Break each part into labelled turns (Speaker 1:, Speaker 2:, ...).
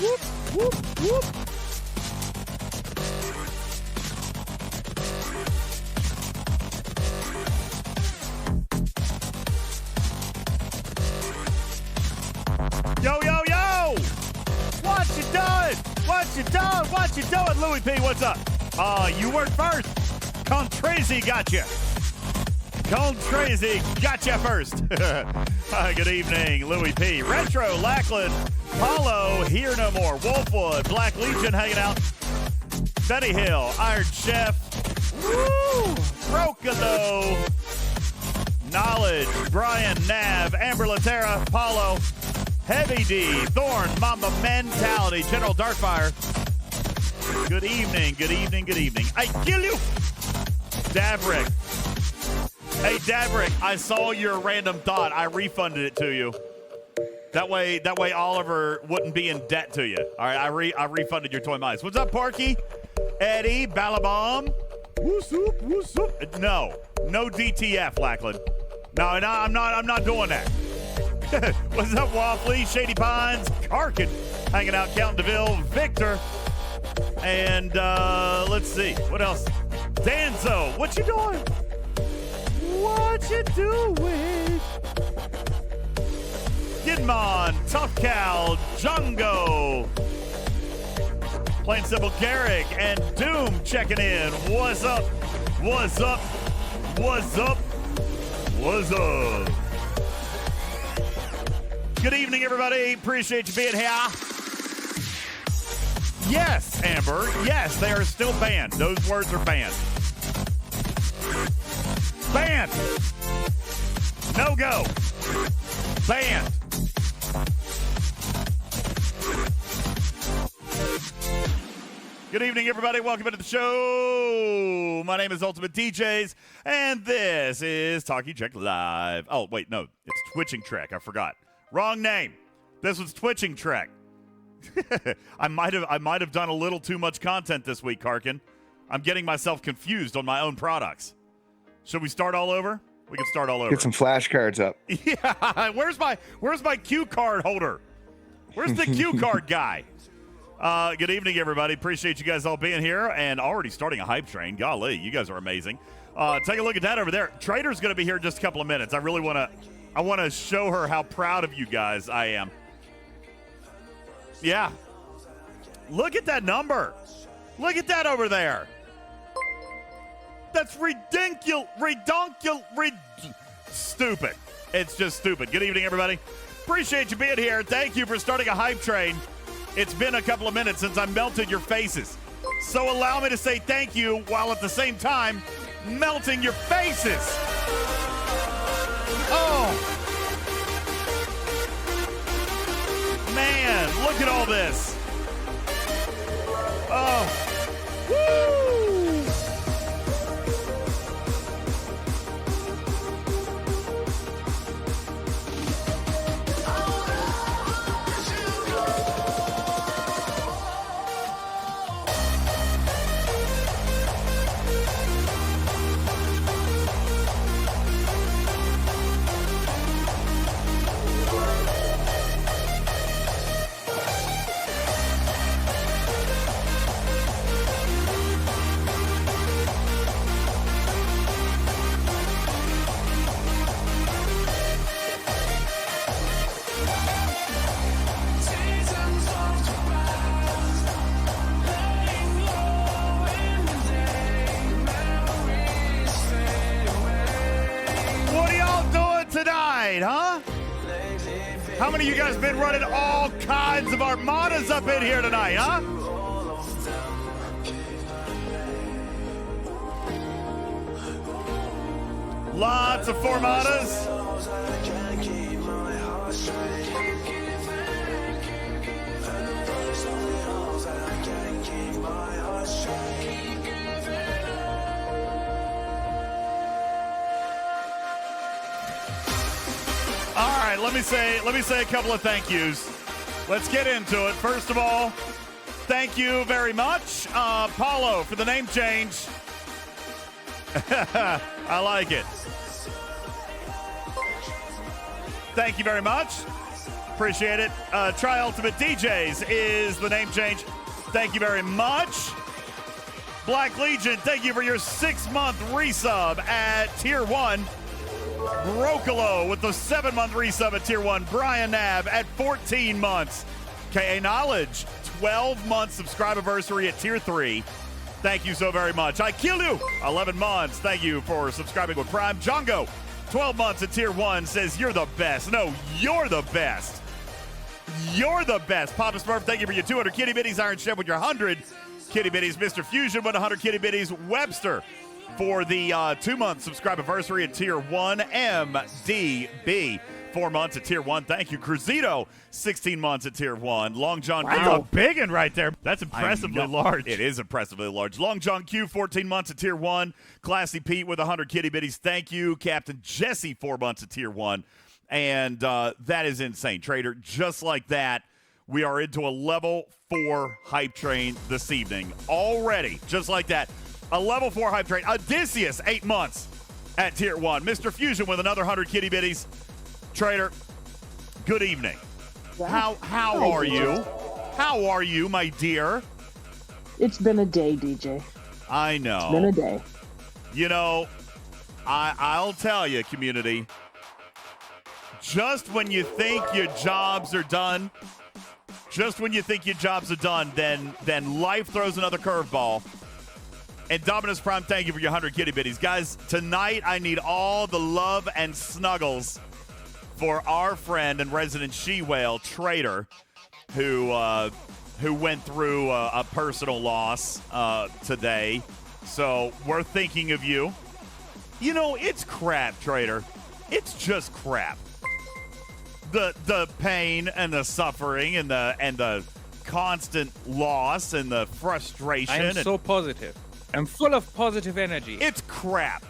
Speaker 1: Whoop, whoop, whoop. Yo, yo, yo! What you doing? What you doing? What you doing, Louis P? What's up? You were first. Contrazy got you. Contrazy got you first. Good evening, Louis P. Retro, Lackland, Paulo, Here No More, Wolfwood, Black Legion hanging out. Betty Hill, Iron Chef, woo! Brocado, Knowledge, Brian Nav, Amber Laterra, Paulo, Heavy D, Thorn, Mamba Mentality, General Darkfire. Good evening, good evening, good evening. I kill you. Davrick. Hey, Davrick, I saw your random thought. I refunded it to you. That way Oliver wouldn't be in debt to you. All right, I refunded your toy mice. What's up, Porky? Eddie, Ballabomb. What's up, what's up? No DTF, Lackland. No, I'm not doing that. What's up, Waffly, Shady Pines, Karkin, hanging out, Count DeVille, Victor, and let's see, what else? Danzo, what you doing? What you doing? Gidmon, Tough Cow, Jungo, Plain Simple Garrick, and Doom checking in. What's up? What's up? What's up? What's up? Good evening, everybody. Appreciate you being here. Yes, Amber. Yes, they are still banned. Those words are banned. Banned. No go. Banned. Good evening, everybody. Welcome into the show. My name is UltimatDJz, and this is Talkie Trek Live. Oh, wait, no. It's Twitching Trek. I forgot. Wrong name. This was Twitching Trek. I might have done a little too much content this week, Karkin. I'm getting myself confused on my own products. Should we start all over? We can start all over.
Speaker 2: Get some flashcards up.
Speaker 1: Yeah. Where's my cue card holder? Where's the cue card guy? Good evening, everybody. Appreciate you guys all being here and already starting a hype train. Golly, you guys are amazing. Take a look at that over there. Trader's going to be here in just a couple of minutes. I want to show her how proud of you guys I am. Yeah. Look at that number. Look at that over there. That's stupid. It's just stupid. Good evening, everybody. Appreciate you being here. Thank you for starting a hype train. It's been a couple of minutes since I melted your faces. So allow me to say thank you while at the same time melting your faces. Oh. Man, look at all this. Oh. Woo! Huh? How many of you guys been running all kinds of Armadas up in here tonight, huh? Lots of Formadas. All right, let me say a couple of thank yous. Let's get into it. First of all, thank you very much, Paulo, for the name change. I like it. Thank you very much. appreciate it. Try UltimatDJz is the name change. Thank you very much. Black Legion, thank you for your 6-month resub at Tier 1. Brocolo with the 7-month resub at Tier 1. Brian Nab at 14 months. KA Knowledge, 12-month subscribe-anniversary at Tier 3. Thank you so very much. I kill you. 11 months. Thank you for subscribing with Prime. Jongo, 12 months at Tier 1, says you're the best. No, you're the best. You're the best. Papa Smurf, thank you for your 200 kitty bitties. Iron Chef with your 100 kitty bitties. Mr. Fusion with 100 kitty bitties. Webster for the 2-month subscribe anniversary at Tier 1. MDB, 4 months at Tier 1. Thank you. Cruzito, 16 months at Tier 1. Long John
Speaker 2: Wow.
Speaker 1: Q.
Speaker 2: That's a big one right there. That's impressively large.
Speaker 1: It is impressively large. Long John Q, 14 months at Tier 1. Classy Pete with 100 kitty bitties. Thank you. Captain Jesse, 4 months at Tier 1. And that is insane. Trader, just like that, we are into a level 4 hype train this evening. Already, just like that. A level 4 hype train. Odysseus, 8 months at Tier 1. Mr. Fusion with another 100 kitty bitties. Trader, good evening.
Speaker 3: Wow.
Speaker 1: How are you? How are you, my dear?
Speaker 3: It's been a day, DJ.
Speaker 1: I know.
Speaker 3: It's been a day.
Speaker 1: You know, I'll tell you, community, just when you think your jobs are done, then life throws another curveball. And Dominus Prime, thank you for your 100 kitty bitties. Guys, tonight I need all the love and snuggles for our friend and resident she-whale, Trader, who went through a personal loss today. So we're thinking of you. You know, it's crap, Trader. It's just crap. The pain and the suffering and the constant loss and the frustration.
Speaker 4: I am so positive. I'm full of positive energy.
Speaker 1: It's crap.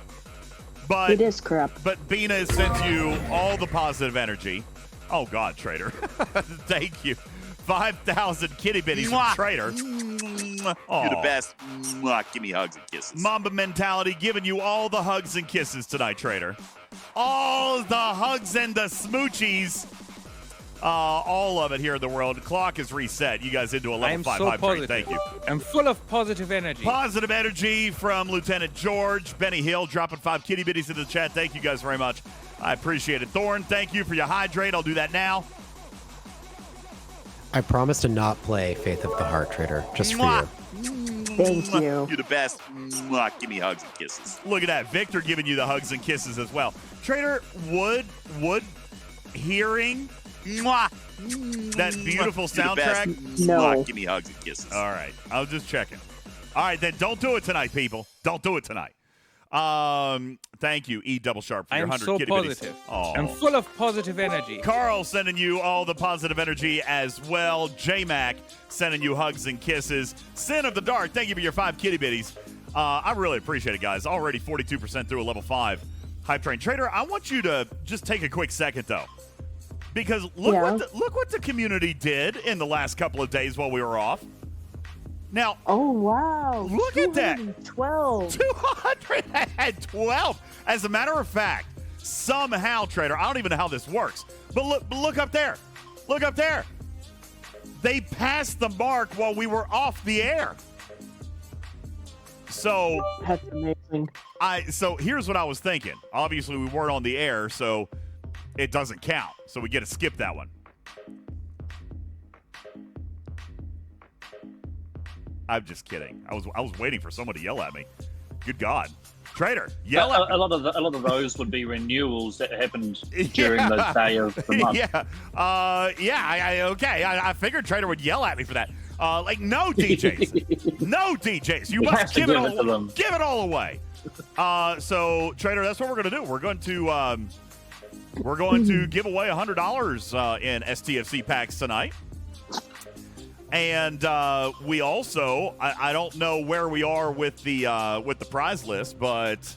Speaker 1: But
Speaker 3: It is crap.
Speaker 1: But Bina has sent you all the positive energy. Oh God, Trader. Thank you. 5,000 kitty bitties from Trader.
Speaker 5: You're the best. Mwah. Give me hugs and kisses.
Speaker 1: Mamba mentality giving you all the hugs and kisses tonight, Trader. All the hugs and the smoochies. All of it here in the world. The clock is reset. You guys into a level 5
Speaker 4: so
Speaker 1: hype
Speaker 4: positive.
Speaker 1: train. Thank you.
Speaker 4: I'm full of positive energy.
Speaker 1: Positive energy from Lieutenant George. Benny Hill dropping 5 kitty bitties into the chat. Thank you guys very much. I appreciate it. Thorn, thank you for your hydrate. I'll do that now.
Speaker 6: I promise to not play Faith of the Heart, Trader, just for you.
Speaker 3: Thank you.
Speaker 5: You're the best. Mwah. Give me hugs and kisses.
Speaker 1: Look at that. Victor giving you the hugs and kisses as well. Trader, would hearing
Speaker 5: Mwah.
Speaker 1: that beautiful soundtrack?
Speaker 3: No.
Speaker 5: Mwah. Give me hugs and kisses.
Speaker 1: All right. I was just checking. All right, then don't do it tonight, people. Don't do it tonight. Thank you, E Double Sharp, for your
Speaker 4: I'm
Speaker 1: 100
Speaker 4: so
Speaker 1: kitty
Speaker 4: positive.
Speaker 1: bitties. Oh.
Speaker 4: I'm full of positive energy.
Speaker 1: Carl sending you all the positive energy as well. J-Mac sending you hugs and kisses. Sin of the Dark, thank you for your 5 kitty bitties. I really appreciate it, guys. Already 42% through a level 5 hype train. Trader, I want you to just take a quick second, though. Because look what the community did in the last couple of days while we were off. Now,
Speaker 3: Oh, wow.
Speaker 1: Look at that.
Speaker 3: 212.
Speaker 1: 212. As a matter of fact, somehow, Trader, I don't even know how this works, but look up there. Look up there. They passed the mark while we were off the air. So
Speaker 3: That's amazing.
Speaker 1: so here's what I was thinking. Obviously, we weren't on the air, so it doesn't count. So we get to skip that one. I'm just kidding. I was waiting for someone to yell at me. Good God, Trader, yell at me.
Speaker 7: A lot of those would be renewals that happened during the day of the month.
Speaker 1: Okay. I figured Trader would yell at me for that. No DJs, no DJs. You
Speaker 7: have
Speaker 1: must
Speaker 7: to
Speaker 1: give
Speaker 7: give it to them.
Speaker 1: Give it all away. So Trader, that's what we're gonna do. We're going to give away $100 in STFC packs tonight. And we also, I don't know where we are with the prize list, but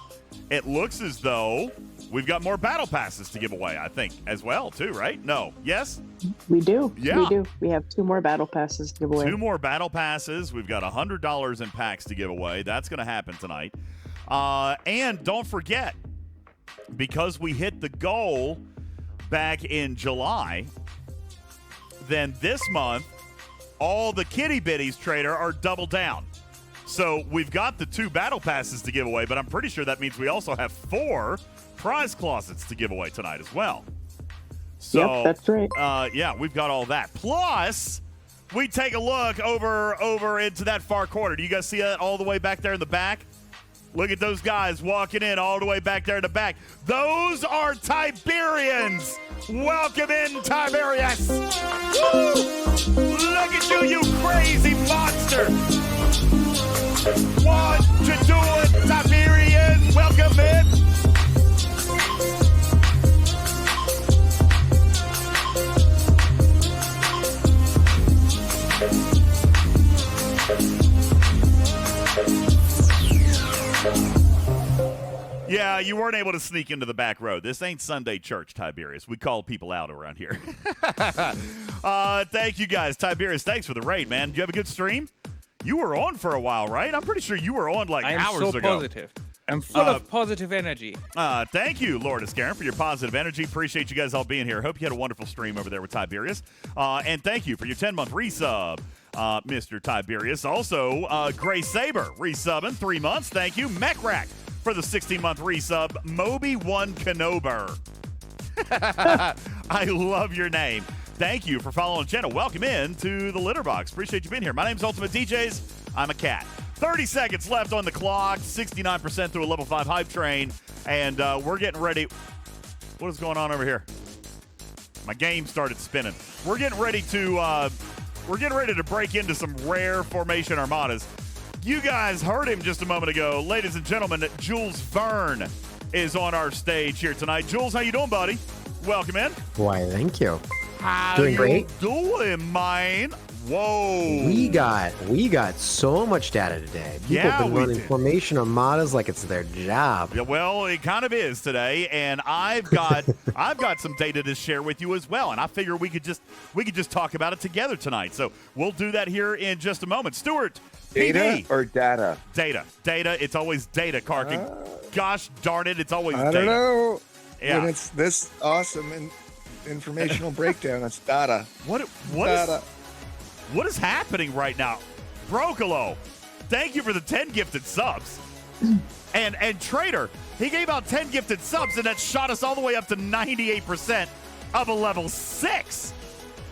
Speaker 1: it looks as though we've got more battle passes to give away, I think, as well, too, right? No. Yes?
Speaker 3: We do.
Speaker 1: Yeah.
Speaker 3: We do. We have 2 more battle passes to give away.
Speaker 1: 2 more battle passes. We've got $100 in packs to give away. That's going to happen tonight. And don't forget, because we hit the goal back in July, then this month, all the kitty bitties, Trader, are double down. So we've got the 2 battle passes to give away, but I'm pretty sure that means we also have 4 prize closets to give away tonight as well. So,
Speaker 3: yep, that's right.
Speaker 1: Yeah, we've got all that. Plus, we take a look over into that far corner. Do you guys see that all the way back there in the back? Look at those guys walking in all the way back there in the back. Those are Tiberians. Welcome in, Tiberius. Woo! Look at you crazy monster. What you doing, Tiberians? Welcome in. Yeah, you weren't able to sneak into the back row. This ain't Sunday church, Tiberius. We call people out around here. Thank you guys. Tiberius, thanks for the raid, man. Did you have a good stream? You were on for a while, right? I'm pretty sure you were on like hours ago.
Speaker 4: I'm so positive. I'm full of positive energy.
Speaker 1: Thank you, Lord Iscaron, for your positive energy. Appreciate you guys all being here. Hope you had a wonderful stream over there with Tiberius. And thank you for your 10-month resub, Mr. Tiberius. Also, Gray Saber resubbing 3 months. Thank you. Mechrack for the 16-month resub. Moby1 Canober. I love your name. Thank you for following the channel. Welcome in to the litter box. Appreciate you being here. My name's UltimatDJz. I'm a cat. 30 seconds left on the clock. 69% through a level 5 hype train. And we're getting ready. What is going on over here? My game started spinning. We're getting ready to break into some rare formation armadas. You guys heard him just a moment ago. Ladies and gentlemen, Jules Verne is on our stage here tonight. Jules, how you doing, buddy? Welcome in.
Speaker 6: Why, thank you.
Speaker 1: How
Speaker 6: Doing
Speaker 1: you
Speaker 6: great.
Speaker 1: doing, man? Whoa.
Speaker 6: We got so much data today. People
Speaker 1: Yeah,
Speaker 6: have been
Speaker 1: we
Speaker 6: running
Speaker 1: did.
Speaker 6: formation armadas like it's their job.
Speaker 1: Yeah, well, it kind of is today, and I've got some data to share with you as well, and I figure we could just talk about it together tonight. So we'll do that here in just a moment. Stuart,
Speaker 8: Data
Speaker 1: PD.
Speaker 8: or data?
Speaker 1: Data. It's always data, Karkin. Gosh darn it, it's always
Speaker 8: I
Speaker 1: data.
Speaker 8: don't know.
Speaker 1: Yeah.
Speaker 8: When it's this awesome and informational breakdown, it's data.
Speaker 1: What
Speaker 8: Data.
Speaker 1: what is happening right now? Brocolo, thank you for the 10 gifted subs. And Trader, he gave out 10 gifted subs, and that shot us all the way up to 98% of a level 6.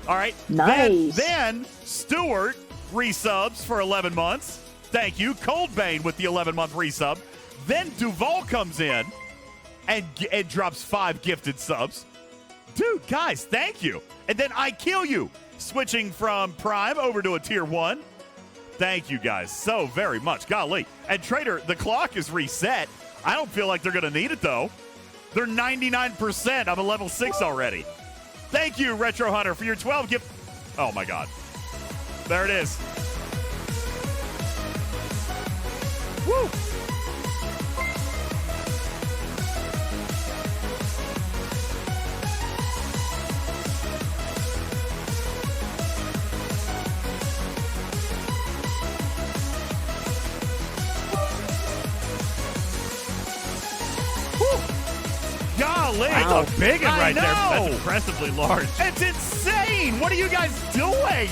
Speaker 1: All right.
Speaker 3: Nice.
Speaker 1: Then Stuart resubs for 11 months. Thank you. Coldbane with the 11-month resub. Then Duval comes in and drops 5 gifted subs. Dude, guys, thank you. And then I Kill You, switching from Prime over to a Tier 1. Thank you guys so very much. Golly. And Trader, the clock is reset. I don't feel like they're going to need it, though. They're 99%. I'm a level 6 already. Thank you, Retro Hunter, for your 12 gift. Oh, my God. There it is. Woo! Golly.
Speaker 2: That's a big one
Speaker 1: I
Speaker 2: right there.
Speaker 1: know.
Speaker 2: That's impressively large.
Speaker 1: It's insane. What are you guys doing?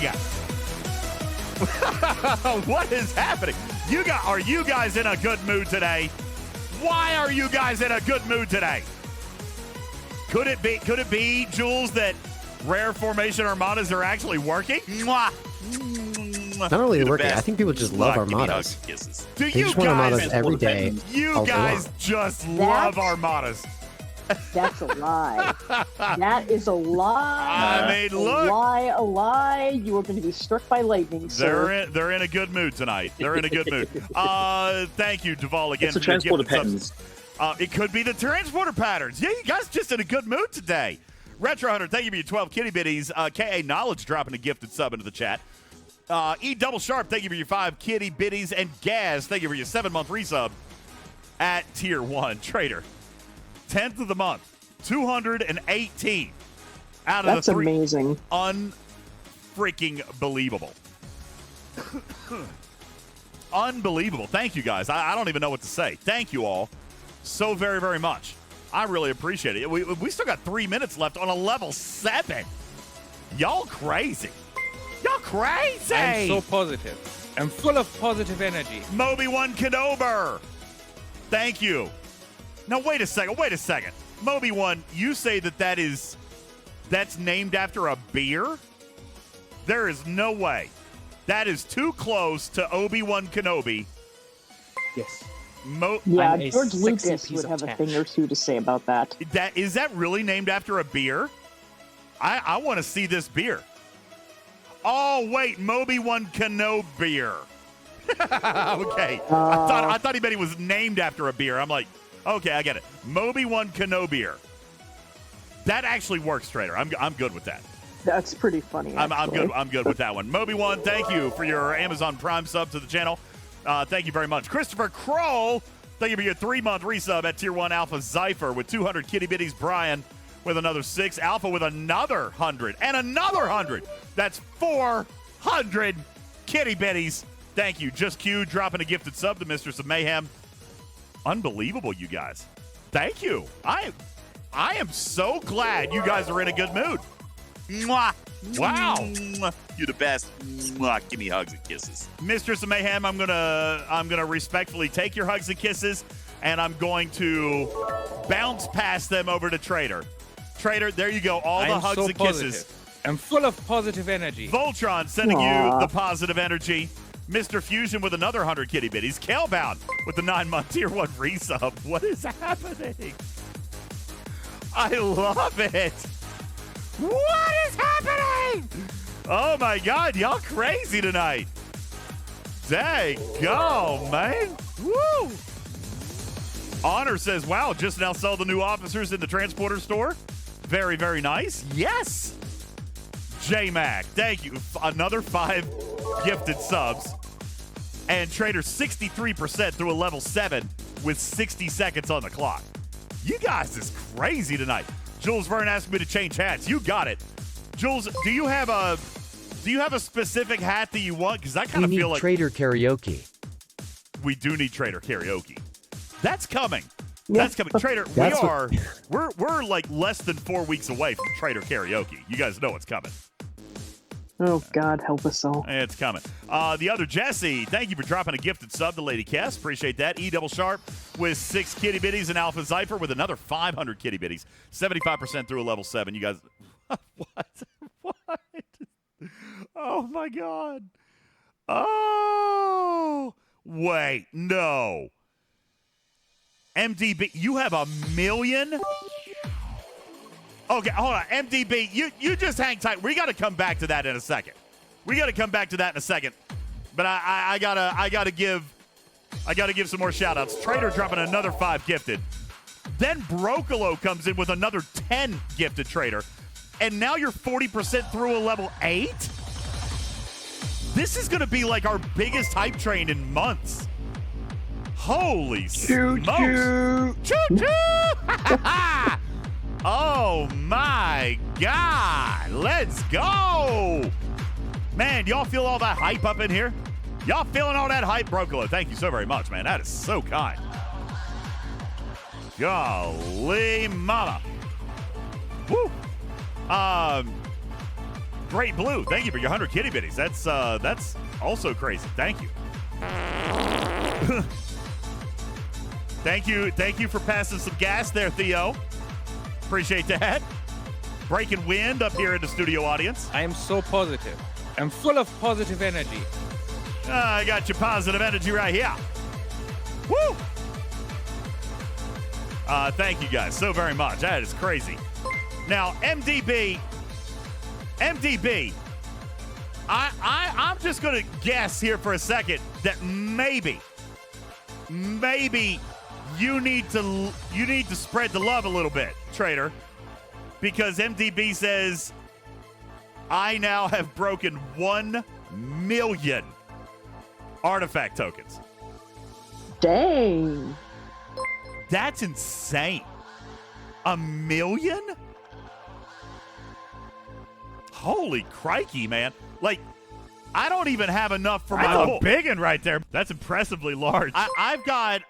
Speaker 1: What is happening? Are you guys in a good mood today? Why are you guys in a good mood today? Could it be, Jules, that rare formation armadas are actually working? Mwah.
Speaker 6: Not only
Speaker 5: You're the
Speaker 6: working,
Speaker 5: best.
Speaker 6: I think people just love
Speaker 5: Give me hugs
Speaker 6: armadas.
Speaker 5: and kisses.
Speaker 1: Do
Speaker 6: They
Speaker 1: you
Speaker 6: just want armadas
Speaker 1: guys?
Speaker 6: every day.
Speaker 1: You
Speaker 6: all day
Speaker 1: guys
Speaker 6: long.
Speaker 1: just love armadas.
Speaker 3: That's a lie. That is a lie.
Speaker 1: I mean,
Speaker 3: A
Speaker 1: look.
Speaker 3: lie. You are going to be struck by lightning, sir.
Speaker 1: They're in a good mood tonight. They're in a good mood. Thank you, Duval, again.
Speaker 7: It's the
Speaker 1: for your
Speaker 7: transporter
Speaker 1: gifted subs.
Speaker 7: patterns.
Speaker 1: It could be the transporter patterns. Yeah, you guys just in a good mood today. Retro Hunter, thank you for your 12 kitty bitties. K.A. Knowledge dropping a gifted sub into the chat. E Double Sharp, thank you for your 5 kitty bitties. And Gaz, thank you for your 7-month resub at Tier 1. Trader, 10th of the month, 218 out of
Speaker 3: That's
Speaker 1: the 3.
Speaker 3: amazing.
Speaker 1: Unfreaking believable. Unbelievable. Thank you, guys. I don't even know what to say. Thank you all so very, very much. I really appreciate it. We still got 3 minutes left on a level 7. Y'all crazy. Y'all crazy.
Speaker 4: I'm so positive. I'm full of positive energy.
Speaker 1: Moby1 Kenober. Thank you. Now, wait a second. Moby1, you say that's named after a beer? There is no way. That is too close to Obi-Wan Kenobi.
Speaker 6: Yes.
Speaker 3: Yeah,
Speaker 6: I'm a
Speaker 3: George
Speaker 6: sexy
Speaker 3: Lucas
Speaker 6: piece
Speaker 3: would
Speaker 6: of
Speaker 3: have a
Speaker 6: cash.
Speaker 3: thing or two to say about that.
Speaker 1: Is that really named after a beer? I want to see this beer. Oh, wait, Moby-1 Kenobi beer. Okay. I thought he meant he was named after a beer. I'm like, okay, I get it. Moby-1 Kenobi beer. That actually works, Trader. I'm good with that.
Speaker 3: That's pretty funny.
Speaker 1: I'm good with that one. Moby1, thank you for your Amazon Prime sub to the channel. Thank you very much. Christopher Kroll, thank you for your 3-month resub at Tier 1 Alpha Zypher with 200 kitty bitties. Brian with another 6. Alpha with another 100 and another 100. That's 400 kitty bitties. Thank you. Just Q dropping a gifted sub to Mistress of Mayhem. Unbelievable, you guys. Thank you. I am so glad you guys are in a good mood. Mwah. Wow.
Speaker 5: You're the best. Mwah. Give me hugs and kisses.
Speaker 1: Mistress of Mayhem, I'm gonna respectfully take your hugs and kisses, and I'm going to bounce past them over to Trader. Trader, there you go. All the hugs and kisses.
Speaker 4: I'm full of positive energy.
Speaker 1: Voltron sending you the positive energy. Mr. Fusion with another 100 kitty bitties. Calebound with the 9-month Tier 1 resub. What is happening? I love it. What is happening? Oh, my God. Y'all crazy tonight. Dang, go, man. Woo. Honor says, wow, just now saw the new officers in the transporter store. Very, very nice. Yes. J-Mac, thank you. Another 5 gifted subs. And Trader 63% through a level 7 with 60 seconds on the clock. You guys is crazy tonight. Jules Verne asked me to change hats. You got it. Jules, do you have a specific hat that you want? Because I kind of feel like
Speaker 6: Trader karaoke.
Speaker 1: we do need Trader karaoke. That's coming.
Speaker 3: Yeah.
Speaker 1: That's coming. Trader, we're like less than 4 weeks away from Trader karaoke. You guys know it's coming.
Speaker 3: Oh, God, help us all.
Speaker 1: It's coming. The other Jesse, thank you for dropping a gifted sub to Lady Cass. Appreciate that. E Double Sharp with 6 kitty bitties and Alpha Zypher with another 500 kitty bitties. 75% through a level 7. You guys, what? What? Oh, my God. Oh, wait, no. MDB, you have 1 million? Okay, hold on. MDB, you just hang tight. We got to come back to that in a second. But I gotta give some more shout outs. Trader dropping another 5 gifted. Then Brocolo comes in with another 10 gifted, Trader. And now you're 40% through a level 8? This is gonna be like our biggest hype train in months. Holy smokes. Choo-choo! Oh, my God. Let's go. Man, y'all feel all that hype up in here? Y'all feeling all that hype? Brocolo, thank you so very much, man. That is so kind. Golly mama. Woo. Great Blue, thank you for your 100 kitty bitties. That's also crazy. Thank you. Thank you for passing some gas there, Theo. Appreciate that. Breaking wind up here in the studio audience.
Speaker 4: I am so positive. I'm full of positive energy.
Speaker 1: I got your positive energy right here. Woo! Thank you guys so very much. That is crazy. Now, MDB, I'm just going to guess here for a second that maybe you need to spread the love a little bit, Trader, because MDB says I now have broken 1 million artifact tokens.
Speaker 3: Dang.
Speaker 1: That's insane. 1 million? Holy crikey, man. Like, I don't even have enough for my whole big one right there. That's impressively large. I've done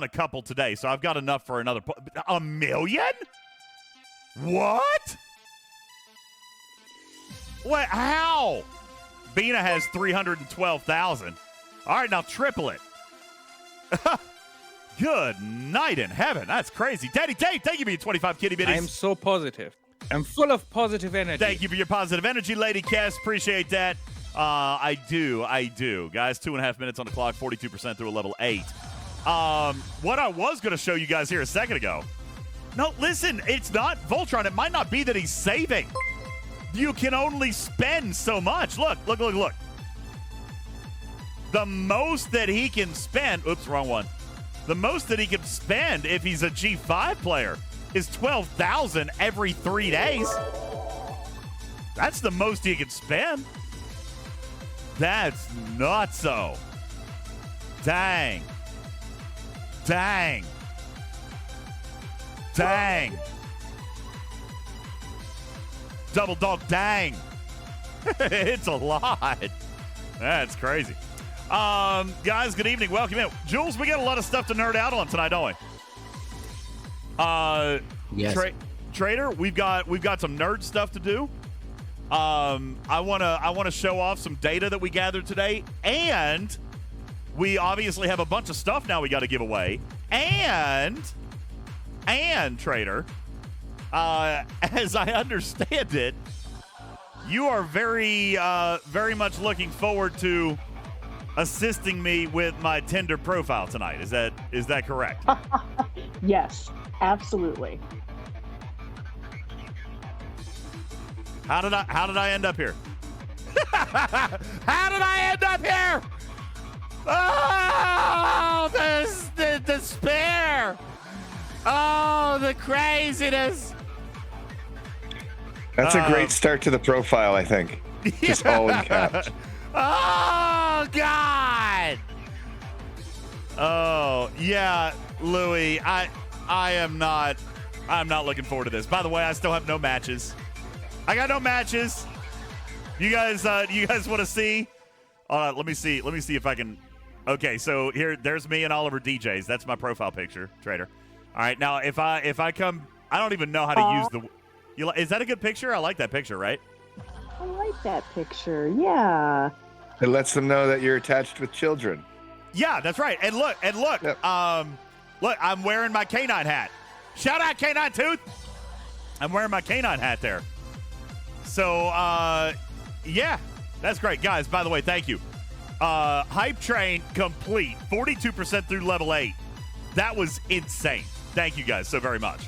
Speaker 1: a couple today, so I've got enough for another. 1 million? What? What? How? Bina has 312,000. All right, now triple it. Good night in heaven. That's crazy. Daddy Dave, thank you for your 25 kitty bitties.
Speaker 4: I am so positive. I'm full of positive energy.
Speaker 1: Thank you for your positive energy, Lady Cass. Appreciate that. I do. Guys, 2.5 minutes on the clock, 42% through a level 8. What I was going to show you guys here a second ago. No, listen, it's not Voltron. It might not be that he's saving. You can only spend so much. Look. The most that he can spend, oops, wrong one. The most that he can spend if he's a G5 player is 12,000 every 3 days. That's the most he can spend. That's nutso. Dang. Double dog dang. It's a lot. That's crazy. Guys, good evening. Welcome in. Jules, we got a lot of stuff to nerd out on tonight, don't we?
Speaker 6: Yes.
Speaker 1: Trader, we've got some nerd stuff to do. I wanna show off some data that we gathered today, and we obviously have a bunch of stuff now we got to give away. And Trader, as I understand it, you are very much looking forward to assisting me with my Tinder profile tonight. Is that correct?
Speaker 3: Yes, absolutely.
Speaker 1: How did I end up here? How did I end up here? Oh, the despair. Oh, the craziness.
Speaker 8: That's a great start to the profile, I think. Just all in caps.
Speaker 1: Oh, God. Oh, yeah, Louis, I'm not looking forward to this. By the way, I still have no matches. I got no matches. You guys want to see? Let me see if I can. Okay, so there's me and Oliver DJs. That's my profile picture, Trader. All right, now if I come, I don't even know how to use the. Is that a good picture? I like that picture, right?
Speaker 3: I like that picture. Yeah.
Speaker 8: It lets them know that you're attached with children.
Speaker 1: Yeah, that's right. And look.
Speaker 8: Yep.
Speaker 1: Look, I'm wearing my canine hat. Shout out Canine Tooth. I'm wearing my canine hat there. So, yeah, that's great. Guys, by the way, thank you. Hype train complete. 42% through level 8. That was insane. Thank you guys so very much.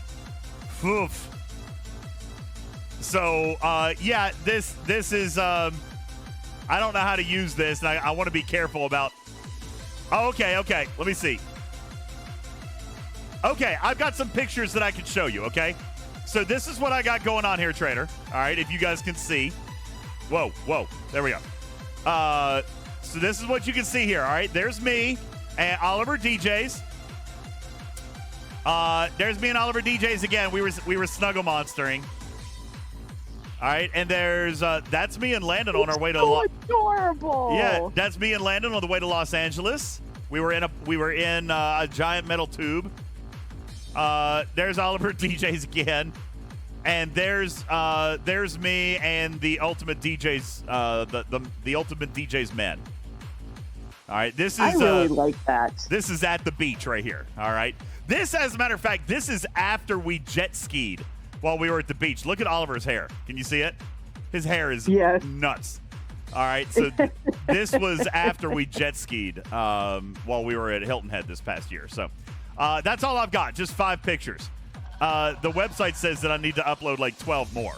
Speaker 1: Oof. So, yeah, this is, I don't know how to use this, and I want to be careful about. Oh, okay. Let me see. Okay, I've got some pictures that I can show you, okay? So this is what I got going on here, Trader. All right, if you guys can see. Whoa. There we go. So this is what you can see here, all right? There's me and Oliver DJz. There's me and Oliver DJz again. We were snuggle monstering. All right, and there's that's me and Landon on our way to
Speaker 3: adorable.
Speaker 1: Yeah, that's me and Landon on the way to Los Angeles. We were in a giant metal tube. There's Oliver DJz again, and there's me and the UltimatDJz, the UltimatDJz men. All right, this is
Speaker 3: I really like that.
Speaker 1: This is at the beach right here. All right, this, as a matter of fact, this is after we jet skied while we were at the beach. Look at Oliver's hair. Can you see it? His hair is nuts. All right, so this was after we jet skied while we were at Hilton Head this past year. So that's all I've got, just 5 pictures. The website says that I need to upload like 12 more.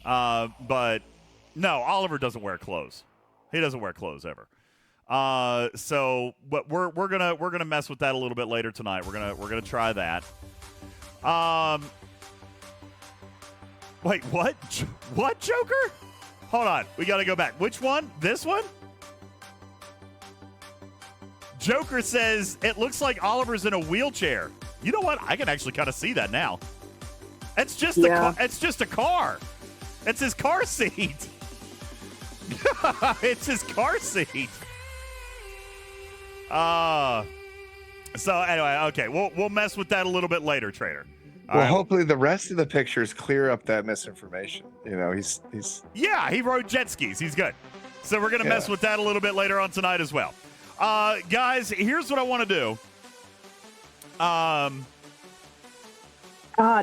Speaker 1: But no, Oliver doesn't wear clothes. He doesn't wear clothes ever. So, but we're gonna mess with that a little bit later tonight. We're gonna try that. Wait, what? What, Joker? Hold on, we gotta go back. Which one? This one? Joker says it looks like Oliver's in a wheelchair. You know what? I can actually kind of see that now. It's just it's just a car. It's his car seat. It's his car seat. So anyway, okay, we'll mess with that a little bit later, Trader. All
Speaker 8: Well,
Speaker 1: right.
Speaker 8: hopefully the rest of the pictures clear up that misinformation. You know, he's
Speaker 1: Yeah, he rode jet skis. He's good. So we're going to mess with that a little bit later on tonight as well. Guys, here's what I want to do.
Speaker 3: God,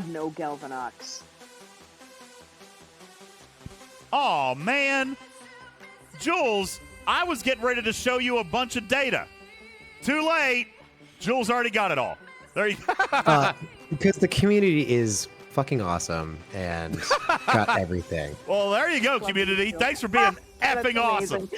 Speaker 3: no Galvanox.
Speaker 1: Oh, man. Jules, I was getting ready to show you a bunch of data. Too late. Jules already got it all. There you go.
Speaker 6: Because the community is fucking awesome and got everything.
Speaker 1: Well, there you go, community. Thanks for being effing awesome.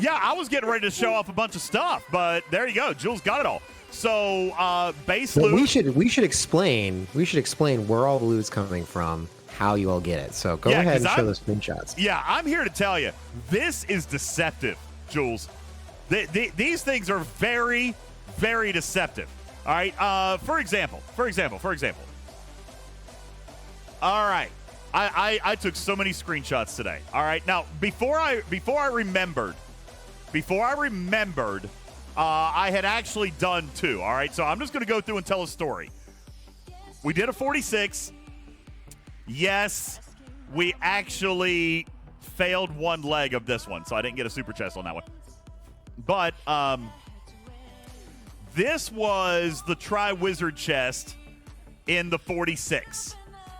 Speaker 1: Yeah, I was getting ready to show off a bunch of stuff, but there you go. Jules got it all. So, base
Speaker 6: Well,
Speaker 1: loot.
Speaker 6: we should explain where all the loot's coming from, how you all get it. So go ahead and show those screenshots.
Speaker 1: Yeah, I'm here to tell you, this is deceptive, Jules. These things are very, very deceptive. All right. For example. All right. I took so many screenshots today. All right. Now, before I remembered, I had actually done two. All right. So I'm just going to go through and tell a story. We did a 46. Yes, we actually failed one leg of this one, so I didn't get a super chest on that one. But this was the Tri-Wizard chest in the 46.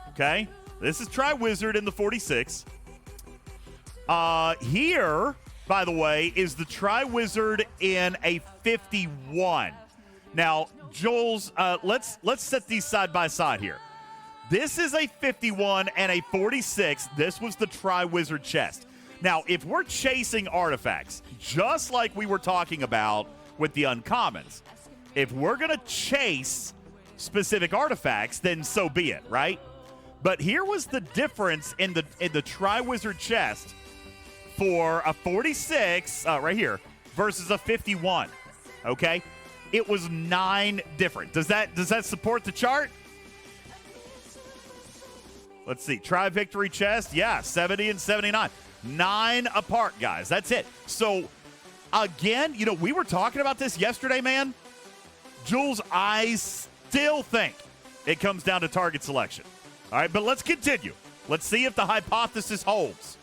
Speaker 1: Okay? This is Tri-Wizard in the 46. Here, by the way, is the Tri-Wizard in a 51. Now, Jules, let's set these side by side here. This is a 51 and a 46. This was the Tri-Wizard chest. Now, if we're chasing artifacts, just like we were talking about with the uncommons, if we're going to chase specific artifacts, then so be it, right? But here was the difference in the Tri-Wizard chest for a 46, right here, versus a 51, okay? It was 9 different. Does that support the chart? Let's see. Tri-Victory chest, yeah, 70 and 79. 9 apart, guys. That's it. So, again, you know, we were talking about this yesterday, man. Jules, I still think it comes down to target selection. All right, but let's continue. Let's see if the hypothesis holds.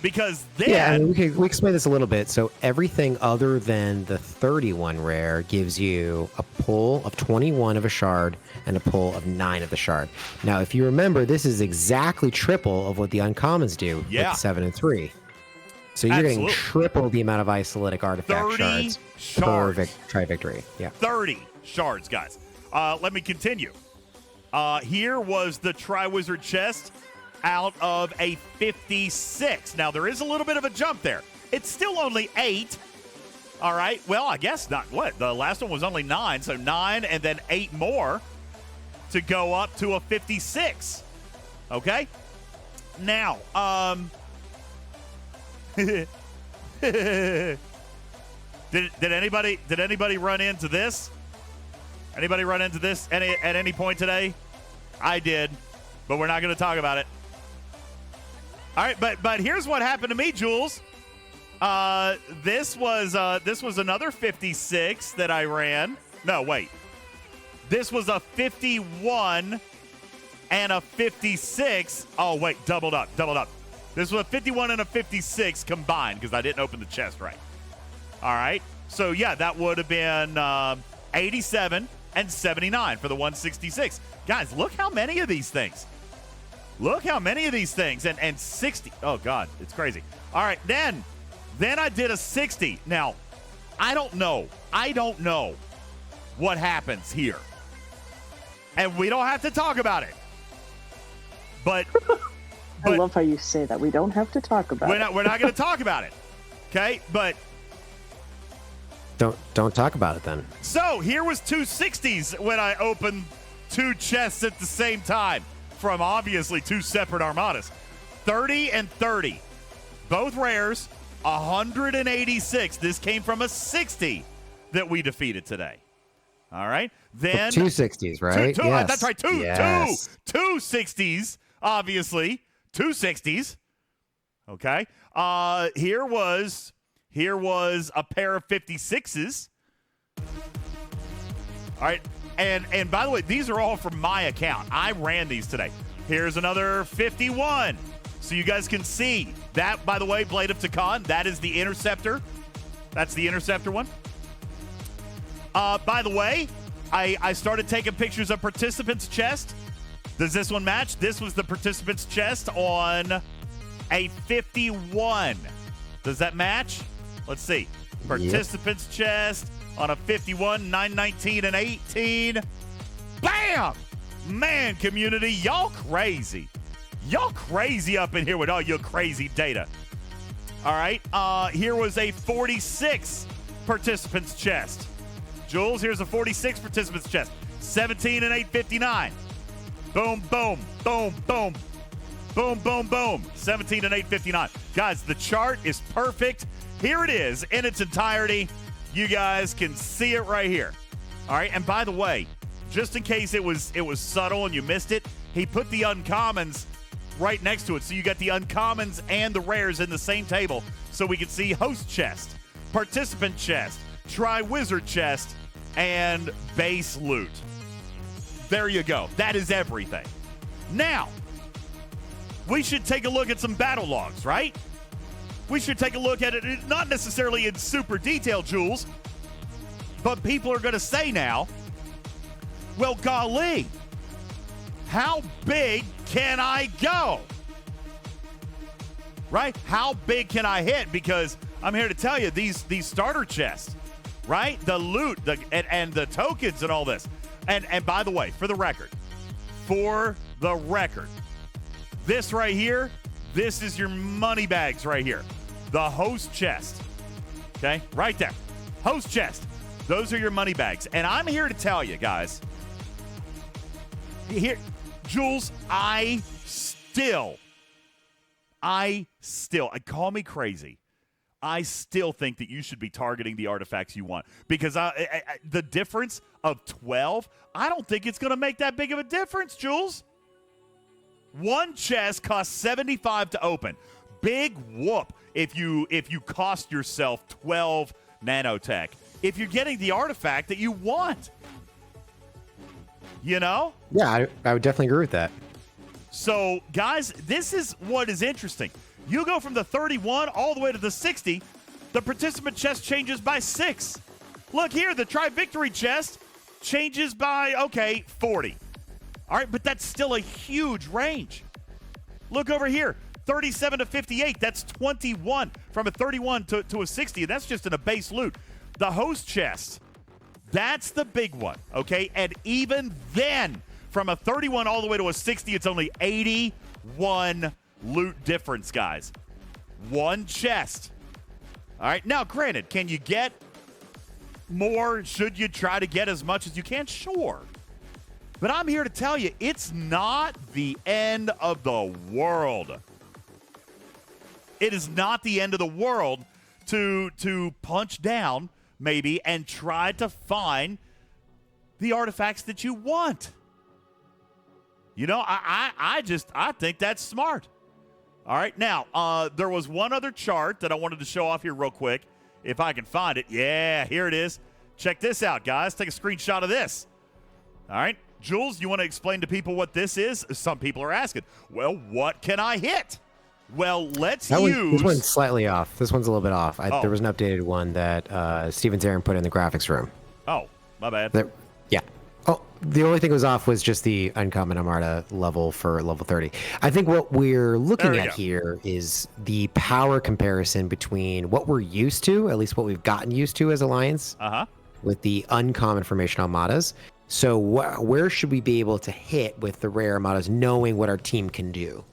Speaker 1: Because then...
Speaker 6: Yeah, I mean, we explain this a little bit. So everything other than the 31 rare gives you a pull of 21 of a shard and a pull of 9 of the shard. Now, if you remember, this is exactly triple of what the uncommons do with 7 and 3. So you're getting triple the amount of isolitic artifact shards per Tri-Victory. Yeah.
Speaker 1: 30 shards, guys. Let me continue. Here was the Tri-Wizard chest out of a 56. Now, there is a little bit of a jump there. It's still only 8. All right. Well, I guess not. What? The last one was only 9. So 9 and then 8 more to go up to a 56. Okay. Now, did anybody run into this? Anybody run into this at any point today? I did, but we're not going to talk about it. All right, but here's what happened to me, Jules. This was another 56 that I ran. No, wait. This was a 51 and a 56. Oh, wait, doubled up. This was a 51 and a 56 combined because I didn't open the chest right. All right. So, yeah, that would have been 87 and 79 for the 166. Guys, look how many of these things. Look how many of these things. And 60. Oh, God, it's crazy. All right, then I did a 60. Now, I don't know what happens here. And we don't have to talk about it. But
Speaker 3: I love how you say that. We don't have to talk about it.
Speaker 1: We're not going to talk about it. Okay? But
Speaker 6: Don't talk about it then.
Speaker 1: so here was 260s when I opened 2 chests at the same time from obviously 2 separate armadas. 30 and 30. Both rares. 186. This came from a 60 that we defeated today. All right. Then
Speaker 6: 260s, right? Yes.
Speaker 1: That's right. Two 60s, obviously. 2 60s. Okay. Here was a pair of 56s. All right. And by the way, these are all from my account. I ran these today. Here's another 51. So you guys can see that, by the way, Blade of Takan, that is the Interceptor. That's the Interceptor one. By the way, I started taking pictures of participants' chest. Does this one match? This was the participants' chest on a 51. Does that match? Let's see. Participants' chest on a 51, 919 and 18. Bam! Man, community, y'all crazy. Y'all crazy up in here with all your crazy data. All right, here was a 46 participants' chest. Jules, here's a 46 participants' chest. 17 and 859. Boom, boom, boom, boom. Boom, boom, boom. 17 and 859. Guys, the chart is perfect. Here it is in its entirety. You guys can see it right here. All right, and by the way, just in case it was subtle and you missed it, he put the uncommons right next to it. So you got the uncommons and the rares in the same table. So we can see host chest, participant chest, tri-wizard chest, and base loot. There you go. That is everything. Now, we should take a look at some battle logs, right? We should take a look at it, not necessarily in super detail, Jules, but people are going to say now, well, golly, how big can I go? Right? How big can I hit? Because I'm here to tell you, these starter chests, right? The loot and the tokens and all this. And by the way, for the record, this right here, this is your money bags right here. The host chest. Okay? Right there. Host chest. Those are your money bags. And I'm here to tell you, guys, here, Jules, I call me crazy. I still think that you should be targeting the artifacts you want, because the difference of 12, I don't think it's going to make that big of a difference, Jules. One chest costs 75 to open. Big whoop if you cost yourself 12 nanotech. If you're getting the artifact that you want. You know?
Speaker 6: Yeah, I would definitely agree with that.
Speaker 1: So, guys, this is what is interesting. You go from the 31 all the way to the 60. The participant chest changes by 6. Look here, the Tri-Victory chest changes by, 40. All right, but that's still a huge range. Look over here, 37 to 58. That's 21 from a 31 to a 60. And that's just in a base loot. The host chest, that's the big one, okay? And even then, from a 31 all the way to a 60, it's only 81 loot difference, guys. One chest. All right, now granted, can you get more? Should you try to get as much as you can? Sure. But I'm here to tell you, it's not the end of the world. It is not the end of the world to punch down, maybe, and try to find the artifacts that you want. You know, I think that's smart. All right, now, there was one other chart that I wanted to show off here real quick, if I can find it. Yeah, here it is. Check this out, guys. Take a screenshot of this. All right, Jules, you want to explain to people what this is? Some people are asking, well, what can I hit? Well, let's use...
Speaker 6: This one's slightly off. This one's a little bit off. There was an updated one that Steven Zarin put in the graphics room.
Speaker 1: Oh, my bad.
Speaker 6: Yeah. Oh, the only thing that was off was just the uncommon Armada level for level 30. I think what we're looking at here is the power comparison between what we're used to, at least what we've gotten used to as Alliance, with the uncommon formation Armadas. So where should we be able to hit with the rare Armadas, knowing what our team can do?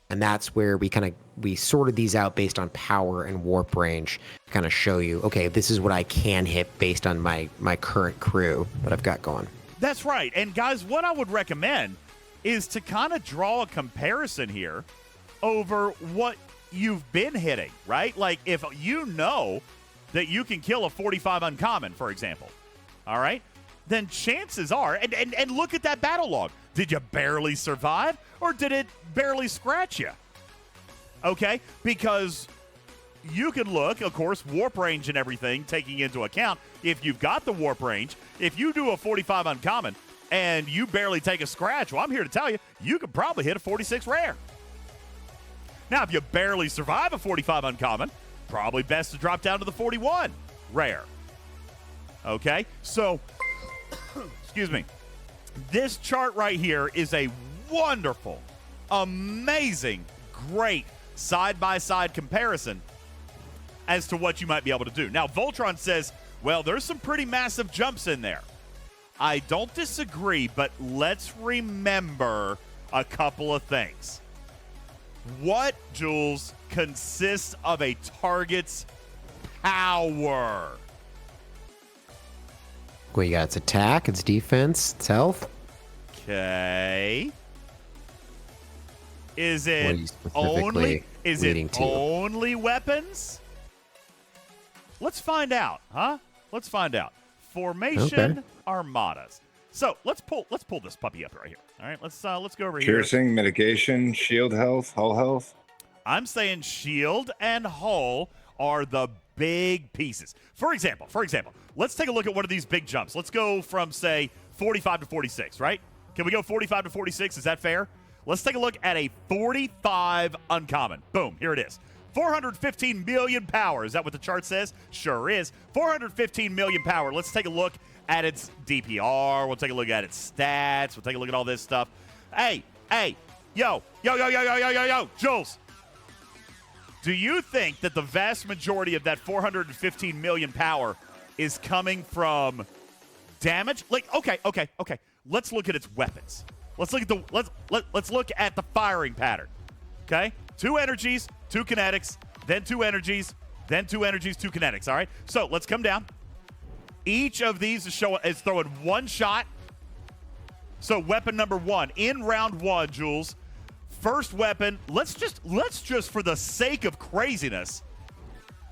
Speaker 6: And that's where we sorted these out based on power and warp range, kind of show you, okay, this is what I can hit based on my current crew that I've got going.
Speaker 1: That's right. And guys, what I would recommend is to kind of draw a comparison here over what you've been hitting, right? Like if you know that you can kill a 45 uncommon, for example, all right, then chances are, and look at that battle log. Did you barely survive or did it barely scratch you? Okay, because you can look, of course, warp range and everything, taking into account if you've got the warp range. If you do a 45 uncommon, and you barely take a scratch, well, I'm here to tell you, you could probably hit a 46 rare. Now, if you barely survive a 45 uncommon, probably best to drop down to the 41 rare. Okay? So, excuse me. This chart right here is a wonderful, amazing, great side-by-side comparison as to what you might be able to do. Now, Voltron says, well, there's some pretty massive jumps in there. I don't disagree, but let's remember a couple of things. What, Jules, consists of a target's power?
Speaker 6: Well, you got its attack, its defense, its health.
Speaker 1: Okay. Is
Speaker 6: What are
Speaker 1: it
Speaker 6: you specifically leading to?
Speaker 1: only weapons? Let's find out, huh? Let's find out. Formation Armadas. So let's pull this puppy up right here. All right, let's go over here.
Speaker 8: Piercing, mitigation, shield health, hull health.
Speaker 1: I'm saying shield and hull are the big pieces. For example, let's take a look at one of these big jumps. Let's go from, say, 45 to 46, right? Can we go 45 to 46? Is that fair? Let's take a look at a 45 uncommon. Boom, here it is. 415 million power. Is that what the chart says? Sure is. 415 million power. Let's take a look at its DPR. We'll take a look at its stats. We'll take a look at all this stuff. Hey, yo, Jules. Do you think that the vast majority of that 415 million power is coming from damage? Like, okay. Let's look at its weapons. Let's look at the firing pattern. Okay? 2 energies, 2 kinetics, then 2 energies, then 2 energies, 2 kinetics. All right? So let's come down. Each of these is throwing 1 shot. So weapon number 1 in round 1, Jules. First weapon. Let's just for the sake of craziness,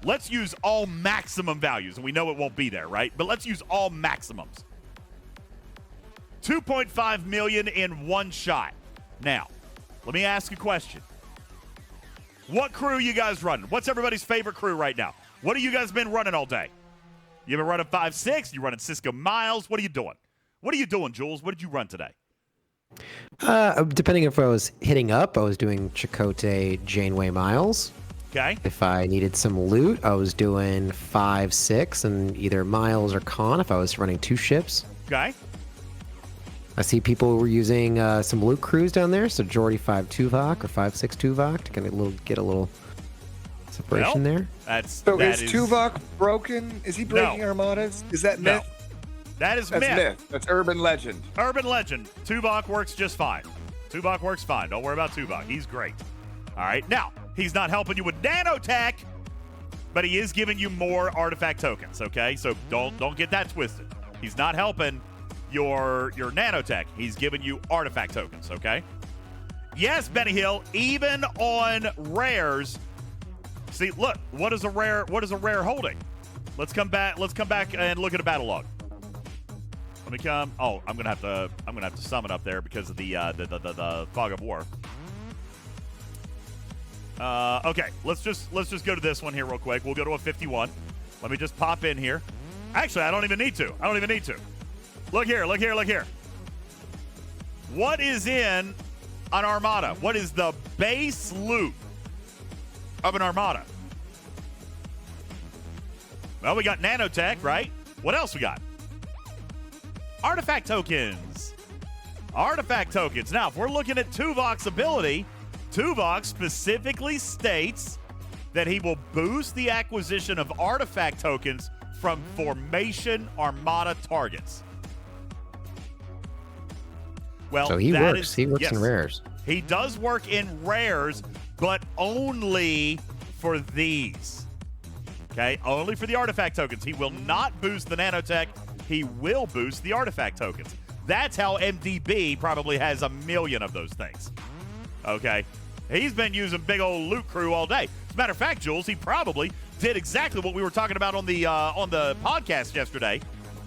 Speaker 1: let's use all maximum values, and we know it won't be there, right? But let's use all maximums. 2.5 million in 1 shot. Now, let me ask a question. What crew you guys running? What's everybody's favorite crew right now? What have you guys been running all day? You been running 5.6? You running Cisco Miles? What are you doing? What are you doing, Jules? What did you run today?
Speaker 6: Depending if I was hitting up, I was doing Chakotay Janeway Miles.
Speaker 1: Okay.
Speaker 6: If I needed some loot, I was doing 5.6 and either Miles or Con if I was running 2 ships.
Speaker 1: Okay.
Speaker 6: I see people were using some loot crews down there, so Jordy 5 Tuvok or 5.6 Tuvok to get a little separation there.
Speaker 8: Is Tuvok broken? Is he breaking armadas? Is that myth?
Speaker 1: That's
Speaker 9: myth. That's urban legend.
Speaker 1: Urban legend. Tuvok works just fine. Tuvok works fine. Don't worry about Tuvok. He's great. All right. Now, he's not helping you with Nanotech, but he is giving you more artifact tokens, okay? So don't get that twisted. He's not helping your Nanotech. He's giving you artifact tokens, okay? Yes, Benny Hill, even on rares. See, look, what is a rare holding? Let's come back and look at a battle log. Let me come. Oh, I'm gonna have to summon up there because of the fog of war. Okay, let's just go to this one here real quick. We'll go to a 51. Let me just pop in here. Actually, I don't even need to. Look here. What is in an Armada? What is the base loot of an Armada? Well, we got Nanotech, right? What else we got? Artifact tokens. Now, if we're looking at Tuvok's ability, Tuvok specifically states that he will boost the acquisition of artifact tokens from Formation Armada targets. Well,
Speaker 6: so he works in rares.
Speaker 1: He does work in rares, but only for these. Okay, only for the artifact tokens. He will not boost the Nanotech. He will boost the artifact tokens. That's how MDB probably has 1 million of those things. Okay, he's been using big old loot crew all day. As a matter of fact, Jules, he probably did exactly what we were talking about on the podcast yesterday,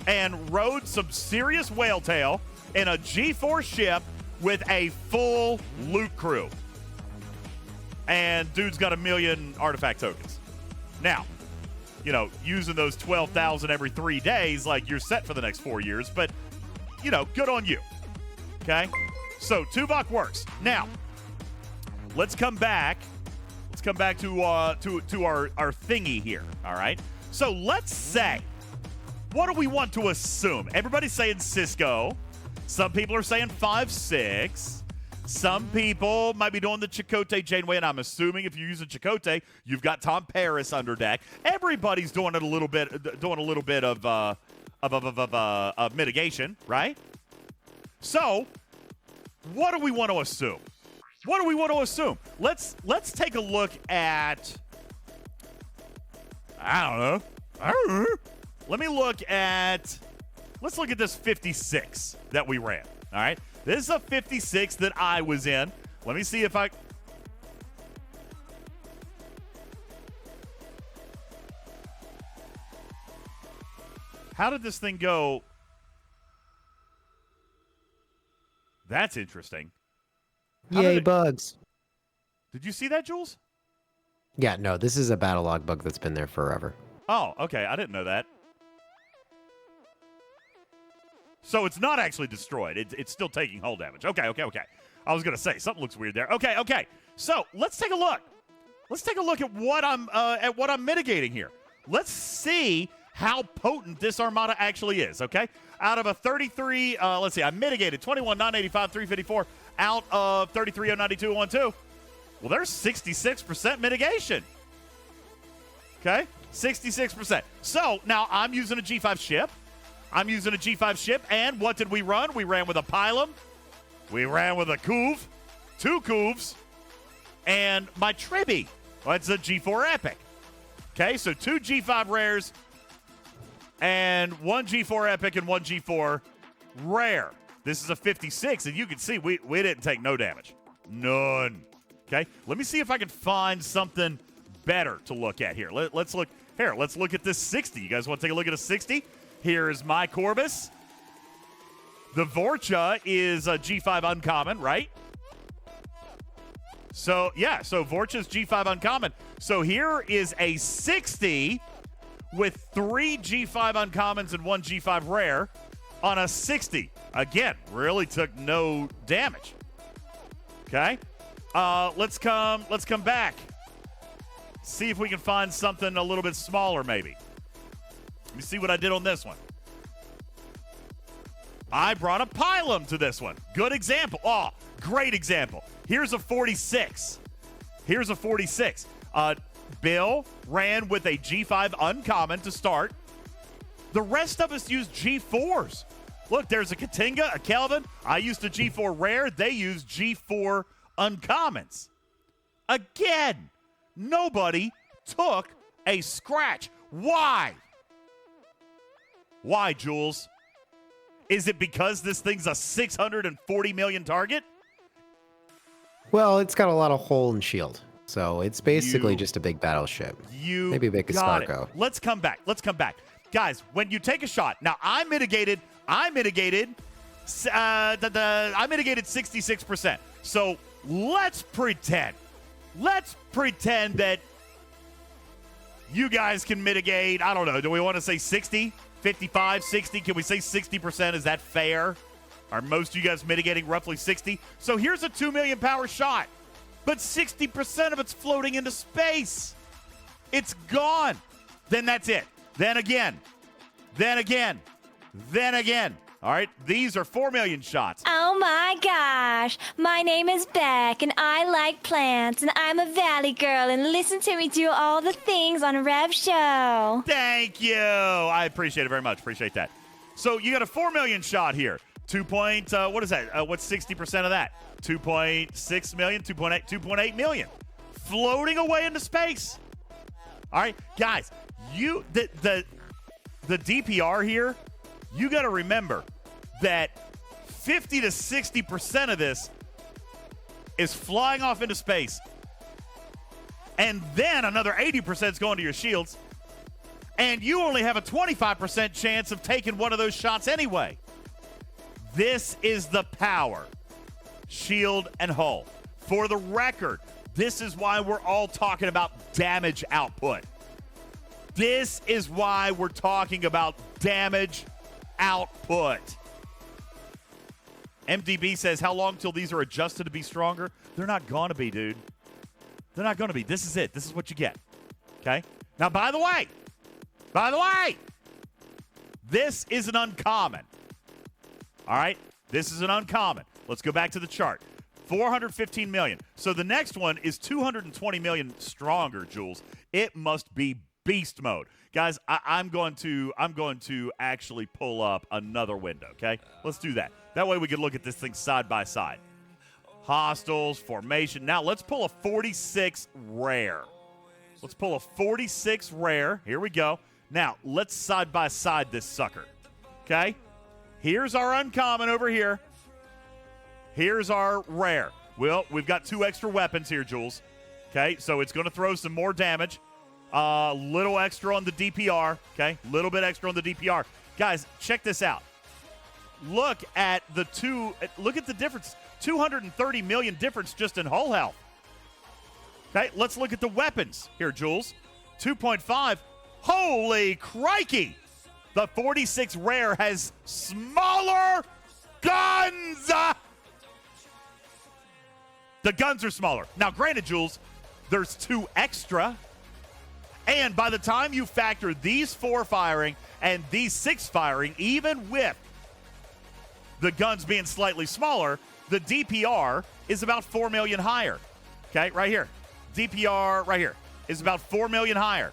Speaker 1: and rode some serious whale tail in a G4 ship with a full loot crew. And dude's got 1 million artifact tokens. Now, using those 12,000 every 3 days, like, you're set for the next 4 years. But good on you. Okay? So, Tuvok works. Now, let's come back. Let's come back to our thingy here, all right? So, let's say, what do we want to assume? Everybody's saying Cisco. Some people are saying 5.6. Some people might be doing the Chakotay Janeway, and I'm assuming if you're using Chakotay, you've got Tom Paris under deck. Everybody's doing a little bit of mitigation, right? So, what do we want to assume? What do we want to assume? Let's take a look at. I don't know. Let's look at this 56 that we ran. All right. This is a 56 that I was in. Let me see if I... How did this thing go? That's interesting.
Speaker 6: Yay, bugs.
Speaker 1: Did you see that, Jules?
Speaker 6: Yeah, no, this is a battle log bug that's been there forever.
Speaker 1: Oh, okay. I didn't know that. So it's not actually destroyed. It's still taking hull damage. Okay. I was going to say, something looks weird there. Okay. So let's take a look. Let's take a look at what I'm mitigating here. Let's see how potent this Armada actually is, okay? Out of a 33, let's see, I mitigated 21, 985, 354 out of 33, 092, 12. Well, there's 66% mitigation. Okay? 66%. So now I'm using a G5 ship. And what did we run? We ran with a Pylum. We ran with a Couve, 2 Couves, and my Tribby. Well, it's a G4 Epic. Okay, so 2 G5 rares and 1 G4 Epic and 1 G4 rare. This is a 56, and you can see we didn't take no damage. None. Okay, let me see if I can find something better to look at here. Let's look here. Let's look at this 60. You guys want to take a look at a 60? Here's my Corvus. The Vorcha is a G5 uncommon, right? So, yeah, so Vorcha's G5 uncommon. So here is a 60 with 3 G5 uncommons and 1 G5 rare on a 60. Again, really took no damage. Okay? Let's come back. See if we can find something a little bit smaller, maybe. Let me see what I did on this one. I brought a Pylum to this one. Good example. Oh, great example. Here's a 46. Bill ran with a G5 uncommon to start. The rest of us used G4s. Look, there's a Katinga, a Kelvin. I used a G4 rare. They used G4 uncommons. Again, nobody took a scratch. Why? Why, Jules? Is it because this thing's a 640 million target?
Speaker 6: Well, it's got a lot of hull and shield. So it's basically just a big battleship. Maybe make a Sparko.
Speaker 1: Let's come back. Guys, when you take a shot, now I mitigated 66%. So let's pretend that you guys can mitigate, I don't know, do we want to say 60, 55, 60? Can we say 60%? Is that fair? Are most of you guys mitigating roughly 60? So here's a 2 million power shot, but 60% of it's floating into space. It's gone. Then that's it. Then again. All right, these are 4 million shots.
Speaker 10: Oh my gosh, my name is Beck and I like plants and I'm a valley girl and listen to me do all the things on a Rev Show.
Speaker 1: Thank you. I appreciate it very much. Appreciate that. So you got a 4 million shot here. What is that? What's 60% of that? 2.6 million, 2.8 million. Floating away into space. All right, guys, the DPR here, you got to remember that 50 to 60% of this is flying off into space. And then another 80% is going to your shields. And you only have a 25% chance of taking one of those shots anyway. This is the power. Shield and hull. For the record, this is why we're all talking about damage output. This is why we're talking about damage output. MDB says, how long till these are adjusted to be stronger? They're not going to be, dude. They're not going to be. This is it. This is what you get. Okay? Now, by the way, this is an uncommon. All right? This is an uncommon. Let's go back to the chart. 415 million. So the next one is 220 million stronger, Jules. It must be beast mode. Guys, I'm going to actually pull up another window, okay? Let's do that. That way we can look at this thing side by side. Hostiles, formation. Now let's pull a 46 rare. Let's pull a 46 rare. Here we go. Now, let's side by side this sucker. Okay? Here's our uncommon over here. Here's our rare. Well, we've got 2 extra weapons here, Jules. Okay? So it's going to throw some more damage. Little extra on the DPR. Okay? Little bit extra on the DPR. Guys, check this out. Look at the difference. 230 million difference just in hull health. Okay, let's look at the weapons here, Jules. 2.5. Holy crikey! The 46 rare has smaller guns! The guns are smaller. Now, granted, Jules, there's 2 extra. And by the time you factor these 4 firing and these 6 firing, even with the guns being slightly smaller, the DPR is about 4 million higher. Okay, right here. DPR right here is about 4 million higher.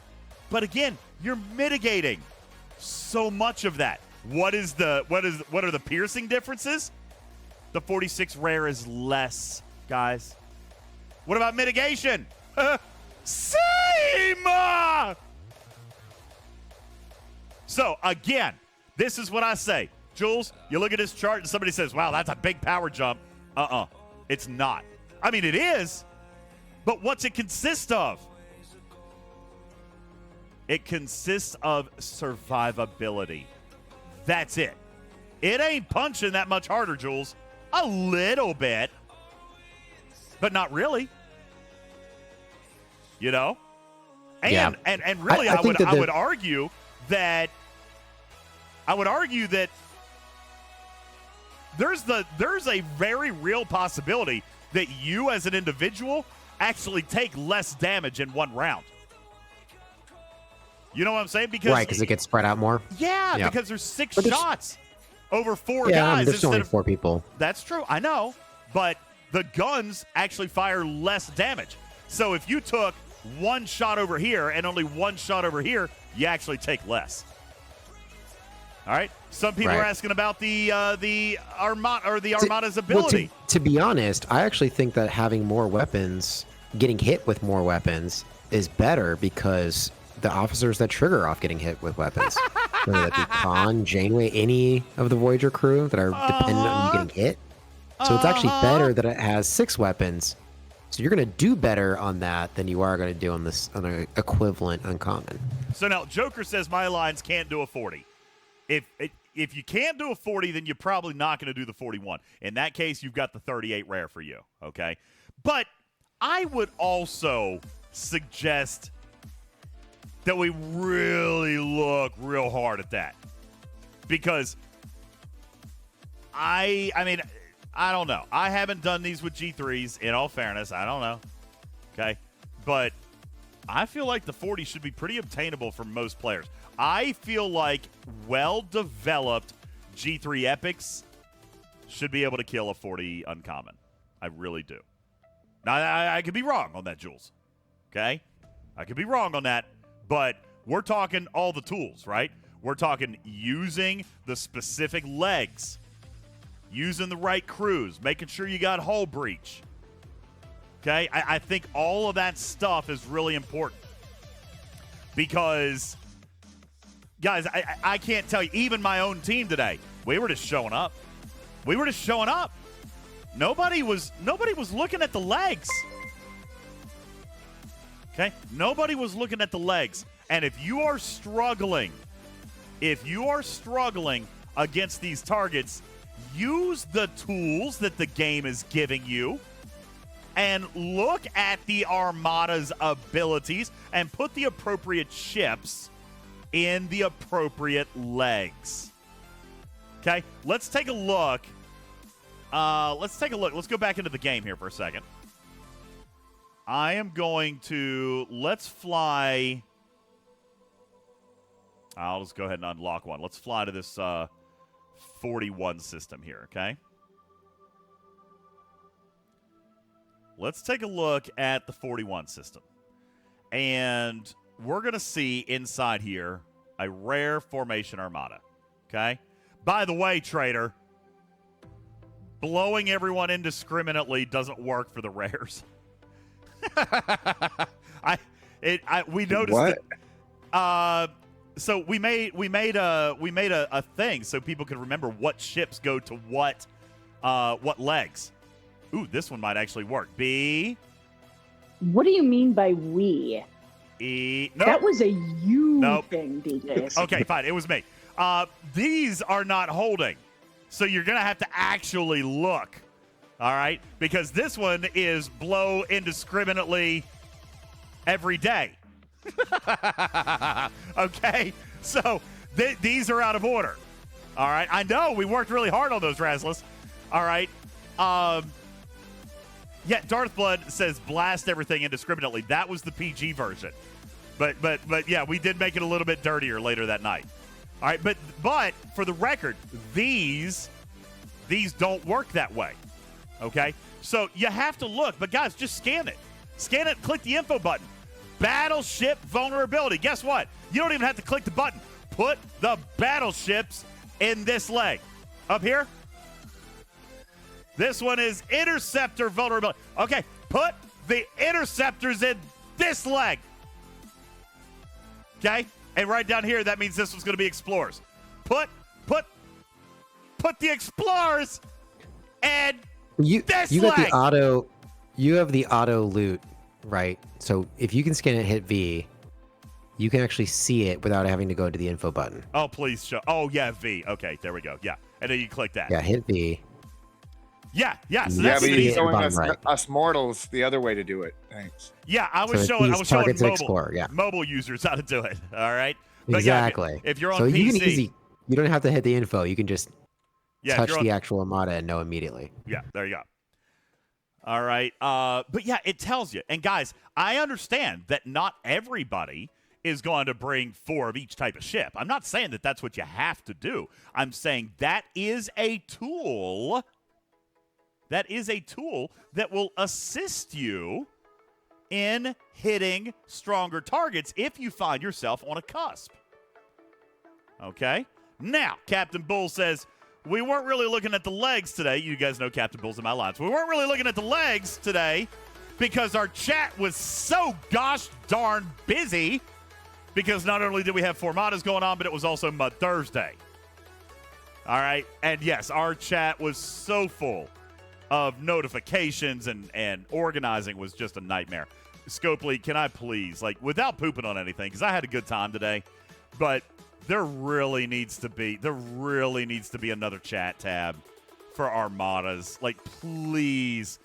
Speaker 1: But again, you're mitigating so much of that. What are the piercing differences? The 46 rare is less, guys. What about mitigation? Same! So again, this is what I say. Jules, you look at this chart and somebody says, wow, that's a big power jump. It's not. I mean, it is, but what's it consist of? It consists of survivability. That's it. It ain't punching that much harder, Jules. A little bit, but not really. You know? And really, I would argue that there's a very real possibility that you as an individual actually take less damage in one round. You know what I'm saying? Because
Speaker 6: it gets spread out more.
Speaker 1: Yeah, because there's 6 shots over 4 guys.
Speaker 6: Yeah, there's only 4 people.
Speaker 1: That's true. I know. But the guns actually fire less damage. So if you took 1 shot over here and only 1 shot over here, you actually take less. All right. Some people are asking about the Armada or the Armada's ability.
Speaker 6: Well, to be honest, I actually think that having more weapons, getting hit with more weapons, is better because the officers that trigger off getting hit with weapons, whether that be Khan, Janeway, any of the Voyager crew that are dependent on you getting hit. So it's actually better that it has 6 weapons. So you're going to do better on that than you are going to do on an equivalent uncommon.
Speaker 1: So now Joker says my alliance can't do a 40. If you can't do a 40, then you're probably not going to do the 41. In that case, you've got the 38 rare for you, okay? But I would also suggest that we really look real hard at that. Because I mean, I don't know. I haven't done these with G3s, in all fairness. I don't know, okay? But I feel like the 40 should be pretty obtainable for most players. I feel like well-developed G3 epics should be able to kill a 40 uncommon. I really do. Now, I could be wrong on that, Jules. Okay? I could be wrong on that, but we're talking all the tools, right? We're talking using the specific legs, using the right crews, making sure you got hull breach. Okay? I think all of that stuff is really important because, guys, I can't tell you, even my own team today, we were just showing up. We were just showing up. Nobody was looking at the legs. Okay? Nobody was looking at the legs. And if you are struggling against these targets, use the tools that the game is giving you and look at the Armada's abilities and put the appropriate ships in the appropriate legs. Okay? Let's take a look Let's take a look. Let's go back into the game here for a second. I am going to let's fly. I'll just go ahead and unlock one. Let's fly to this 41 system here, okay? Let's take a look at the 41 system. And we're going to see inside here a rare formation armada, okay? By the way, Trader, blowing everyone indiscriminately doesn't work for the rares. We noticed
Speaker 8: What?
Speaker 1: that. So we made a thing so people could remember what ships go to what legs. Ooh, this one might actually work. B.
Speaker 3: What do you mean by we?
Speaker 1: E. Nope.
Speaker 3: That was a you
Speaker 1: Nope.
Speaker 3: thing, DJ.
Speaker 1: Okay, fine. It was me. These are not holding. So you're going to have to actually look. All right? Because this one is blow indiscriminately every day. Okay? So these are out of order. All right? I know. We worked really hard on those, Razless. All right? Yeah, Darth Blood says blast everything indiscriminately. That was the PG version. But yeah, we did make it a little bit dirtier later that night. All right, but for the record, these don't work that way. Okay? So you have to look, but guys, just scan it. Scan it, click the info button. Battleship vulnerability. Guess what? You don't even have to click the button. Put the battleships in this leg. Up here. This one is interceptor vulnerability. Okay, put the interceptors in this leg. Okay? And right down here, that means this one's going to be explorers. Put the explorers and this
Speaker 6: you
Speaker 1: leg.
Speaker 6: got the auto. You have the auto loot, right? So if you can scan it, hit V, you can actually see it without having to go to the info button.
Speaker 1: Oh, please show. Oh, yeah, V. Okay, there we go. Yeah, and then you click that.
Speaker 6: Yeah, hit V.
Speaker 1: Yeah. So
Speaker 8: Yeah,
Speaker 1: that's
Speaker 8: but
Speaker 1: the
Speaker 8: you're
Speaker 1: easy.
Speaker 8: showing
Speaker 6: bottom right.
Speaker 8: us mortals the other way to do it. Thanks.
Speaker 1: Yeah, I was
Speaker 6: So
Speaker 1: showing
Speaker 6: these targets
Speaker 1: mobile,
Speaker 6: Explorer, yeah.
Speaker 1: mobile users how to do it. All right. But yeah,
Speaker 6: Exactly.
Speaker 1: if you're on
Speaker 6: so
Speaker 1: PC,
Speaker 6: you can you don't have to hit the info. You can just
Speaker 1: yeah, if
Speaker 6: touch
Speaker 1: you're on-
Speaker 6: the actual Armada and know immediately.
Speaker 1: Yeah, there you go. All right. But yeah, it tells you. And guys, I understand that not everybody is going to bring 4 of each type of ship. I'm not saying that that's what you have to do. I'm saying that is a tool. That is a tool that will assist you in hitting stronger targets if you find yourself on a cusp. Okay? Now, Captain Bull says, we weren't really looking at the legs today. You guys know Captain Bull's in my lines. We weren't really looking at the legs today because our chat was so gosh darn busy because not only did we have Formadas going on, but it was also Mud Thursday. All right? And yes, our chat was so full of notifications and organizing was just a nightmare. Scopely, can I please, like, without pooping on anything, because I had a good time today, but there really needs to be another chat tab for Armadas. Like, please,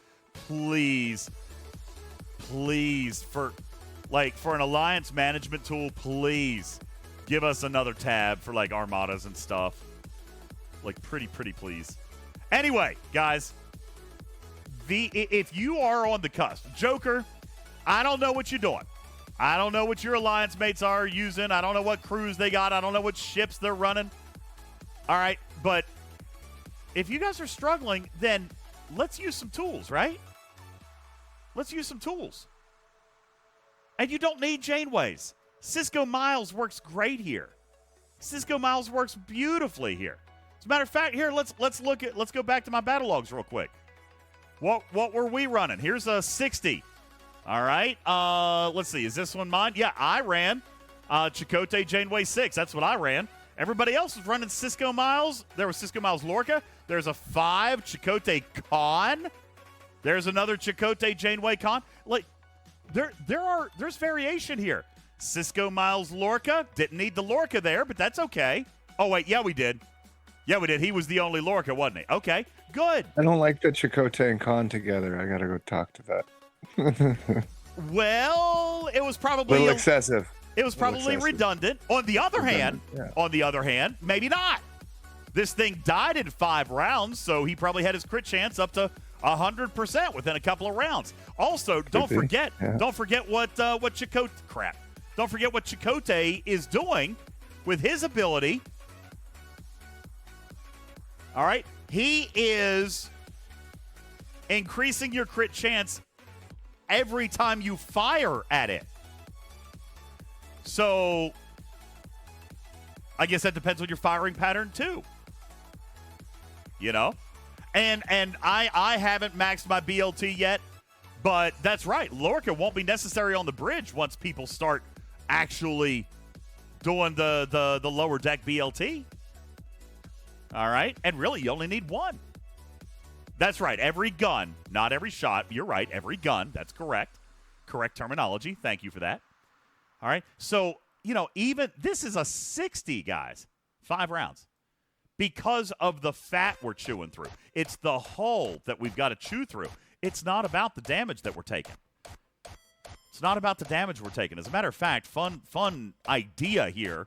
Speaker 1: for an alliance management tool, please give us another tab for like Armadas and stuff. Like, pretty please. Anyway, guys, if you are on the cusp, Joker, I don't know what you're doing. I don't know what your alliance mates are using. I don't know what crews they got. I don't know what ships they're running. All right, but if you guys are struggling, then let's use some tools, right? Let's use some tools. And you don't need Janeways. Cisco Miles works great here. Cisco Miles works beautifully here. As a matter of fact, here let's go back to my battle logs real quick. What were we running? Here's a 60. All right. Let's see. Is this one mine? Yeah, I ran Chakotay Janeway 6. That's what I ran. Everybody else was running Cisco Miles. There was Cisco Miles Lorca. There's a 5 Chakotay Khan. There's another Chakotay Janeway Khan. Like, there's variation here. Cisco Miles Lorca. Didn't need the Lorca there, but that's okay. Oh, wait. Yeah, we did. Yeah, we did. He was the only Lorca, wasn't he? Okay. Good.
Speaker 8: I don't like the Chakotay and Khan together. I gotta go talk to that.
Speaker 1: Well, it was probably
Speaker 8: little excessive.
Speaker 1: It was probably redundant. On the other hand, maybe not. This thing died in 5 rounds, so he probably had his crit chance up to 100% within a couple of rounds. Also, don't forget what Chakotay crap. Don't forget what Chakotay is doing with his ability. All right, he is increasing your crit chance every time you fire at it. So, I guess that depends on your firing pattern too. You know? And I haven't maxed my BLT yet, but that's right. Lorca won't be necessary on the bridge once people start actually doing the lower deck BLT. All right? And really, you only need 1. That's right. Every gun, not every shot. You're right. Every gun. That's correct. Correct terminology. Thank you for that. All right? So, you know, even this is a 60, guys. 5 rounds. Because of the fat we're chewing through. It's the hull that we've got to chew through. It's not about the damage that we're taking. It's not about the damage we're taking. As a matter of fact, fun idea here.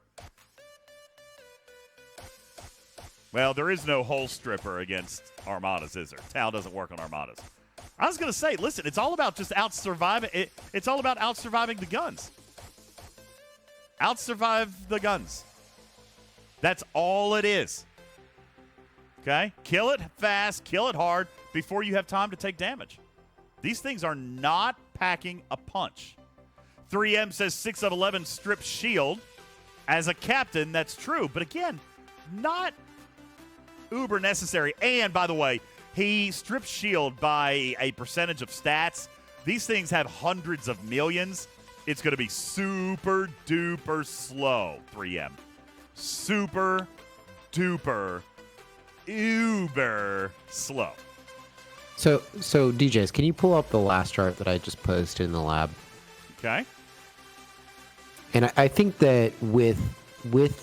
Speaker 1: Well, there is no hull stripper against Armadas, is there? Tau doesn't work on Armadas. I was going to say, listen, it's all about just out-surviving. It's all about out-surviving the guns. Out-survive the guns. That's all it is. Okay? Kill it fast, kill it hard before you have time to take damage. These things are not packing a punch. 3M says 6 of 11 strip shield. As a captain, that's true. But again, not uber necessary. And, by the way, he strips shield by a percentage of stats. These things have hundreds of millions. It's going to be super duper slow, 3M. Super duper uber slow.
Speaker 6: So DJs, can you pull up the last chart that I just posted in the lab?
Speaker 1: Okay.
Speaker 6: And I think that with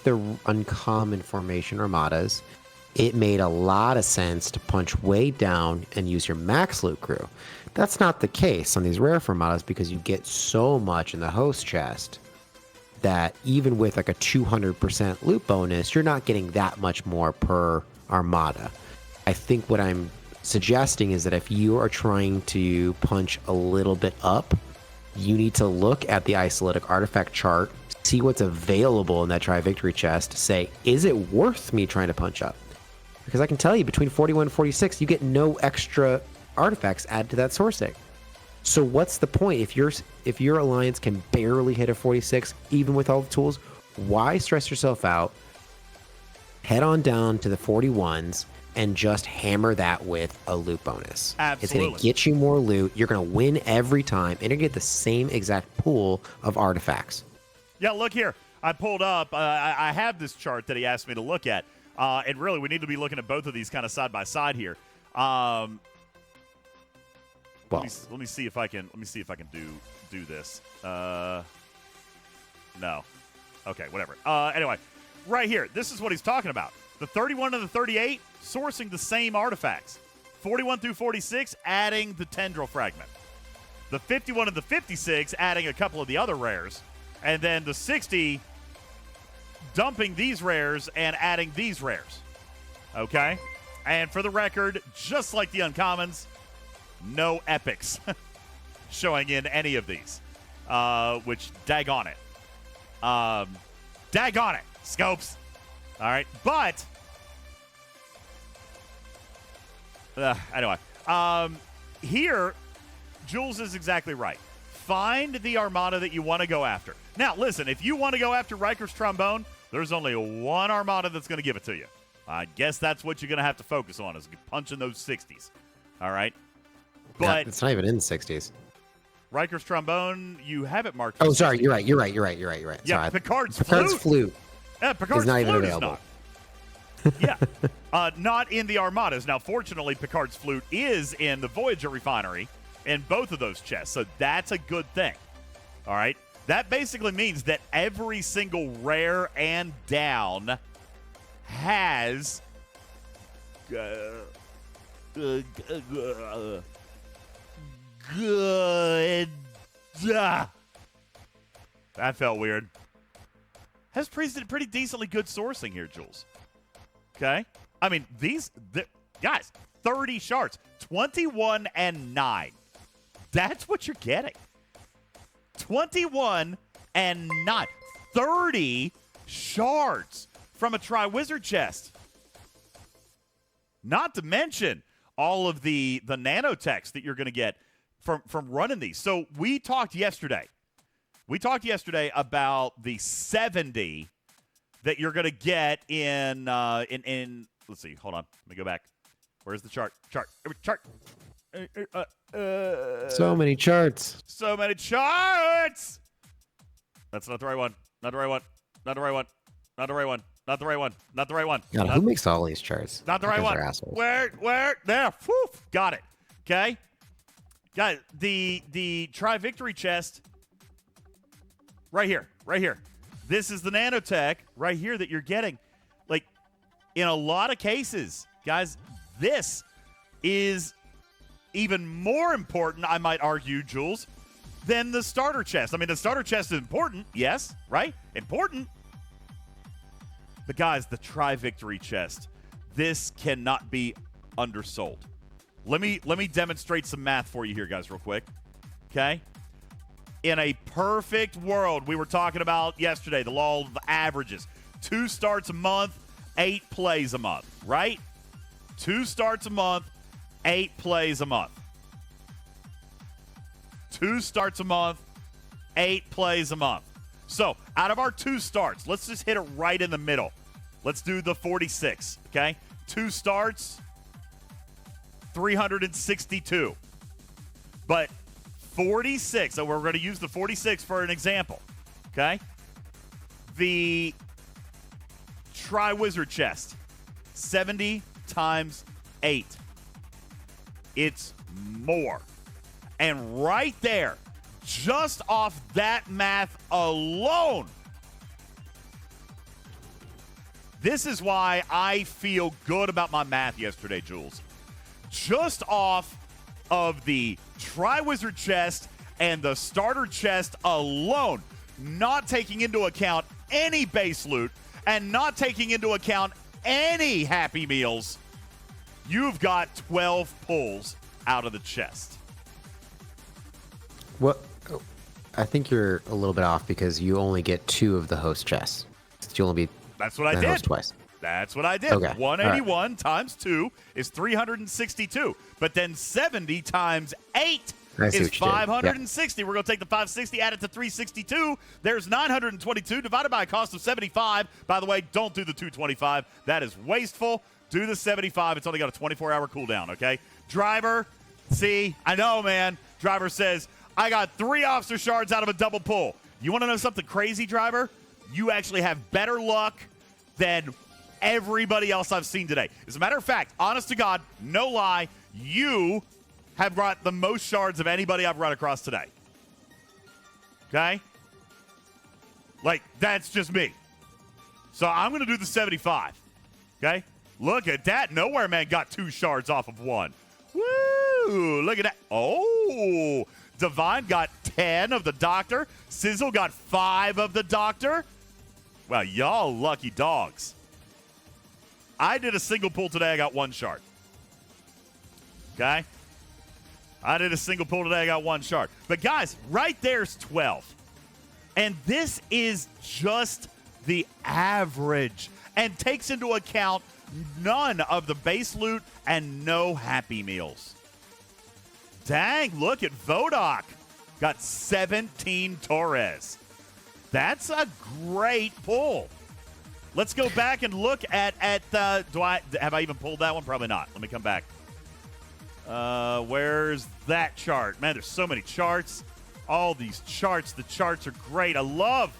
Speaker 6: the uncommon formation Armadas, it made a lot of sense to punch way down and use your max loot crew. That's not the case on these rare Formadas because you get so much in the host chest that even with like a 200% loot bonus, you're not getting that much more per Armada. I think what I'm suggesting is that if you are trying to punch a little bit up, you need to look at the isolatic artifact chart, see what's available in that Tri-Victory chest, say, is it worth me trying to punch up? Because I can tell you, between 41 and 46, you get no extra artifacts added to that sourcing. So what's the point? If your alliance can barely hit a 46, even with all the tools, why stress yourself out? Head on down to the 41s and just hammer that with a loot bonus.
Speaker 1: Absolutely.
Speaker 6: It's going to get you more loot. You're going to win every time, and you're going to get the same exact pool of artifacts.
Speaker 1: Yeah, look here. I pulled up. I have this chart that he asked me to look at. And really, we need to be looking at both of these kind of side by side here. Let me see if I can. Let me see if I can do this. No. Okay, whatever. Anyway, right here. This is what he's talking about. The 31 and the 38 sourcing the same artifacts. 41 through 46 adding the tendril fragment. The 51 and the 56 adding a couple of the other rares, and then the 60 dumping these rares and adding these rares. Okay? And for the record, just like the uncommons, no epics showing in any of these. Which, daggone it. Daggone it, Scopes. All right. But, anyway. Here, Jules is exactly right. Find the Armada that you want to go after. Now, listen, if you want to go after Riker's Trombone, there's only one Armada that's going to give it to you. I guess that's what you're going to have to focus on is punching those 60s. All right? But
Speaker 6: it's not even in the 60s.
Speaker 1: Riker's Trombone, you have it marked.
Speaker 6: Oh, sorry. You're right.
Speaker 1: Yeah,
Speaker 6: sorry.
Speaker 1: Picard's
Speaker 6: flute.
Speaker 1: Yeah, Picard's
Speaker 6: is not even
Speaker 1: flute
Speaker 6: available.
Speaker 1: Is not. Yeah. Not in the Armadas. Now, fortunately, Picard's flute is in the Voyager refinery in both of those chests. So that's a good thing. All right? That basically means that every single rare and down has good. That felt weird. Has pretty decently good sourcing here, Jules. Okay? I mean, guys, 30 shards, 21 and 9. That's what you're getting. 21 and 9. 30 shards from a Tri-Wizard chest. Not to mention all of the nanotechs that you're going to get from running these. So we talked yesterday. About the 70 that you're going to get in let's see, hold on. Let me go back. Where's the chart? Chart.
Speaker 6: So many charts.
Speaker 1: So many charts. That's not the right one. Not the right one. Not the right one. Not the right one. Not the right one. Not the right one.
Speaker 6: God, who makes all these charts?
Speaker 1: Not the right one. Where? There. Whew. Got it. Okay. Guys, the Tri-Victory chest right here. This is the nanotech right here that you're getting. Like, in a lot of cases, guys, this is even more important, I might argue, Jules, than the starter chest. I mean, the starter chest is important, yes, right? Important. But, guys, the Tri-Victory chest, this cannot be undersold. Let me demonstrate some math for you here, guys, real quick. Okay? In a perfect world, we were talking about yesterday, the law of averages. 2 starts a month, 8 plays a month, right? 2 starts a month, 8 plays a month. 2 starts a month, 8 plays a month. So, out of our 2 starts, let's just hit it right in the middle. Let's do the 46, okay? 2 starts, 362. But 46, so we're going to use the 46 for an example, okay? The Tri-Wizard chest, 70 times 8. It's more. And right there, just off that math alone, this is why I feel good about my math yesterday, Jules. Just off of the Tri-Wizard chest and the starter chest alone, not taking into account any base loot and not taking into account any Happy Meals, you've got 12 pulls out of the chest.
Speaker 6: What? I think you're a little bit off because you only get 2 of the host chests. You only be
Speaker 1: That's what I did.
Speaker 6: Twice.
Speaker 1: That's what I did.
Speaker 6: Okay.
Speaker 1: 181 times 2 is 362. But then 70 times 8 is 560. We're going to take the 560, add it to 362. There's 922 divided by a cost of 75. By the way, don't do the 225. That is wasteful. Do the 75. It's only got a 24-hour cooldown, okay? Driver, see, I know, man. Driver says, I got 3 officer shards out of a double pull. You want to know something crazy, Driver? You actually have better luck than everybody else I've seen today. As a matter of fact, honest to God, no lie, you have brought the most shards of anybody I've run across today. Okay? Like, that's just me. So I'm going to do the 75. Okay? Look at that. Nowhere Man got 2 shards off of 1. Woo! Look at that. Oh! Divine got 10 of the Doctor. Sizzle got 5 of the Doctor. Wow, y'all lucky dogs. I did a single pull today. I got 1 shard. Okay? I did a single pull today. I got 1 shard. But, guys, right there's 12. And this is just the average and takes into account none of the base loot and no Happy Meals. Dang, look at Vodok. Got 17 Torres. That's a great pull. Let's go back and look at have I even pulled that one? Probably not. Let me come back. Where's that chart? Man, there's so many charts. All these charts. The charts are great. I love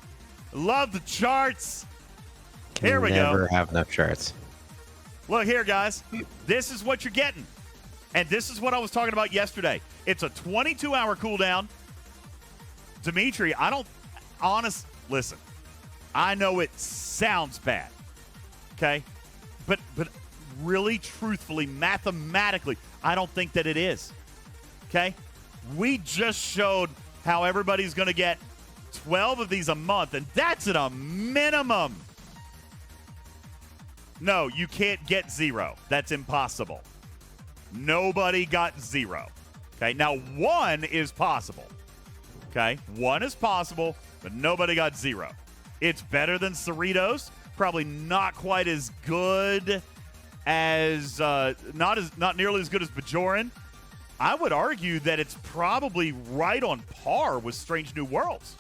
Speaker 1: the charts. Here we go.
Speaker 6: Never have enough charts.
Speaker 1: Look here, guys. This is what you're getting. And this is what I was talking about yesterday. It's a 22-hour cooldown. Dimitri, listen, I know it sounds bad, okay? But really, truthfully, mathematically, I don't think that it is, okay? We just showed how everybody's going to get 12 of these a month, and that's at a minimum. No, you can't get 0. That's impossible. Nobody got 0. Okay, now 1 is possible. Okay, 1 is possible, but nobody got 0. It's better than Cerritos. Probably not quite as good as not nearly as good as Bajoran. I would argue that it's probably right on par with Strange New Worlds.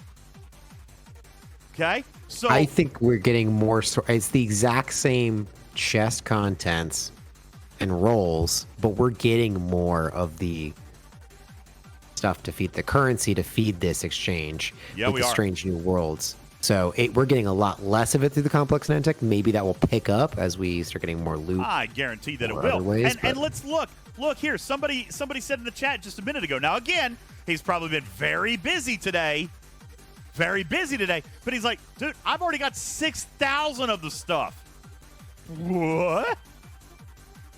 Speaker 1: Okay, so
Speaker 6: I think we're getting more. It's the exact same chest contents and rolls, but we're getting more of the stuff to feed the currency to feed this exchange
Speaker 1: Yeah,
Speaker 6: with
Speaker 1: we
Speaker 6: the
Speaker 1: are.
Speaker 6: Strange New Worlds. So we're getting a lot less of it through the complex Nanotech. Maybe that will pick up as we start getting more loot.
Speaker 1: I guarantee that it
Speaker 6: or
Speaker 1: will.
Speaker 6: other ways,
Speaker 1: And let's look. Look here. Somebody said in the chat just a minute ago. Now, again, he's probably been very busy today. Very busy today. But he's like, dude, I've already got 6,000 of the stuff. What?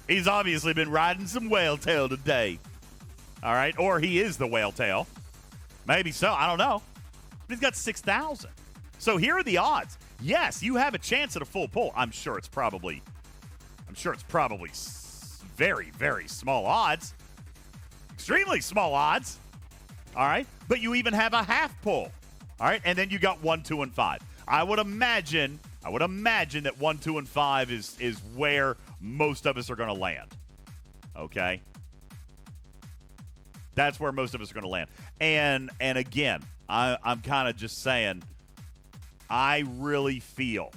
Speaker 1: He's obviously been riding some whale tail today. All right? Or he is the whale tail. Maybe so. I don't know. But he's got 6,000. So here are the odds. Yes, you have a chance at a full pull. I'm sure it's probably very, very small odds. Extremely small odds. All right? But you even have a half pull. All right? And then you got 1, 2, and 5. I would imagine that 1, 2, and 5 is where most of us are going to land. Okay? That's where most of us are going to land. And again, I'm kind of just saying, I really feel,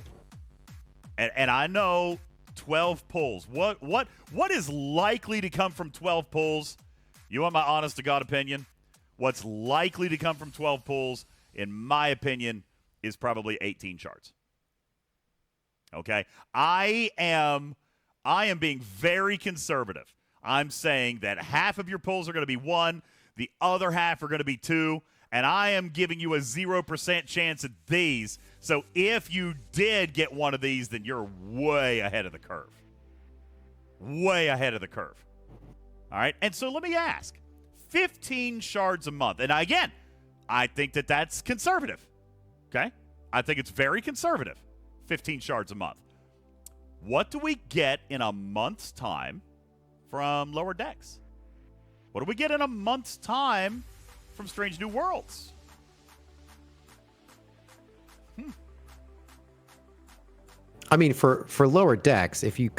Speaker 1: and I know 12 pulls. What is likely to come from 12 pulls? You want my honest to God opinion? What's likely to come from 12 pulls, in my opinion, is probably 18 shards. Okay? I am being very conservative. I'm saying that half of your pulls are going to be 1, the other half are going to be 2, and I am giving you a 0% chance at these. So if you did get one of these, then you're way ahead of the curve. Way ahead of the curve. All right? And so let me ask, 15 shards a month. And again, I think that that's conservative. Okay? I think it's very conservative. 15 shards a month. What do we get in a month's time from Lower Decks? What do we get in a month's time from Strange New Worlds?
Speaker 6: I mean, for Lower Decks, if you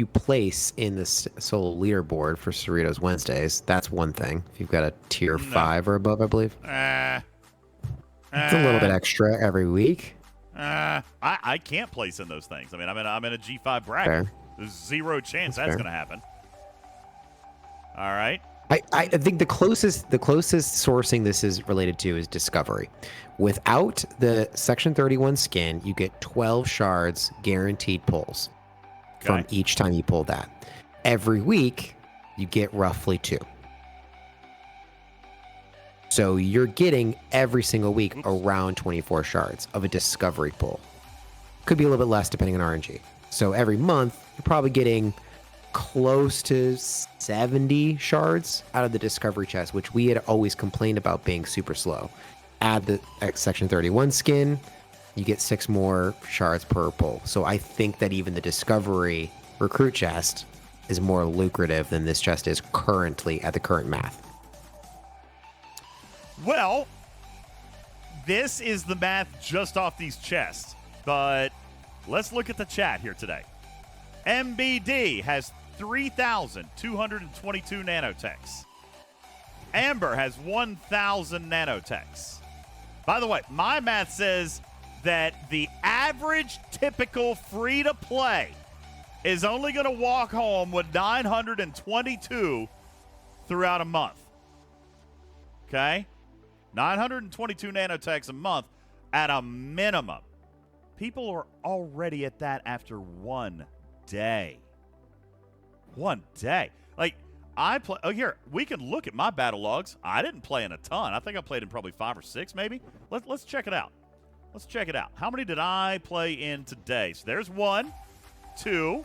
Speaker 6: place in the solo leaderboard for Cerritos Wednesdays, that's one thing. If you've got a tier 5 or above, I believe. It's a little bit extra every week.
Speaker 1: I can't place in those things. I mean, I'm in a G5 bracket.
Speaker 6: Fair.
Speaker 1: There's 0 chance that's going to happen. All right.
Speaker 6: I think the closest sourcing this is related to is Discovery. Without the Section 31 skin, you get 12 shards guaranteed pulls from each time you pull that. Every week, you get roughly 2. So you're getting every single week around 24 shards of a Discovery pull. Could be a little bit less depending on RNG. So every month, you're probably getting close to 70 shards out of the Discovery chest, which we had always complained about being super slow. Add the Section 31 skin, you get 6 more shards per pull. So I think that even the Discovery recruit chest is more lucrative than this chest is currently at the current math.
Speaker 1: Well, this is the math just off these chests, but let's look at the chat here today. MBD has 3,222 nanotechs. Amber has 1,000 nanotechs. By the way, my math says that the average typical free-to-play is only going to walk home with 922 throughout a month. Okay? 922 nanotechs a month at a minimum. People are already at that after one day. One day. Like, I play. Oh, here, we can look at my battle logs. I didn't play in a ton. I think I played in probably 5 or 6, maybe. Let's check it out. Let's check it out. How many did I play in today? So there's 1, 2.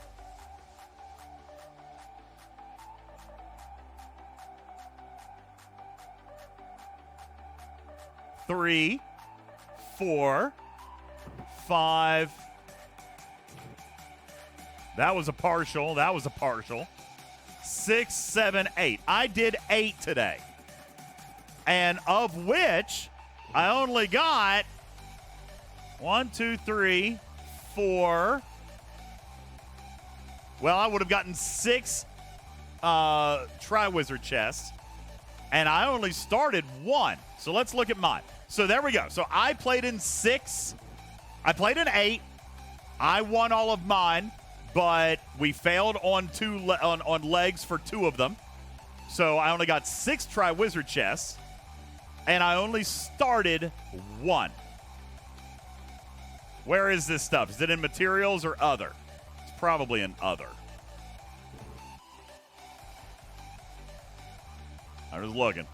Speaker 1: 3, 4, 5, That was a partial. That was a partial. 6, 7, 8. I did 8 today. And of which I only got 1, 2, 3, 4. Well, I would have gotten 6 Tri-Wizard chests. And I only started 1. So let's look at mine. So there we go. So I played in 6. I played in 8. I won all of mine, but we failed on on legs for 2 of them. So I only got 6 Tri-Wizard chests, and I only started 1. Where is this stuff? Is it in materials or other? It's probably in other. I'm just looking.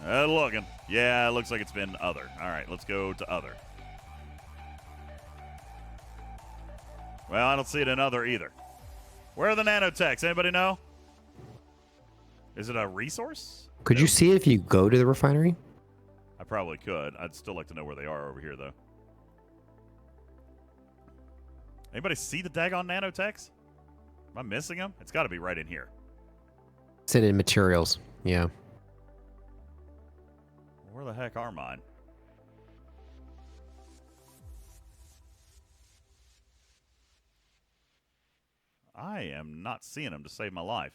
Speaker 1: Looking. Yeah, it looks like it's been other. All right, let's go to other. Well, I don't see it in other either. Where are the nanotechs? Anybody know? Is it a resource?
Speaker 6: Could you see it if you go to the refinery?
Speaker 1: I probably could. I'd still like to know where they are over here, though. Anybody see the daggone nanotechs? Am I missing them? It's got to be right in here.
Speaker 6: It's in materials. Yeah.
Speaker 1: Where the heck are mine? I am not seeing them to save my life.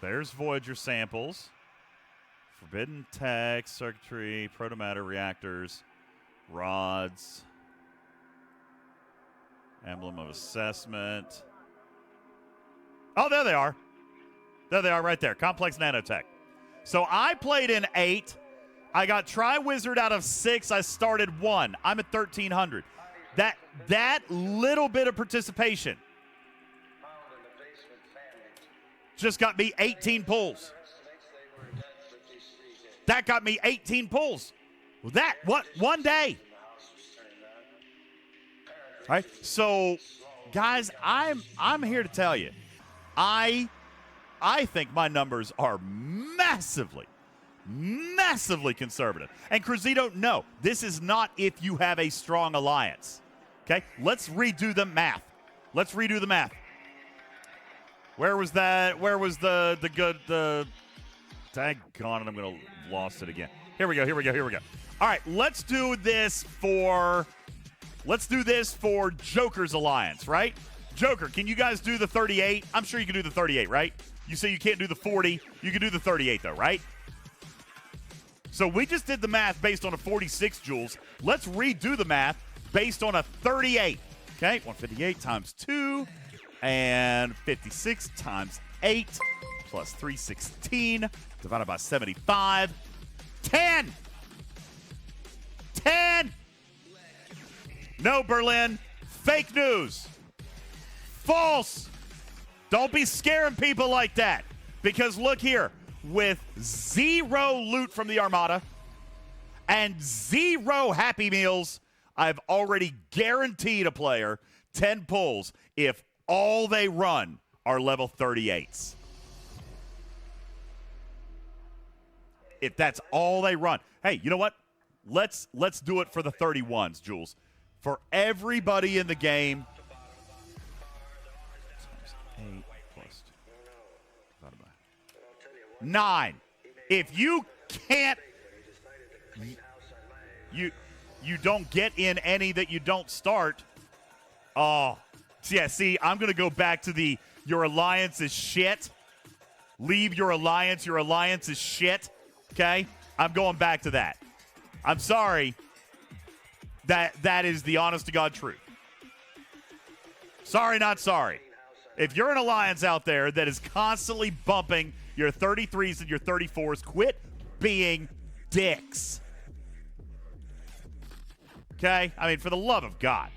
Speaker 1: There's Voyager samples. Forbidden tech, circuitry, protomatter reactors, rods, emblem of assessment. Oh, there they are. There they are right there. Complex nanotech. So I played in 8. I got Tri-Wizard out of 6. I started 1. I'm at 1,300. That little bit of participation just got me 18 pulls. That got me 18 pulls. One day. All right. So, guys, I'm here to tell you, I think my numbers are massively conservative. And Cruzito, no, this is not if you have a strong alliance. Okay, let's redo the math. Where was that? Where was the daggone it, I'm going to lost it again. Here we go. All right, let's do this for Joker's alliance, right? Joker, can you guys do the 38? I'm sure you can do the 38, right? You say you can't do the 40. You can do the 38, though, right? So we just did the math based on a 46 joules. Let's redo the math based on a 38. Okay, 158 times 2 and 56 times 8 plus 316 divided by 75. 10! No, Berlin. Fake news. False. Don't be scaring people like that. Because look here, with 0 loot from the Armada and 0 Happy Meals, I've already guaranteed a player 10 pulls if all they run are level 38s. If that's all they run. Hey, you know what? Let's do it for the 31s, Jules. For everybody in the game. 8 plus 2 divided by 9. If you can't, you don't get in any that you don't start. Oh, yeah, see, I'm going to go back to your alliance is shit. Leave your alliance is shit. Okay? I'm going back to that. I'm sorry. That is the honest to God truth. Sorry, not sorry. If you're an alliance out there that is constantly bumping your 33s and your 34s, quit being dicks. Okay? I mean, for the love of God.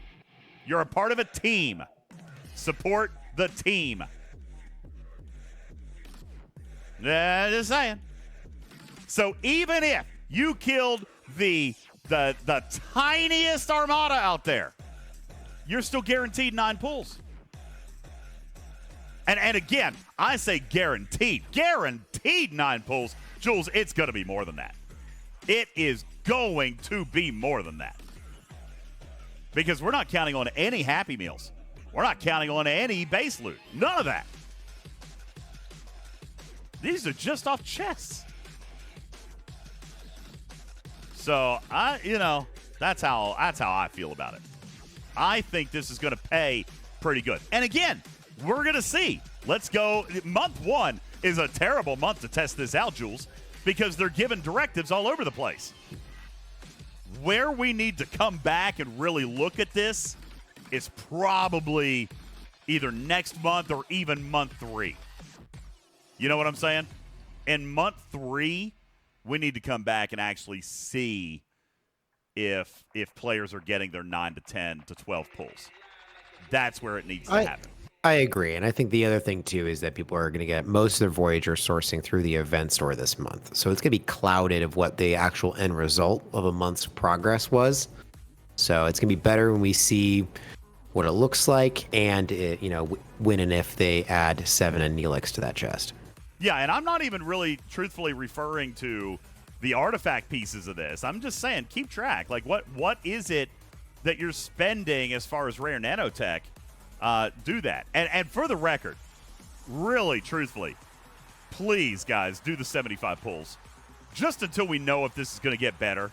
Speaker 1: You're a part of a team. Support the team. Just saying. So even if you killed the tiniest Armada out there, you're still guaranteed 9 pulls. And again, I say guaranteed 9 pulls. Jules, it's going to be more than that. It is going to be more than that. Because we're not counting on any Happy Meals. We're not counting on any base loot. None of that. These are just off chests. So, that's how I feel about it. I think this is going to pay pretty good. And again, we're going to see. Let's go. Month 1 is a terrible month to test this out, Jules, because they're giving directives all over the place. Where we need to come back and really look at this is probably either next month or even month 3. You know what I'm saying? In month 3, we need to come back and actually see if players are getting their 9 to 10 to 12 pulls. That's where it needs to happen.
Speaker 6: I agree. And I think the other thing, too, is that people are going to get most of their Voyager sourcing through the event store this month. So it's going to be clouded of what the actual end result of a month's progress was. So it's going to be better when we see what it looks like and, when and if they add 7 and Neelix to that chest.
Speaker 1: Yeah, and I'm not even really truthfully referring to the artifact pieces of this. I'm just saying, keep track. Like, what is it that you're spending as far as rare nanotech? Do that. And for the record, really, truthfully, please, guys, do the 75 pulls. Just until we know if this is going to get better.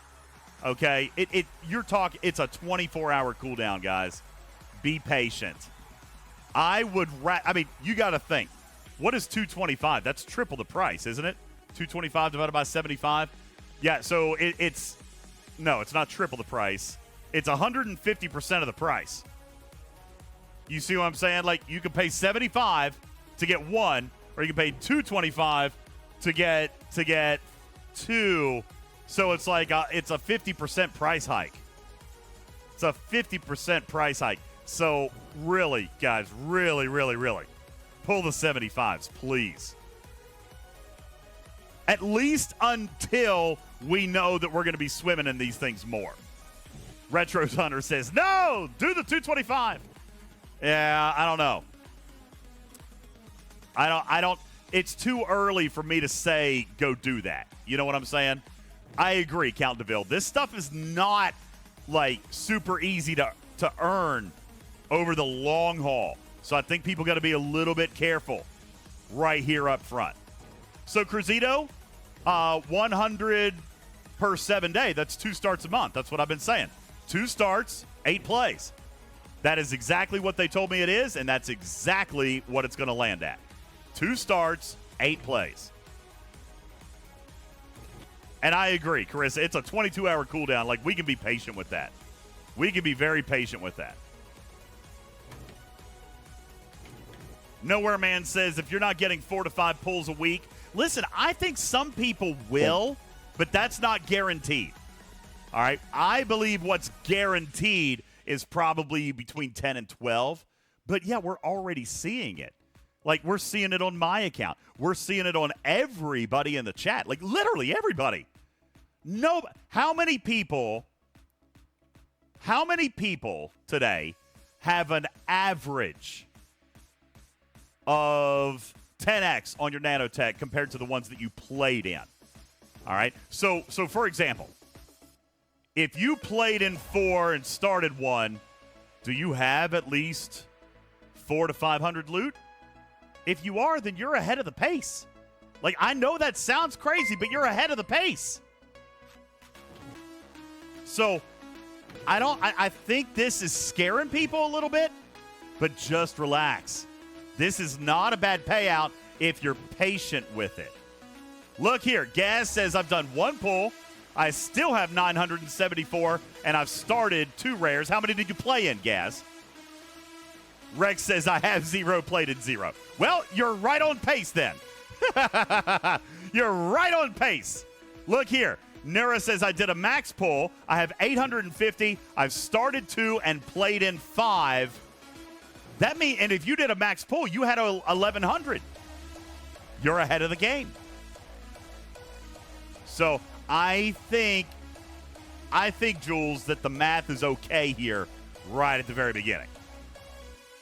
Speaker 1: Okay? It's a 24-hour cooldown, guys. Be patient. You got to think. What is 225? That's triple the price, isn't it? 225 divided by 75? Yeah, so it's not triple the price. It's 150% of the price. You see what I'm saying? Like, you can pay 75 to get 1, or you can pay 225 to get 2. So it's like it's a 50% price hike. It's a 50% price hike. So really, guys, really, really, really, pull the 75s, please. At least until we know that we're going to be swimming in these things more. Retro Hunter says, no, do the 225. Yeah, I don't know. I don't. It's too early for me to say go do that. You know what I'm saying? I agree, Count DeVille. This stuff is not like super easy to earn over the long haul. So I think people got to be a little bit careful right here up front. So Cruzito, 100 per 7 day. That's 2 starts a month. That's what I've been saying. 2 starts, 8 plays. That is exactly what they told me it is, and that's exactly what it's going to land at. 2 starts, 8 plays. And I agree, Carissa. It's a 22-hour cooldown. Like, we can be patient with that. We can be very patient with that. Nowhere Man says, if you're not getting 4 to 5 pulls a week, listen, I think some people will, but that's not guaranteed. All right? I believe what's guaranteed is probably between 10 and 12. But, yeah, we're already seeing it. Like, we're seeing it on my account. We're seeing it on everybody in the chat. Like, literally everybody. No, how many people today have an average of 10x on your nanotech compared to the ones that you played in? All right? So for example, if you played in 4 and started 1, do you have at least 400 to 500 loot? If you are, then you're ahead of the pace. Like, I know that sounds crazy, but you're ahead of the pace. So, I think this is scaring people a little bit, but just relax. This is not a bad payout if you're patient with it. Look here. Gaz says, I've done 1 pull. I still have 974, and I've started 2 rares. How many did you play in, Gaz? Rex says, I have 0, played in 0. Well, you're right on pace then. You're right on pace. Look here. Nura says, I did a max pull. I have 850. I've started 2 and played in 5. That means, and if you did a max pull, you had 1,100. You're ahead of the game. So I think, Jules, that the math is okay here right at the very beginning.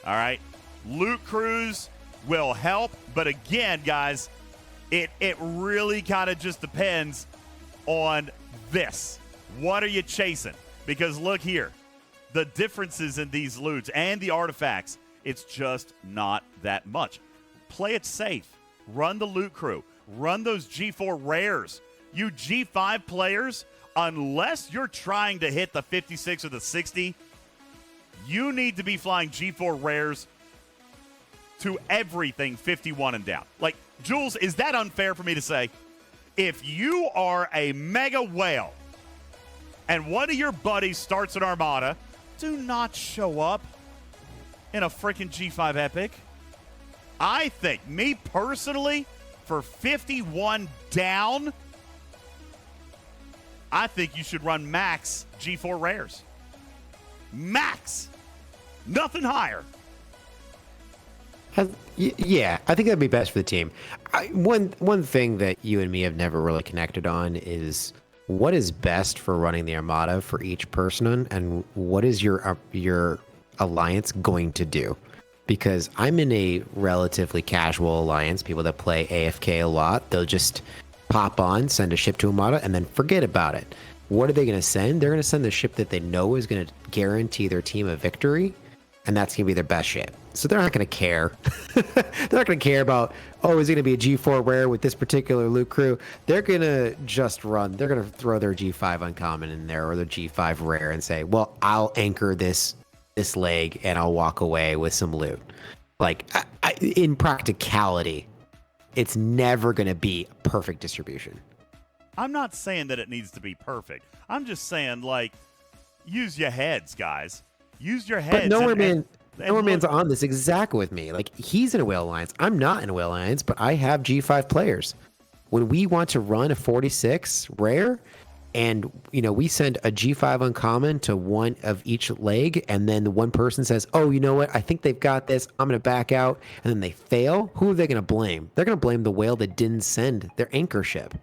Speaker 1: All right? Loot Cruise will help, but again, guys, it really kind of just depends on this. What are you chasing? Because look here, the differences in these loots and the artifacts It's just not that much. Play it safe. Run the loot crew. Run those G4 rares. You G5 players, unless you're trying to hit the 56 or the 60, you need to be flying G4 rares to everything 51 and down. Like, Jules, is that unfair for me to say? If you are a mega whale and one of your buddies starts an Armada, do not show up in a freaking G5 Epic. I think, me personally, for 51 down, I think you should run max G4 rares. Max. Nothing higher.
Speaker 6: Yeah, I think that'd be best for the team. One thing that you and me have never really connected on is what is best for running the Armada for each person, and what is your alliance going to do? Because I'm in a relatively casual alliance, people that play AFK a lot, they'll just pop on, send a ship to Armada, and then forget about it. What are they going to send? They're going to send the ship that they know is going to guarantee their team a victory, and that's going to be their best ship. So they're not going to care. They're not going to care about, oh, is it going to be a G4 rare with this particular loot crew? They're going to just run. They're going to throw their G5 uncommon in there or their G5 rare and say, well, I'll anchor this leg and I'll walk away with some loot. Like, in practicality, it's never going to be perfect distribution.
Speaker 1: I'm not saying that it needs to be perfect. I'm just saying, like, use your heads, guys. Use your heads.
Speaker 6: But Norman's on this exact with me. Like, he's in a whale alliance. I'm not in a whale alliance, but I have G5 players. When we want to run a 46 rare, and we send a G5 uncommon to one of each leg, and then the one person says, oh, you know what? I think they've got this. I'm going to back out. And then they fail. Who are they going to blame? They're going to blame the whale that didn't send their anchor ship.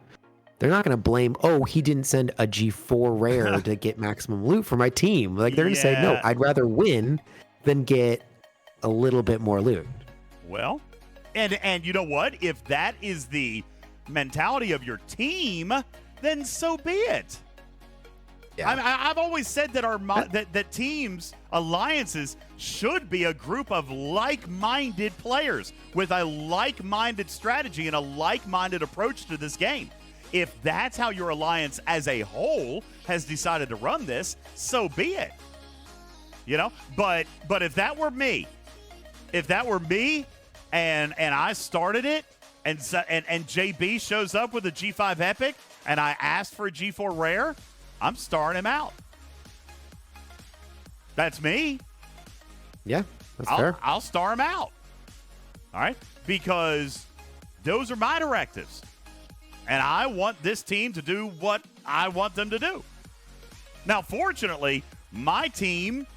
Speaker 6: They're not going to blame, oh, he didn't send a G4 rare to get maximum loot for my team. Like, they're going to say, no, I'd rather win than get a little bit more loot.
Speaker 1: Well, and you know what? If that is the mentality of your team, then so be it. Yeah. I've always said that that teams, alliances, should be a group of like-minded players with a like-minded strategy and a like-minded approach to this game. If that's how your alliance as a whole has decided to run this, so be it. But if that were me, and I started it, and JB shows up with a G5 Epic, and I asked for a G4 rare, I'm starring him out. That's me.
Speaker 6: Yeah, that's fair.
Speaker 1: I'll star him out. All right? Because those are my directives. And I want this team to do what I want them to do. Now, fortunately, my team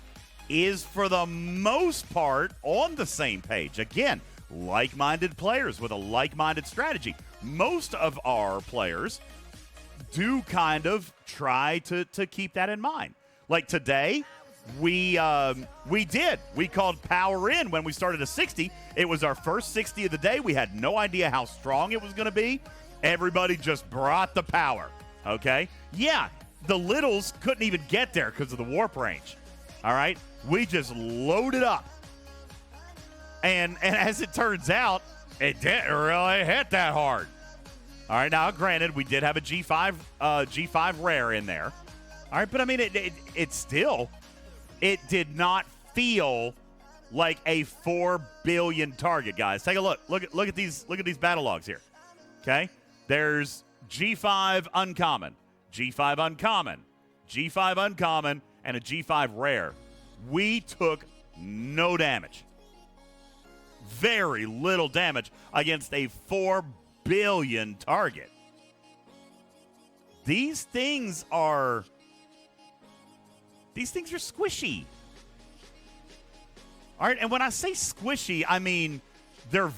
Speaker 1: is, for the most part, on the same page. Again, like-minded players with a like-minded strategy. Most of our players do kind of try to keep that in mind. Like today, we did. We called power in when we started a 60. It was our first 60 of the day. We had no idea how strong it was going to be. Everybody just brought the power, okay? Yeah, the littles couldn't even get there because of the warp range, all right? We just loaded up. And as it turns out, it didn't really hit that hard. All right, now, granted, we did have a G5 rare in there. All right, but, I mean, it still, it did not feel like a 4 billion target, guys. Take a look. Look at these battle logs here, okay? There's G5 uncommon, G5 uncommon, G5 uncommon, and a G5 rare. We took no damage. Very little damage against a 4 billion target. These things are squishy. All right, and when I say squishy, I mean they're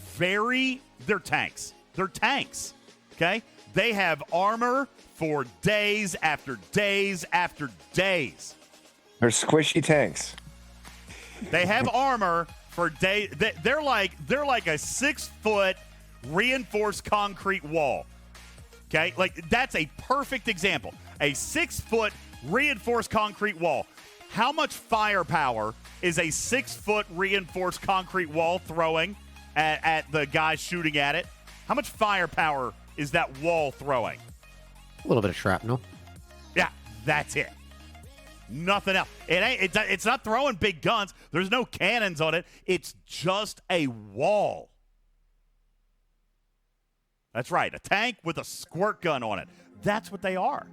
Speaker 1: tanks. They're tanks. Okay? They have armor for days after days after days.
Speaker 8: They're squishy tanks.
Speaker 1: They have armor for days. They're like a 6-foot reinforced concrete wall. Okay? Like, that's a perfect example. A 6-foot reinforced concrete wall. How much firepower is a 6-foot reinforced concrete wall throwing at the guy shooting at it? How much firepower is that wall throwing?
Speaker 6: A little bit of shrapnel.
Speaker 1: Yeah, that's it. Nothing else. It's not throwing big guns. There's no cannons on it. It's just a wall. That's right, a tank with a squirt gun on it. That's what they are.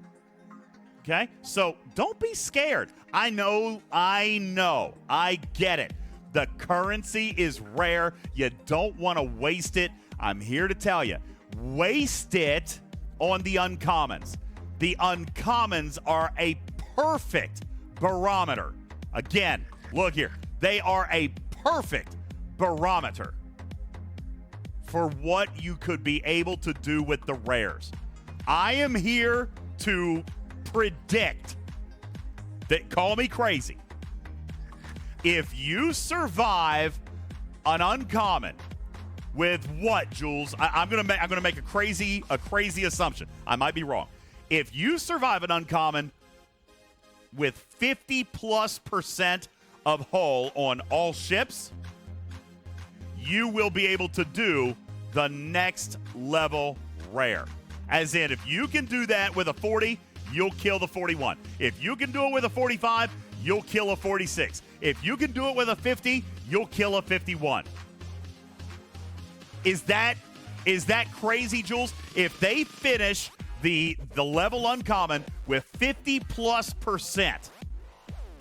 Speaker 1: Okay? So don't be scared. I know. I get it. The currency is rare. You don't want to waste it. I'm here to tell you, waste it on the uncommons. The uncommons are a perfect barometer. Again, look here. They are a perfect barometer for what you could be able to do with the rares. I am here to predict that, call me crazy, if you survive an uncommon with what, Jules? I'm gonna make a crazy assumption. I might be wrong. If you survive an uncommon with 50+% of hull on all ships, you will be able to do the next level rare. As in, if you can do that with a 40, you'll kill the 41. If you can do it with a 45, you'll kill a 46. If you can do it with a 50, you'll kill a 51. Is that crazy, Jules? If they finish the level uncommon with 50+%,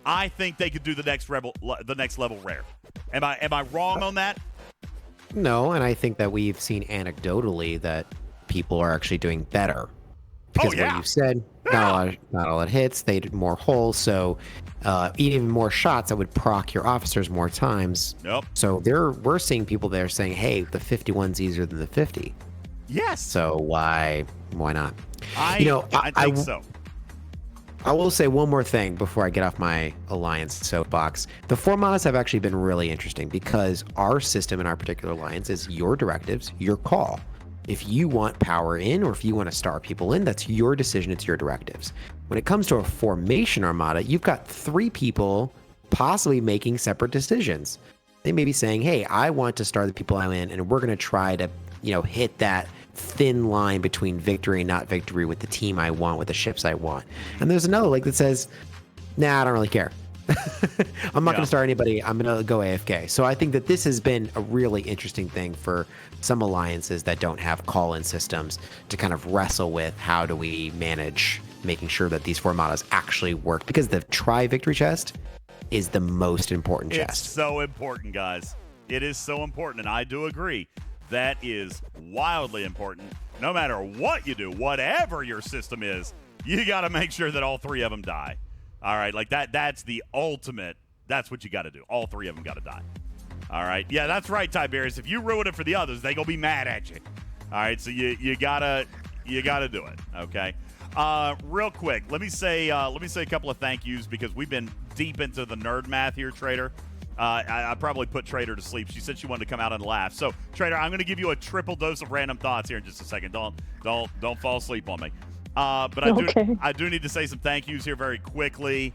Speaker 1: I think they could do the next level rare. Am I wrong on that?
Speaker 6: No, and I think that we've seen anecdotally that people are actually doing better. Because what you said, not all it hits, they did more holes, so even more shots that would proc your officers more times.
Speaker 1: Yep.
Speaker 6: So we're seeing people there saying, hey, the 51's easier than the 50.
Speaker 1: Yes.
Speaker 6: So why not?
Speaker 1: I think so.
Speaker 6: I will say one more thing before I get off my alliance soapbox. The Formadas have actually been really interesting because our system in our particular alliance is your directives, your call. If you want power in or if you want to star people in, that's your decision. It's your directives. When it comes to a formation armada, you've got 3 people possibly making separate decisions. They may be saying, hey, I want to star the people I'm in, and we're going to try to, hit that thin line between victory and not victory with the team I want, with the ships I want. And there's another that says, nah, I don't really care. I'm not going to start anybody. I'm going to go AFK. So I think that this has been a really interesting thing for some alliances that don't have call-in systems to kind of wrestle with how do we manage making sure that these Formadas actually work, because the tri-victory chest is the most important chest.
Speaker 1: It's so important, guys. It is so important, and I do agree. That is wildly important. No matter what you do, whatever your system is, you got to make sure that all 3 of them die. All right, that's the ultimate. That's what you got to do. All 3 of them got to die. All right. Yeah, that's right, Tiberius. If you ruin it for the others, they gonna be mad at you. All right, so you gotta do it. Okay. Real quick, let me say a couple of thank yous because we've been deep into the nerd math here, Trader. I probably put Trader to sleep. She said she wanted to come out and laugh. So, Trader, I'm going to give you a triple dose of random thoughts here in just a second. Don't fall asleep on me. But I do need to say some thank yous here very quickly.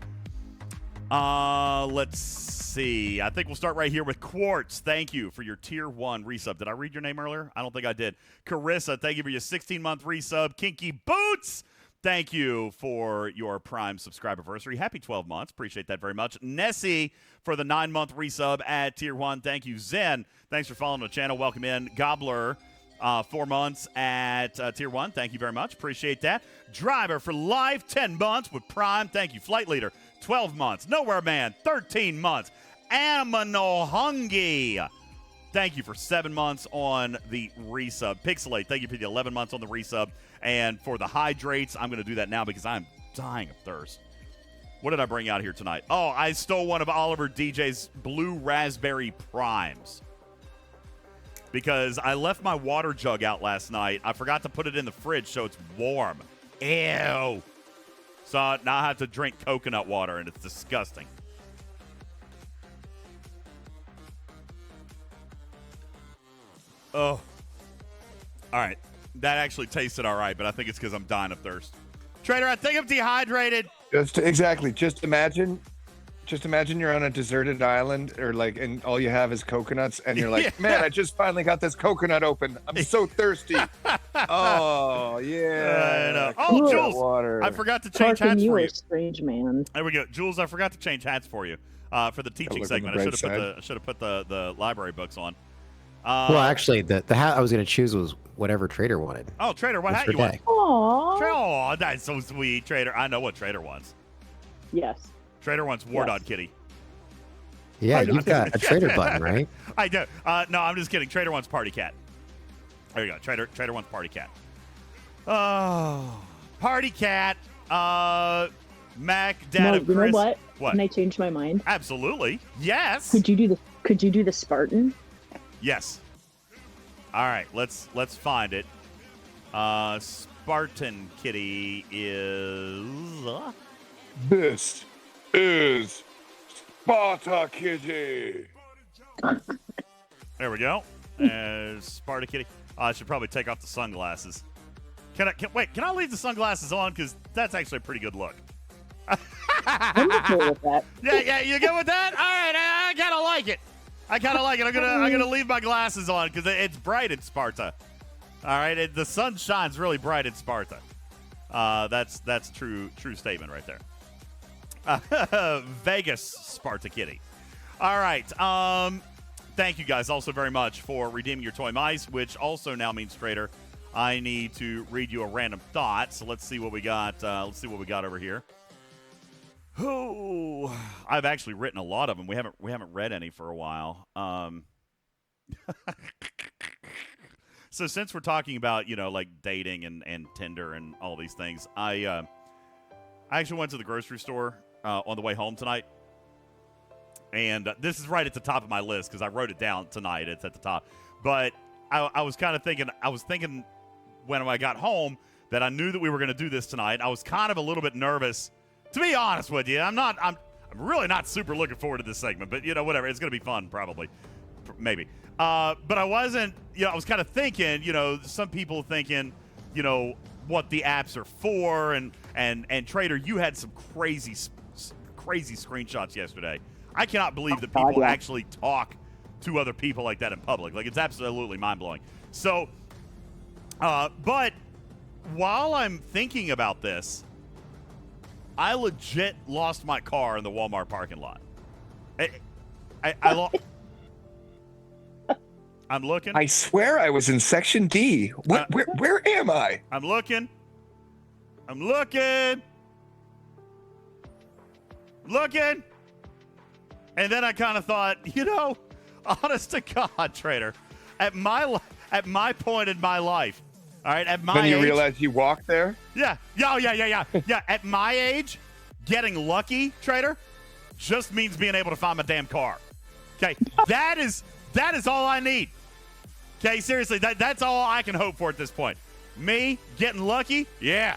Speaker 1: Let's see. I think we'll start right here with Quartz. Thank you for your tier 1 resub. Did I read your name earlier? I don't think I did. Carissa, thank you for your 16-month resub. Kinky Boots, thank you for your Prime subscriber anniversary. Happy 12 months. Appreciate that very much. Nessie for the 9-month resub at tier 1. Thank you. Zen, thanks for following the channel. Welcome in. Gobbler, 4 months at tier 1. Thank you very much. Appreciate that. Driver for life, 10 months with Prime. Thank you. Flight Leader, 12 months. Nowhere Man, 13 months. Amanohungi, thank you for 7 months on the resub. Pixelate, thank you for the 11 months on the resub. And for the hydrates, I'm going to do that now because I'm dying of thirst. What did I bring out here tonight? Oh, I stole one of Oliver DJ's blue raspberry primes because I left my water jug out last night. I forgot to put it in the fridge so it's warm. Ew. So now I have to drink coconut water, and it's disgusting. Oh. All right. That actually tasted all right, but I think it's because I'm dying of thirst. Trader, I think I'm dehydrated.
Speaker 8: Just imagine Just imagine you're on a deserted island, or like, and all you have is coconuts, and you're like, man, I just finally got this coconut open. I'm so thirsty. Oh yeah.
Speaker 1: Oh, Jules,
Speaker 8: water.
Speaker 1: I forgot to change
Speaker 3: Parkin,
Speaker 1: hats
Speaker 3: you
Speaker 1: for
Speaker 3: are
Speaker 1: you.
Speaker 3: a strange man.
Speaker 1: There we go, Jules. I forgot to change hats for you for the teaching
Speaker 8: look on the
Speaker 1: segment. I
Speaker 8: bright
Speaker 1: should have put the library books on.
Speaker 6: Well, actually, the hat I was going to choose was whatever Trader wanted.
Speaker 1: Oh, Trader, what
Speaker 6: It's
Speaker 1: hat
Speaker 6: her
Speaker 1: you want?
Speaker 6: day.
Speaker 3: Aww.
Speaker 1: Oh, that's so sweet, Trader. I know what Trader wants.
Speaker 3: Yes.
Speaker 1: Trader wants War Dog
Speaker 3: Yes.
Speaker 1: Kitty.
Speaker 6: Yeah, you've got a Trader button, right?
Speaker 1: I do. No, I'm just kidding. Trader wants Party Cat. There you go. Trader wants Party Cat. Oh, Party Cat. Mac, Dad,
Speaker 3: No,
Speaker 1: of
Speaker 3: you know
Speaker 1: Chris.
Speaker 3: what?
Speaker 1: What?
Speaker 3: Can I change my mind?
Speaker 1: Absolutely. Yes.
Speaker 3: Could you do the Spartan?
Speaker 1: Yes. All right. Let's find it. Spartan Kitty is.
Speaker 8: This is Sparta Kitty.
Speaker 1: There we go. Sparta Kitty. I should probably take off the sunglasses. Wait, can I leave the sunglasses on? Because that's actually a pretty good look.
Speaker 3: I'm okay with that.
Speaker 1: Yeah, you good with that? All right, I kind of like it. I'm gonna leave my glasses on because it's bright in Sparta. All right, the sun shines really bright in Sparta. That's true statement right there. Vegas Sparta Kitty. All right. Thank you guys also very much for redeeming your toy mice, which also now means, Trader, I need to read you a random thought. So let's see what we got. Let's see what we got over here. Oh, I've actually written a lot of them. We haven't read any for a while. So since we're talking about, like dating and Tinder and all these things, I actually went to the grocery store on the way home tonight. And this is right at the top of my list because I wrote it down tonight. It's at the top. But I was kind of thinking, when I got home that I knew that we were going to do this tonight. I was kind of a little bit nervous, to be honest with you. I'm really not super looking forward to this segment, but whatever. It's going to be fun, probably, maybe. But I wasn't, I was kind of thinking, some people thinking, what the apps are for, and Trader, you had some crazy screenshots yesterday. I cannot believe that people actually talk to other people like that in public. Like, it's absolutely mind-blowing. So, but while I'm thinking about this, I legit lost my car in the Walmart parking lot. I'm looking.
Speaker 8: I swear I was in section D. Where am I?
Speaker 1: I'm looking. And then I kind of thought, honest to God, Trader, at my point in my life, all right, at my
Speaker 8: Then you
Speaker 1: age,
Speaker 8: realize you walked there?
Speaker 1: Yeah. At my age, getting lucky, Trader, just means being able to find my damn car. Okay, that is all I need. Okay, seriously, that's all I can hope for at this point. Me getting lucky, yeah.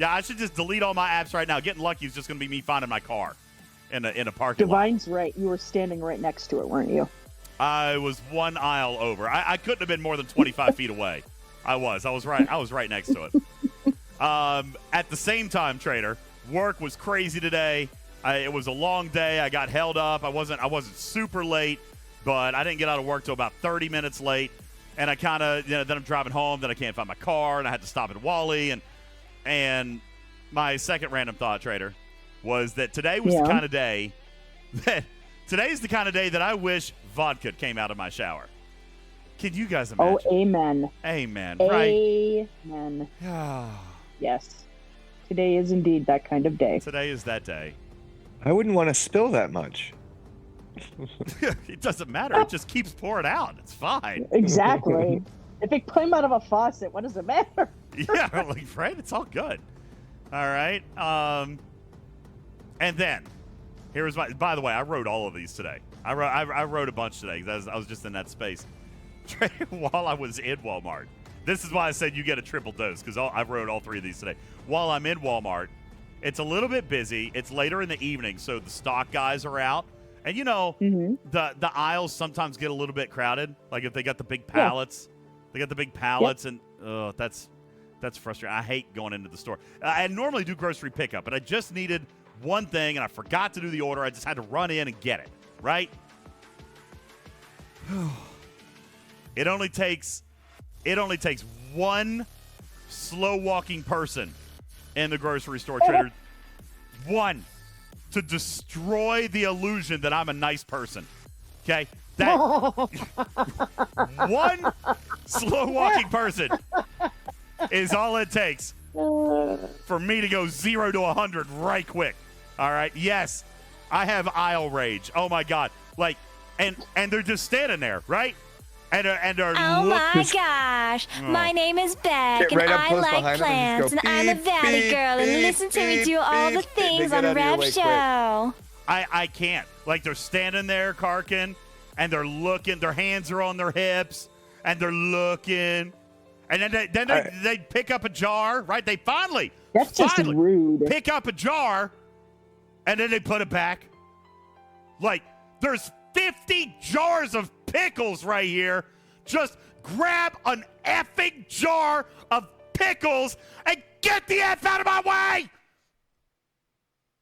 Speaker 1: I should just delete all my apps right now. Getting lucky is just going to be me finding my car in a parking lot.
Speaker 3: Divine's right. You were standing right next to it, weren't you?
Speaker 1: I was one aisle over. I couldn't have been more than 25 feet away. I was right next to it. At the same time, Trader, work was crazy today. It was a long day. I got held up. I wasn't super late, but I didn't get out of work till about 30 minutes late. And I kind of, then I'm driving home. Then I can't find my car, and I had to stop at Wally. And my second random thought, Trader, was that today was the kind of day that I wish vodka came out of my shower. Can you guys imagine?
Speaker 3: Oh, amen.
Speaker 1: Amen. Right?
Speaker 3: Amen. Yes. Today is indeed that kind of day.
Speaker 1: Today is that day.
Speaker 8: I wouldn't want to spill that much.
Speaker 1: It doesn't matter. It just keeps pouring out. It's fine.
Speaker 3: Exactly. If it came out of a faucet, what does it matter?
Speaker 1: Yeah, right? It's all good. All right. And then, here's by the way, I wrote all of these today. I wrote a bunch today because I was just in that space. While I was in Walmart. This is why I said you get a triple dose, because I wrote all three of these today. While I'm in Walmart, it's a little bit busy. It's later in the evening, so the stock guys are out. And, the aisles sometimes get a little bit crowded. Like if they got the big pallets. They got the big pallets, and that's frustrating. I hate going into the store. I normally do grocery pickup, but I just needed one thing, and I forgot to do the order. I just had to run in and get it, right? It only takes one slow-walking person in the grocery store, Trader. One to destroy the illusion that I'm a nice person. Okay? That one slow-walking person is all it takes for me to go 0 to 100 right quick. All right? Yes, I have aisle rage. Oh, my God. Like, and they're just standing there, right? And are
Speaker 10: oh my gosh, my name is Beck, and I like plants, and I'm a valley girl, and listen to me do all the things on a Rev show.
Speaker 1: I can't. Like, they're standing there, Karkin, and they're looking. Their hands are on their hips, and they're looking. And then they pick up a jar, right? They finally
Speaker 3: rude.
Speaker 1: Pick up a jar, and then they put it back. Like, there's 50 jars of pickles right here. Just grab an effing jar of pickles and get the F out of my way.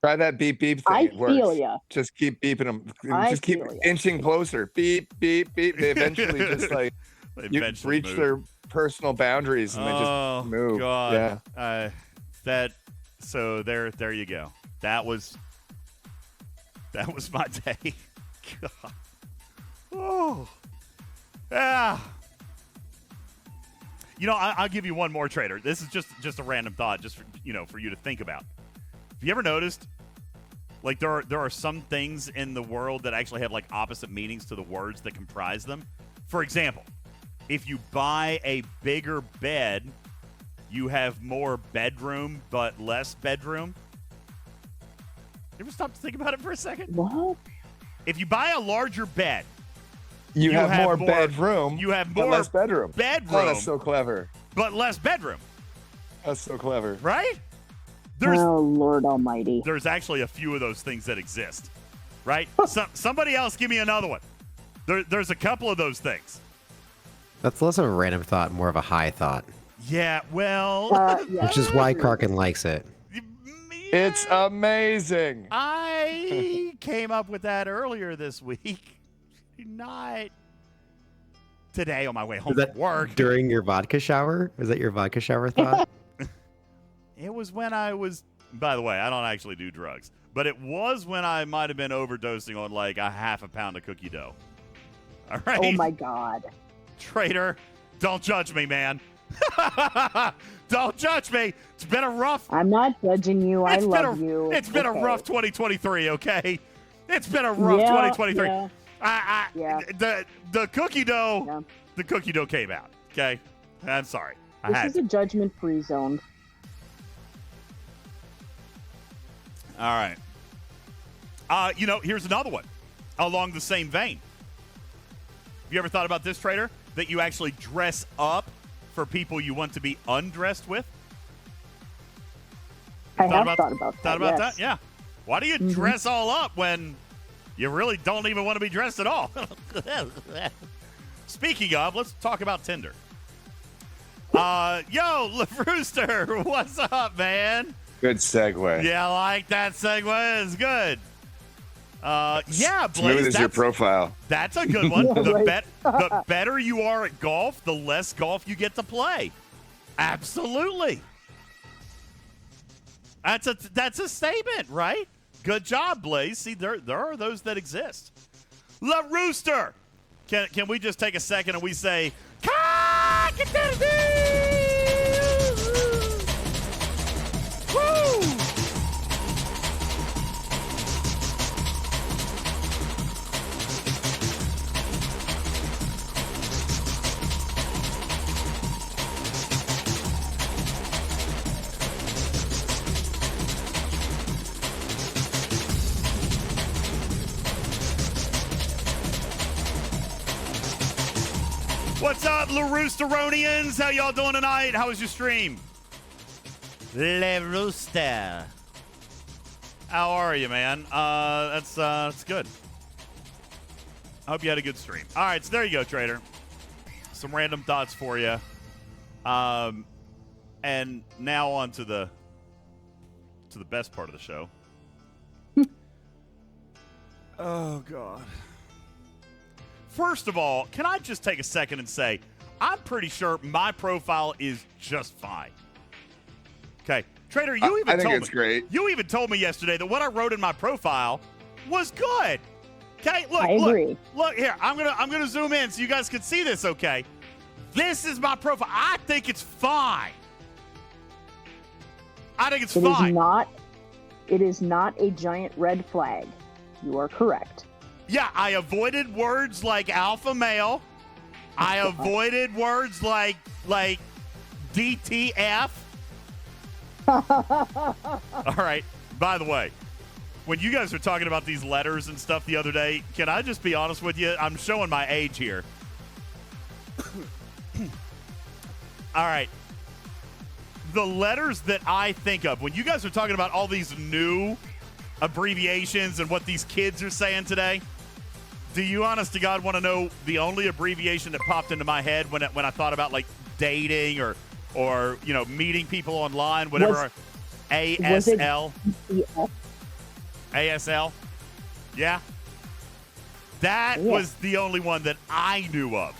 Speaker 8: Try that beep beep thing.
Speaker 3: I
Speaker 8: It works.
Speaker 3: feel ya.
Speaker 8: Just keep beeping them.
Speaker 3: I
Speaker 8: Just keep
Speaker 3: feel ya.
Speaker 8: inching closer. Beep beep beep. They eventually just like you
Speaker 1: eventually
Speaker 8: reach
Speaker 1: move.
Speaker 8: their personal boundaries and they just move.
Speaker 1: God.
Speaker 8: Yeah.
Speaker 1: So there you go. That was my day. God. Oh. Yeah. You know, I'll give you one more, Trader. This is just a random thought, just for you to think about. Have you ever noticed, like, there are some things in the world that actually have, like, opposite meanings to the words that comprise them? For example, if you buy a bigger bed, you have more bedroom but less bedroom. You ever stop to think about it for a second?
Speaker 3: What?
Speaker 1: If you buy a larger bed,
Speaker 8: You have more bedroom.
Speaker 1: You have
Speaker 8: but
Speaker 1: more
Speaker 8: less bedroom.
Speaker 1: bedroom.
Speaker 8: Oh, that's so clever.
Speaker 1: But less bedroom,
Speaker 8: That's so clever.
Speaker 1: right?
Speaker 3: Oh, Lord Almighty.
Speaker 1: There's actually a few of those things that exist, right? Somebody else give me another one. There's a couple of those things.
Speaker 6: That's less of a random thought, more of a high thought,
Speaker 1: Yeah, well,
Speaker 3: Yeah.
Speaker 6: which is why Karkin likes it.
Speaker 8: It's amazing.
Speaker 1: I came up with that earlier this week. Not today on my way home
Speaker 6: Is that
Speaker 1: from work.
Speaker 6: during your vodka shower? Was that your vodka shower thought?
Speaker 1: It was when I was, by the way, I don't actually do drugs, but it was when I might have been overdosing on like a half a pound of cookie dough. All right.
Speaker 3: Oh, my God.
Speaker 1: Trader, don't judge me, man. Don't judge me. It's been a rough.
Speaker 3: I'm not judging you. I love you.
Speaker 1: It's been a
Speaker 3: okay.
Speaker 1: rough 2023, okay? It's been a rough 2023.
Speaker 3: Yeah.
Speaker 1: The cookie dough,
Speaker 3: Yeah.
Speaker 1: the cookie dough came out, okay? I'm sorry. I
Speaker 3: This
Speaker 1: had
Speaker 3: is
Speaker 1: to.
Speaker 3: a judgment-free zone.
Speaker 1: All right. Here's another one along the same vein. Have you ever thought about this, Trader? That you actually dress up for people you want to be undressed with?
Speaker 3: I have thought about that.
Speaker 1: Thought about
Speaker 3: yes.
Speaker 1: that? Yeah. Why do you dress all up when you really don't even want to be dressed at all? Speaking of, let's talk about Tinder. Yo, Rooster, what's up, man?
Speaker 8: Good segue.
Speaker 1: Yeah, I like that segue. It's good. Yeah, Blaze.
Speaker 8: Smooth as your profile.
Speaker 1: That's a good one.
Speaker 3: Yeah,
Speaker 1: The better you are at golf, the less golf you get to play. Absolutely. That's a statement, right? Good job, Blaze. See, there are those that exist. La Rooster. Can we just take a second and we say, woo! What's up, LaRoosteronians? How y'all doing tonight? How was your stream? Le Rooster. How are you, man? That's good. I hope you had a good stream. All right, so there you go, Trader. Some random thoughts for you. And now on to the best part of the show. Oh, God. First of all, can I just take a second and say, I'm pretty sure my profile is just fine. Okay. Trader, you even
Speaker 8: I think
Speaker 1: told
Speaker 8: it's
Speaker 1: me.
Speaker 8: great.
Speaker 1: You even told me yesterday that what I wrote in my profile was good. Okay, look,
Speaker 3: I agree.
Speaker 1: look here. I'm gonna zoom in so you guys can see this. Okay, this is my profile. I think it's fine. I think it's fine.
Speaker 3: It is not a giant red flag. You are correct.
Speaker 1: Yeah, I avoided words like alpha male. I avoided words like DTF. All right. By the way, when you guys were talking about these letters and stuff the other day, can I just be honest with you? I'm showing my age here. All right. The letters that I think of, when you guys are talking about all these new abbreviations and what these kids are saying today, do you honest to God want to know the only abbreviation that popped into my head when I thought about like dating or you know, meeting people online, whatever? ASL. ASL. Yeah. That was the only one that I knew of.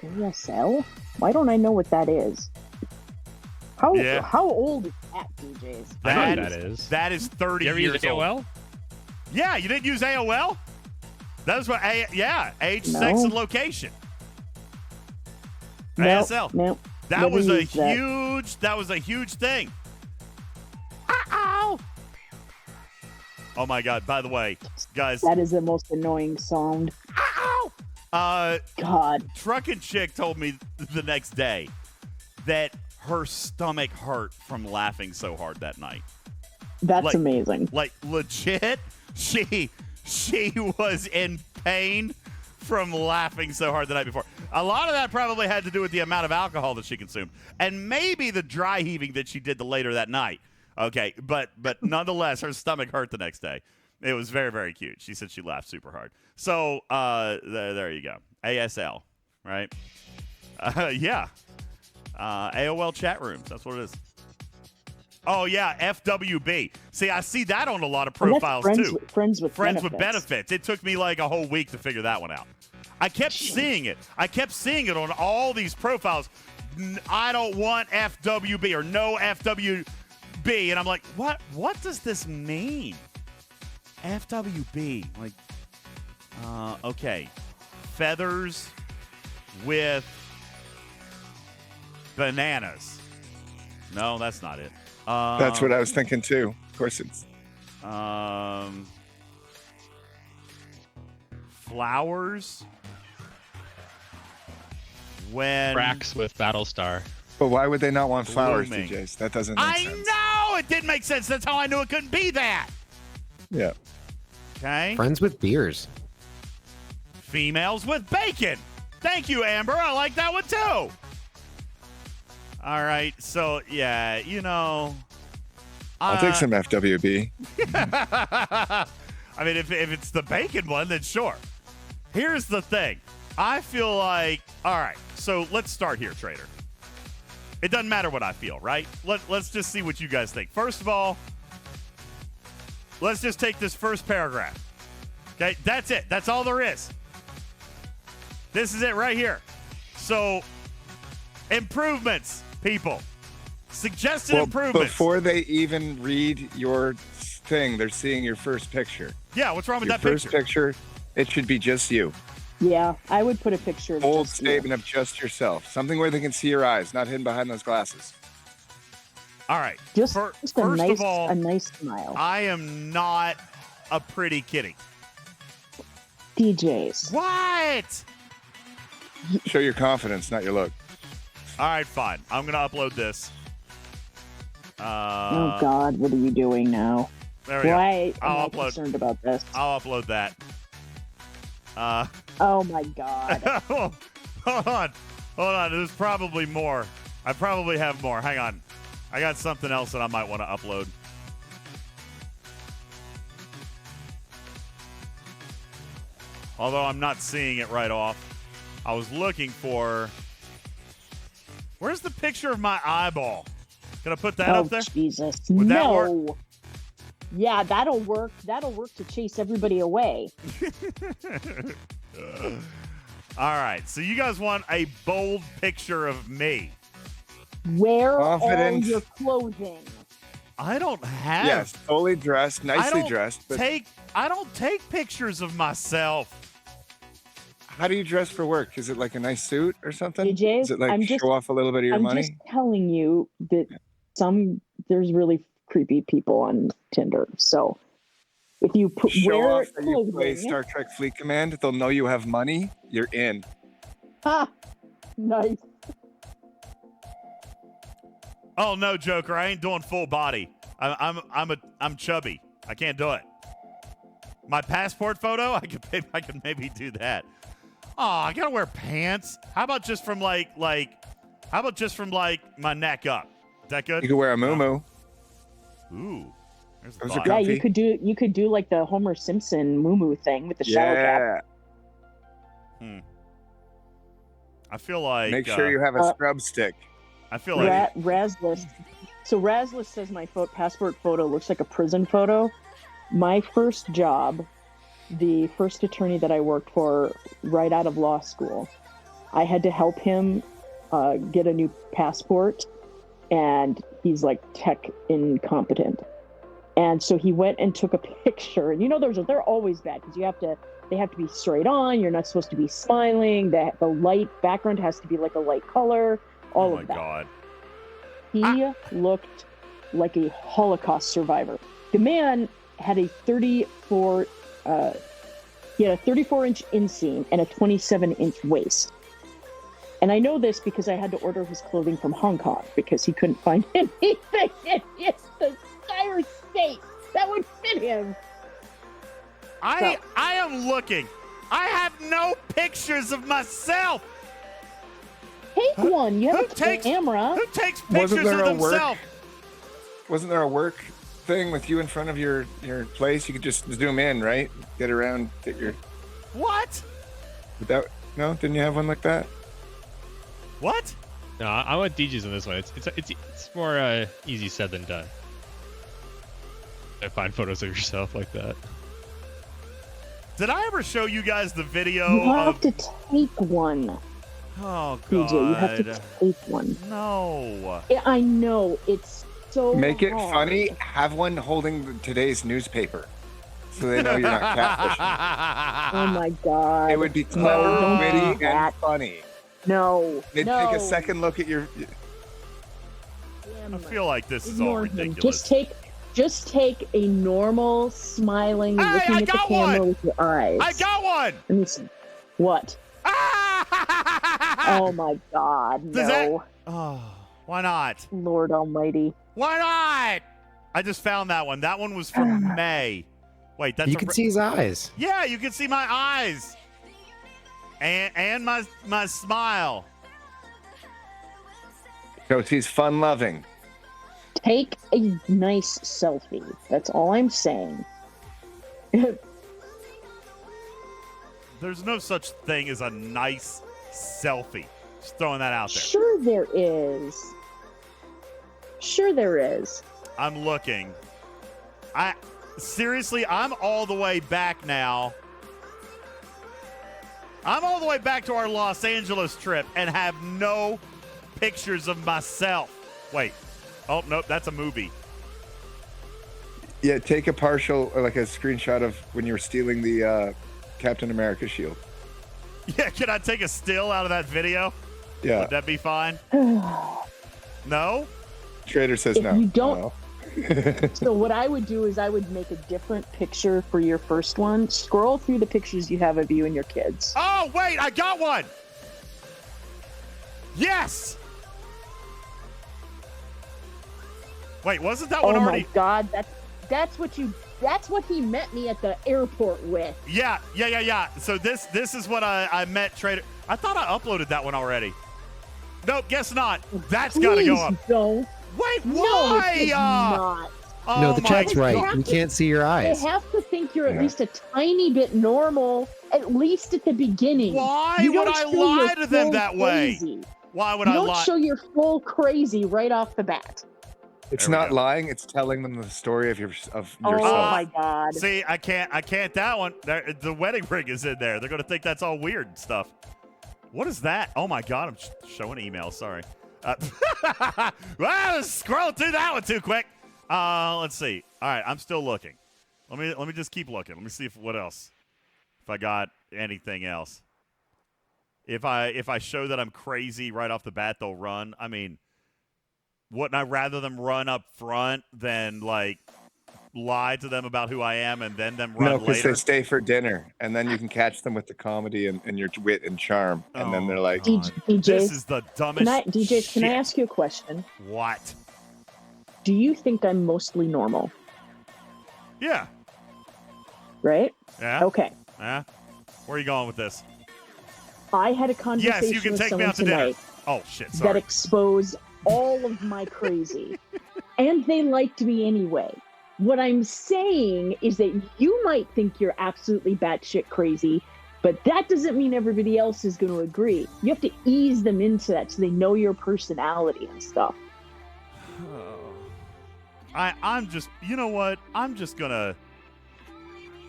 Speaker 3: ASL? Why don't I know what that is? How old is that, DJs?
Speaker 2: I know what that is.
Speaker 1: That is 30
Speaker 2: You ever
Speaker 1: years
Speaker 2: use AOL?
Speaker 1: old. Yeah, you didn't use AOL? That was what age,
Speaker 3: No.
Speaker 1: sex, and location.
Speaker 3: Nope,
Speaker 1: ASL.
Speaker 3: nope.
Speaker 1: That
Speaker 3: Never
Speaker 1: was a
Speaker 3: used that.
Speaker 1: huge thing. Uh-oh. Oh my God, by the way, guys.
Speaker 3: That is the most annoying sound.
Speaker 1: Uh-oh.
Speaker 3: God.
Speaker 1: Truckin' Chick told me the next day that her stomach hurt from laughing so hard that night.
Speaker 3: That's amazing.
Speaker 1: Like legit, she was in pain from laughing so hard the night before. A lot of that probably had to do with the amount of alcohol that she consumed, and maybe the dry heaving that she did later that night. Okay, but nonetheless, her stomach hurt the next day. It was very, very cute. She said she laughed super hard. So there you go. ASL, right? Yeah. AOL chat rooms. That's what it is. Oh, yeah, FWB. See, I see that on a lot of profiles, too.
Speaker 3: Friends with
Speaker 1: benefits. It took me like a whole week to figure that one out. I kept seeing it. On all these profiles. I don't want FWB or no FWB. And I'm like, what does this mean? FWB. Like, okay. Feathers with bananas. No, that's not it.
Speaker 8: That's what I was thinking too. Of course, it's
Speaker 1: flowers when
Speaker 2: Cracks with Battlestar.
Speaker 8: But why would they not want flowers,
Speaker 1: blooming.
Speaker 8: DJs? That doesn't make sense.
Speaker 1: I know it didn't make sense. That's how I knew it couldn't be that.
Speaker 8: Yeah.
Speaker 1: Okay.
Speaker 6: Friends with beers.
Speaker 1: Females with bacon. Thank you, Amber. I like that one too. All right. So yeah, you know.
Speaker 8: I'll take some FWB.
Speaker 1: I mean, if it's the bacon one, then sure. Here's the thing. I feel like, all right, so let's start here, Trader. It doesn't matter what I feel, right? Let's just see what you guys think. First of all, let's just take this first paragraph. Okay, that's it. That's all there is. This is it right here. So, improvements, people. Suggested improvements.
Speaker 8: Before they even read your thing, they're seeing your first picture.
Speaker 1: Yeah, what's wrong with that
Speaker 8: picture? Your first picture, it should be just you.
Speaker 3: Yeah, I would put a picture of
Speaker 8: Bold
Speaker 3: just
Speaker 8: statement
Speaker 3: you.
Speaker 8: of just yourself. Something where they can see your eyes, not hidden behind those glasses.
Speaker 1: All right.
Speaker 3: Just
Speaker 1: first
Speaker 3: a nice,
Speaker 1: of all,
Speaker 3: a nice smile.
Speaker 1: I am not a pretty kitty.
Speaker 3: DJs.
Speaker 1: What?
Speaker 8: Show your confidence, not your look.
Speaker 1: All right, fine. I'm going to upload this.
Speaker 3: Oh, God, what are you doing now?
Speaker 1: There we
Speaker 3: Why
Speaker 1: go.
Speaker 3: am I concerned about this?
Speaker 1: I'll upload that.
Speaker 3: Oh, my God.
Speaker 1: Hold on. There's probably more. I probably have more. Hang on. I got something else that I might want to upload. Although I'm not seeing it right off. I was looking for... Where's the picture of my eyeball? Can I put that up there?
Speaker 3: Jesus.
Speaker 1: Would that
Speaker 3: no.
Speaker 1: work?
Speaker 3: Yeah, that'll work. That'll work to chase everybody away.
Speaker 1: All right, so you guys want a bold picture of me.
Speaker 3: Wear
Speaker 8: Confident.
Speaker 3: all your clothing.
Speaker 1: I don't have.
Speaker 8: Yes, fully dressed, nicely dressed. But
Speaker 1: I don't take pictures of myself.
Speaker 8: how do you dress for work? Is it like a nice suit or something?
Speaker 3: DJz,
Speaker 8: Is it like show off a little bit of your
Speaker 3: I'm
Speaker 8: money?
Speaker 3: just telling you that there's really creepy people on Tinder. So if you
Speaker 8: Show
Speaker 3: wear
Speaker 8: off that you play
Speaker 3: clothing,
Speaker 8: Star Trek Fleet Command, they'll know you have money. You're in.
Speaker 3: nice.
Speaker 1: Oh no, Joker! I ain't doing full body. I'm chubby. I can't do it. My passport photo, I could maybe do that. Oh, I gotta wear pants. How about just from like my neck up? Is that good?
Speaker 8: You could wear a muumuu.
Speaker 1: Ooh. There's the
Speaker 8: Those are
Speaker 1: body.
Speaker 3: Yeah,
Speaker 8: comfy.
Speaker 3: you could do like the Homer Simpson muumuu thing with the shower cap.
Speaker 1: I feel like
Speaker 8: Make sure you have a scrub stick.
Speaker 1: I feel like
Speaker 3: Razless. So Razless says my passport photo looks like a prison photo. My first job, the first attorney that I worked for right out of law school, I had to help him get a new passport, and he's like tech incompetent. And so he went and took a picture. And you know, they're always bad because they have to be straight on. You're not supposed to be smiling. The light background has to be like a light color. All of that.
Speaker 1: God.
Speaker 3: He looked like a Holocaust survivor. The man had a 34 inch inseam and a 27-inch waist. And I know this because I had to order his clothing from Hong Kong because he couldn't find anything in the entire state that would fit him.
Speaker 1: I am looking. I have no pictures of myself.
Speaker 3: Take one. You have a camera.
Speaker 1: Who takes pictures of themselves?
Speaker 8: Wasn't there a work thing with you in front of your place? You could just zoom in, right? Get around, get your.
Speaker 1: What?
Speaker 8: No, didn't you have one like that?
Speaker 1: What?
Speaker 2: No, I want DJs on this one. It's more easy said than done. I find photos of yourself like that.
Speaker 1: Did I ever show you guys the video?
Speaker 3: You have to take one.
Speaker 1: Oh, God.
Speaker 3: DJ, you have to take one.
Speaker 1: No.
Speaker 3: I know. It's so
Speaker 8: Make it
Speaker 3: hard.
Speaker 8: funny. Have one holding today's newspaper so they know you're not catfishing.
Speaker 3: Oh, my God.
Speaker 8: It would be clever, witty, and funny.
Speaker 3: No.
Speaker 8: They'd take a second look at your.
Speaker 1: I feel like this is all
Speaker 3: Ignore him.
Speaker 1: ridiculous.
Speaker 3: Just take a normal, smiling, looking at the camera with your eyes.
Speaker 1: I got one!
Speaker 3: Let me see. What? Oh, my God. No.
Speaker 1: Why not?
Speaker 3: Lord almighty.
Speaker 1: Why not? I just found that one. That one was from May. Wait, that's
Speaker 6: You can see his eyes.
Speaker 1: Yeah, you can see my eyes. And my smile.
Speaker 8: So he's fun-loving.
Speaker 3: Take a nice selfie. That's all I'm saying.
Speaker 1: There's no such thing as a nice selfie. Just throwing that out there.
Speaker 3: Sure there is. Sure there is.
Speaker 1: I'm looking. Seriously, I'm all the way back now. I'm all the way back to our Los Angeles trip and have no pictures of myself. Wait. Oh, nope, that's a movie.
Speaker 8: Yeah, take a partial, or like a screenshot of when you were stealing the Captain America shield.
Speaker 1: Yeah, can I take a still out of that video?
Speaker 8: Yeah.
Speaker 1: Would that be fine? No?
Speaker 8: Trader says
Speaker 3: If
Speaker 8: no.
Speaker 3: you don't.
Speaker 8: No.
Speaker 3: So what I would do is I would make a different picture for your first one. Scroll through the pictures you have of you and your kids.
Speaker 1: Oh, wait, I got one. Yes. Wait, wasn't that one already?
Speaker 3: Oh my God, that's what he met me at the airport with.
Speaker 1: Yeah. So this is what I met Trader. I thought I uploaded that one already. Nope, guess not. That's got to go up.
Speaker 3: Don't.
Speaker 1: Wait,
Speaker 3: No,
Speaker 1: why?
Speaker 3: it's not.
Speaker 1: Oh
Speaker 6: No, the
Speaker 1: my
Speaker 6: chat's right.
Speaker 3: God.
Speaker 6: We can't see your eyes.
Speaker 3: They have to think you're at least a tiny bit normal, at least at the beginning.
Speaker 1: Why
Speaker 3: You
Speaker 1: would
Speaker 3: don't
Speaker 1: I
Speaker 3: show
Speaker 1: lie
Speaker 3: your
Speaker 1: to them
Speaker 3: full
Speaker 1: that way?
Speaker 3: crazy.
Speaker 1: Why would
Speaker 3: You
Speaker 1: I
Speaker 3: don't
Speaker 1: lie?
Speaker 3: show your full crazy right off the bat.
Speaker 8: It's
Speaker 1: There we
Speaker 8: not
Speaker 1: go.
Speaker 8: lying. It's telling them the story of yourself.
Speaker 3: Oh my God.
Speaker 1: See, I can't that one. The wedding ring is in there. They're going to think that's all weird stuff. What is that? Oh my God, I'm showing emails. Sorry. Well, scroll through that one too quick. Let's see. All right, I'm still looking. Let me just keep looking. Let me see what else. If I got anything else. If I show that I'm crazy right off the bat, they'll run. I mean, wouldn't I rather them run up front than like lie to them about who I am and then them run
Speaker 8: No, because
Speaker 1: later?
Speaker 8: they stay for dinner, and then you can catch them with the comedy and your wit and charm, and then they're like,
Speaker 3: DJs,
Speaker 1: this is the dumbest
Speaker 3: DJs, can I
Speaker 1: shit.
Speaker 3: ask you a question?
Speaker 1: What?
Speaker 3: Do you think I'm mostly normal?
Speaker 1: Yeah.
Speaker 3: Right?
Speaker 1: Yeah.
Speaker 3: Okay.
Speaker 1: Yeah. Where are you going with this?
Speaker 3: I had a conversation
Speaker 1: Yes, you can
Speaker 3: with
Speaker 1: take me
Speaker 3: someone
Speaker 1: out to dinner.
Speaker 3: tonight
Speaker 1: Oh shit!
Speaker 3: that
Speaker 1: Sorry.
Speaker 3: exposed all of my crazy, and they liked me anyway. What I'm saying is that you might think you're absolutely batshit crazy, but that doesn't mean everybody else is going to agree. You have to ease them into that so they know your personality and stuff.
Speaker 1: I'm just, you know what? I'm just gonna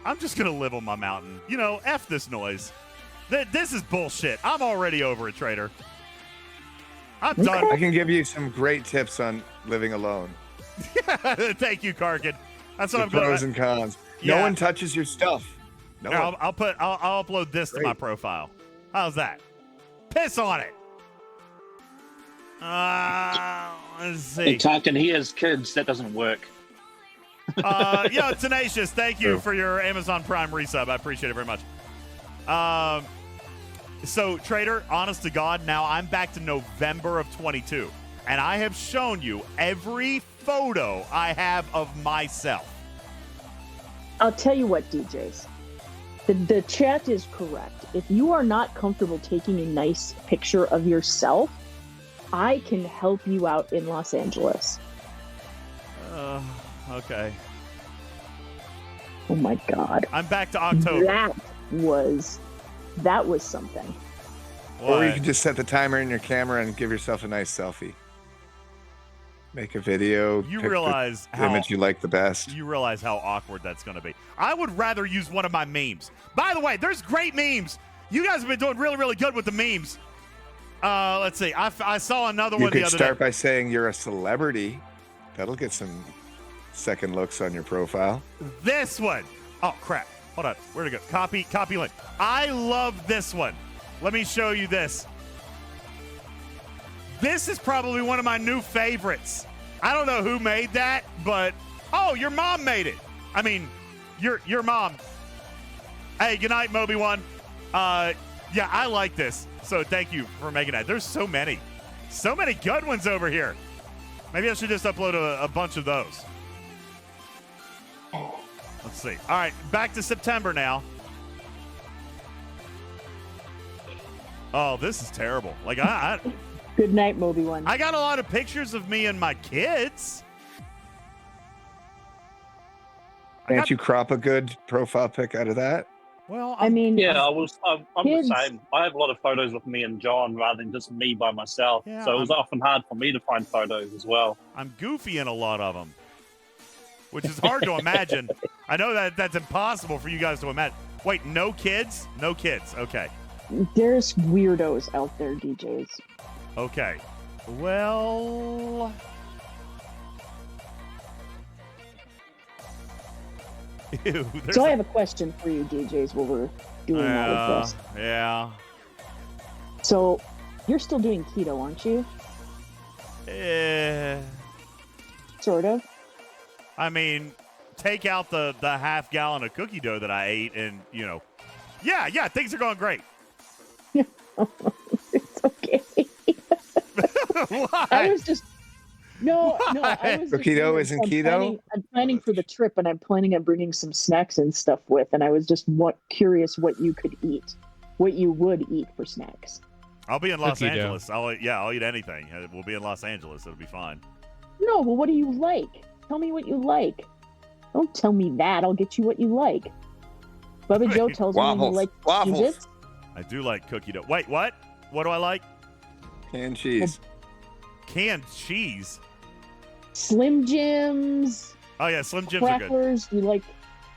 Speaker 1: live on my mountain. You know, F this noise. This is bullshit. I'm already over it, Trader. I'm done.
Speaker 8: I can give you some great tips on living alone.
Speaker 1: Thank you, Karkin. That's what
Speaker 8: The
Speaker 1: I'm going
Speaker 8: pros
Speaker 1: to.
Speaker 8: and cons.
Speaker 1: Yeah.
Speaker 8: No one touches your stuff. No
Speaker 1: Here,
Speaker 8: one.
Speaker 1: I'll upload this to my profile. How's that? Piss on it. Let's see.
Speaker 7: Hey, Tarkin, he has kids. That doesn't work.
Speaker 1: Tenacious, thank you for your Amazon Prime resub. I appreciate it very much. So, Trader, honest to God, now I'm back to November of 22, and I have shown you every photo I have of myself.
Speaker 3: I'll tell you what, DJs. The chat is correct. If you are not comfortable taking a nice picture of yourself, I can help you out in Los Angeles.
Speaker 1: Okay.
Speaker 3: Oh my God.
Speaker 1: I'm back to October.
Speaker 3: That was something.
Speaker 8: Or you can just set the timer in your camera and give yourself a nice selfie. Make a video.
Speaker 1: You
Speaker 8: pick
Speaker 1: realize
Speaker 8: the
Speaker 1: how
Speaker 8: image you like the best.
Speaker 1: You realize how awkward that's going to be. I would rather use one of my memes. By the way, there's great memes. You guys have been doing really, really good with the memes. Let's see. I saw another
Speaker 8: You
Speaker 1: one the
Speaker 8: could
Speaker 1: other
Speaker 8: start
Speaker 1: day.
Speaker 8: by saying you're a celebrity. That'll get some second looks on your profile.
Speaker 1: This one. Oh, crap. Hold on. Where'd it go? Copy link. I love this one. Let me show you this. This is probably one of my new favorites. I don't know who made that, but oh, your mom made it. I mean, your mom. Hey, good night, Moby One. Yeah, I like this. So thank you for making that. There's so many good ones over here. Maybe I should just upload a bunch of those. Let's see. All right, back to September now. Oh, this is terrible. Like I
Speaker 3: Good night, Moby One.
Speaker 1: I got a lot of pictures of me and my kids.
Speaker 8: Can't you crop a good profile pic out of that?
Speaker 1: Well,
Speaker 3: I mean,
Speaker 7: Yeah, I'm
Speaker 3: Kids.
Speaker 7: the same. I have a lot of photos with me and John rather than just me by myself.
Speaker 1: Yeah,
Speaker 7: So it was often hard for me to find photos as well.
Speaker 1: I'm goofy in a lot of them, which is hard to imagine. I know that's impossible for you guys to imagine. Wait, no kids? No kids. Okay.
Speaker 3: there's weirdos out there, DJs.
Speaker 1: Okay. Well, ew,
Speaker 3: So I have a question for you, DJs, while we're doing all of this.
Speaker 1: Yeah.
Speaker 3: So you're still doing keto, aren't you? Sort of.
Speaker 1: I mean, take out the half gallon of cookie dough that I ate, and yeah, things are going great.
Speaker 3: It's okay.
Speaker 1: Why?
Speaker 3: I was just no. I was
Speaker 8: So
Speaker 3: just
Speaker 8: keto
Speaker 3: wondering,
Speaker 8: isn't
Speaker 3: I'm
Speaker 8: keto?
Speaker 3: I'm planning for the trip, and I'm planning on bringing some snacks and stuff with. And I was just curious what you could eat, what you would eat for snacks.
Speaker 1: I'll be in Los
Speaker 2: Cookie dough.
Speaker 1: Angeles. I'll eat anything. We'll be in Los Angeles. It'll be fine.
Speaker 3: No, well, what do you like? Tell me what you like. Don't tell me that. I'll get you what you like. Bubba Joe tells me you
Speaker 8: Waffles.
Speaker 3: like
Speaker 8: Waffles.
Speaker 3: Cheez-Its.
Speaker 1: I do like cookie dough. Wait, what? What do I like?
Speaker 8: Canned cheese.
Speaker 1: Canned cheese.
Speaker 3: Slim Jims.
Speaker 1: Oh yeah, Slim Jims are good.
Speaker 3: Crackers. You like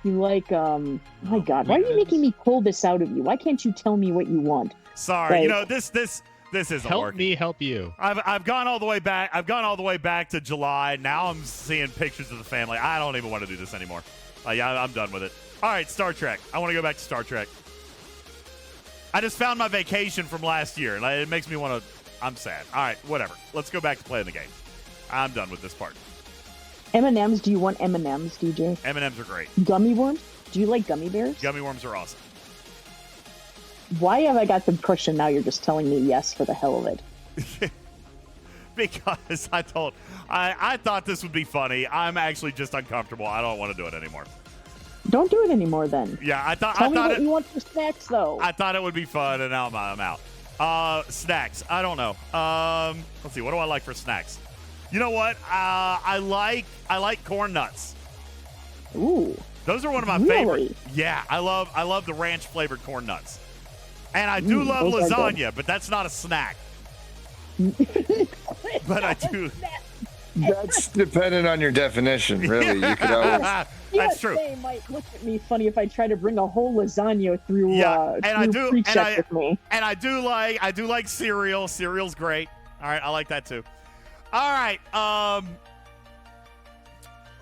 Speaker 3: my God, why are you making me pull this out of you? Why can't you tell me what you want?
Speaker 1: Sorry,
Speaker 3: Like,
Speaker 1: this isn't
Speaker 2: Help
Speaker 1: working.
Speaker 2: me help you.
Speaker 1: I've gone all the way back. I've gone all the way back to July. Now I'm seeing pictures of the family. I don't even want to do this anymore. Yeah, I'm done with it. All right, Star Trek. I want to go back to Star Trek. I just found my vacation from last year, and it makes me want to. I'm sad. All right, whatever. Let's go back to playing the game. I'm done with this part.
Speaker 3: M&Ms. Do you want M&Ms, DJ?
Speaker 1: M&Ms are great.
Speaker 3: Gummy worms. Do you like gummy bears?
Speaker 1: Gummy worms are awesome.
Speaker 3: Why have I got the impression now you're just telling me yes for the hell of it?
Speaker 1: Because I thought this would be funny. I'm actually just uncomfortable. I don't want to do it anymore.
Speaker 3: Don't do it anymore then.
Speaker 1: Yeah, I thought.
Speaker 3: Tell me what you want for snacks, though.
Speaker 1: I thought it would be fun, and now I'm out. Snacks. I don't know. Let's see. What do I like for snacks? You know what? I like corn nuts.
Speaker 3: Ooh.
Speaker 1: Those are one of my favorite. Yeah, I love the ranch flavored corn nuts. And I do love lasagna, but that's not a snack. But I do.
Speaker 8: That's dependent on your definition, really. You could always.
Speaker 1: That's true.
Speaker 3: They might look at me funny if I try to bring a whole lasagna through.
Speaker 1: Yeah, and I do.
Speaker 3: With me.
Speaker 1: And I do like cereal. Cereal's great. All right, I like that too. All right.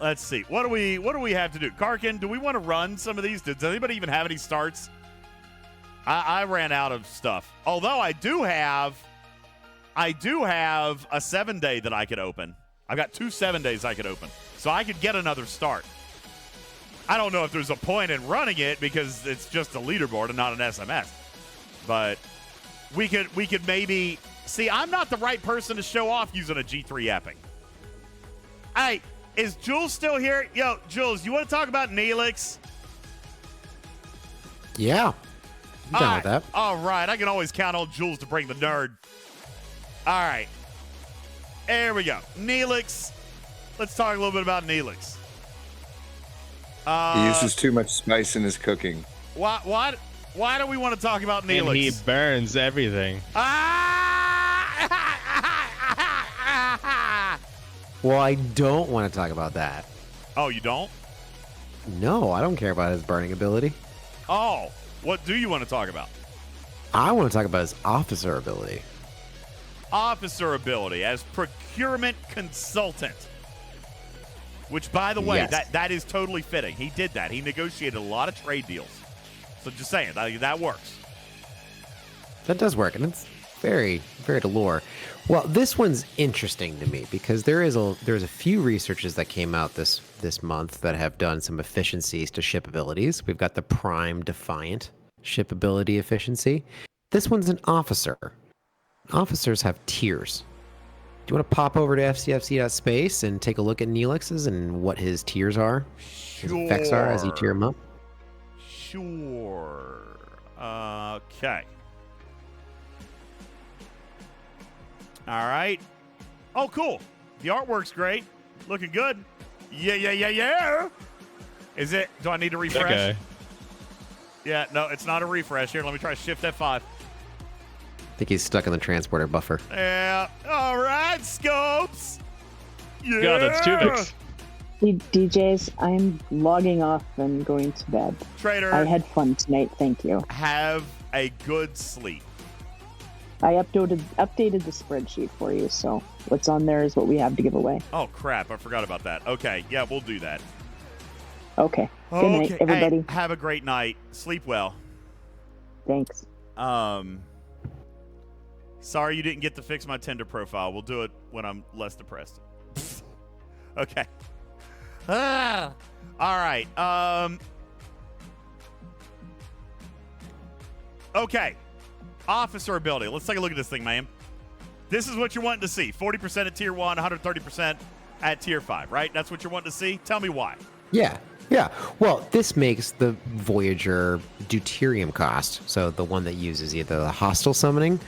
Speaker 1: Let's see. What do we have to do? Karkin, do we want to run some of these? Does anybody even have any starts? I ran out of stuff. Although I do have a 7-day that I could open. I've got 2 7 days I could open. So I could get another start. I don't know if there's a point in running it because it's just a leaderboard and not an SMS. But we could maybe see. I'm not the right person to show off using a G3 epic. Hey, is Jules still here? Yo, Jules, you want to talk about Neelix?
Speaker 6: Yeah. I'm down with that.
Speaker 1: All right. I can always count on Jules to bring the nerd. All right. There we go. Neelix. Let's talk a little bit about Neelix.
Speaker 8: He uses too much spice in his cooking.
Speaker 1: Why do we want to talk about Neelix?
Speaker 2: And he burns everything.
Speaker 6: Well, I don't want to talk about that.
Speaker 1: Oh, you don't?
Speaker 6: No, I don't care about his burning ability.
Speaker 1: Oh, what do you want to talk about?
Speaker 6: I want to talk about his officer ability.
Speaker 1: Officer ability as procurement consultant. Which, by the way,
Speaker 6: Yes.
Speaker 1: that is totally fitting. He did that. He negotiated a lot of trade deals. So just saying, that works.
Speaker 6: That does work, and it's very, very to lore. Well, this one's interesting to me because there's a few researchers that came out this month that have done some efficiencies to ship abilities. We've got the Prime Defiant ship ability efficiency. This one's an officer. Officers have tiers. Do you want to pop over to fcfc.space and take a look at Neelix's and what his tiers are? His effects are as you tier him up?
Speaker 1: Sure. Okay. All right. Oh, cool. The artwork's great. Looking good. Yeah. Is it? Do I need to refresh?
Speaker 2: Okay.
Speaker 1: Yeah, no, it's not a refresh. Here, let me try Shift F5.
Speaker 6: I think he's stuck in the transporter buffer.
Speaker 1: Yeah. All right, Scopes. Yeah.
Speaker 2: God, that's Tuvix.
Speaker 3: DJs, I'm logging off and going to bed.
Speaker 1: Trader.
Speaker 3: I had fun tonight. Thank you.
Speaker 1: Have a good sleep.
Speaker 3: I updated the spreadsheet for you, so what's on there is what we have to give away.
Speaker 1: Oh, crap. I forgot about that. Okay. Yeah, we'll do that.
Speaker 3: Okay. Good night, everybody.
Speaker 1: Hey, have a great night. Sleep well.
Speaker 3: Thanks.
Speaker 1: Sorry you didn't get to fix my Tinder profile. We'll do it when I'm less depressed. Okay. All right. Okay. Officer ability. Let's take a look at this thing, man. This is what you're wanting to see. 40% at tier 1, 130% at tier 5, right? That's what you're wanting to see? Tell me why.
Speaker 6: Yeah. Well, this makes the Voyager deuterium cost, so the one that uses either the hostile summoning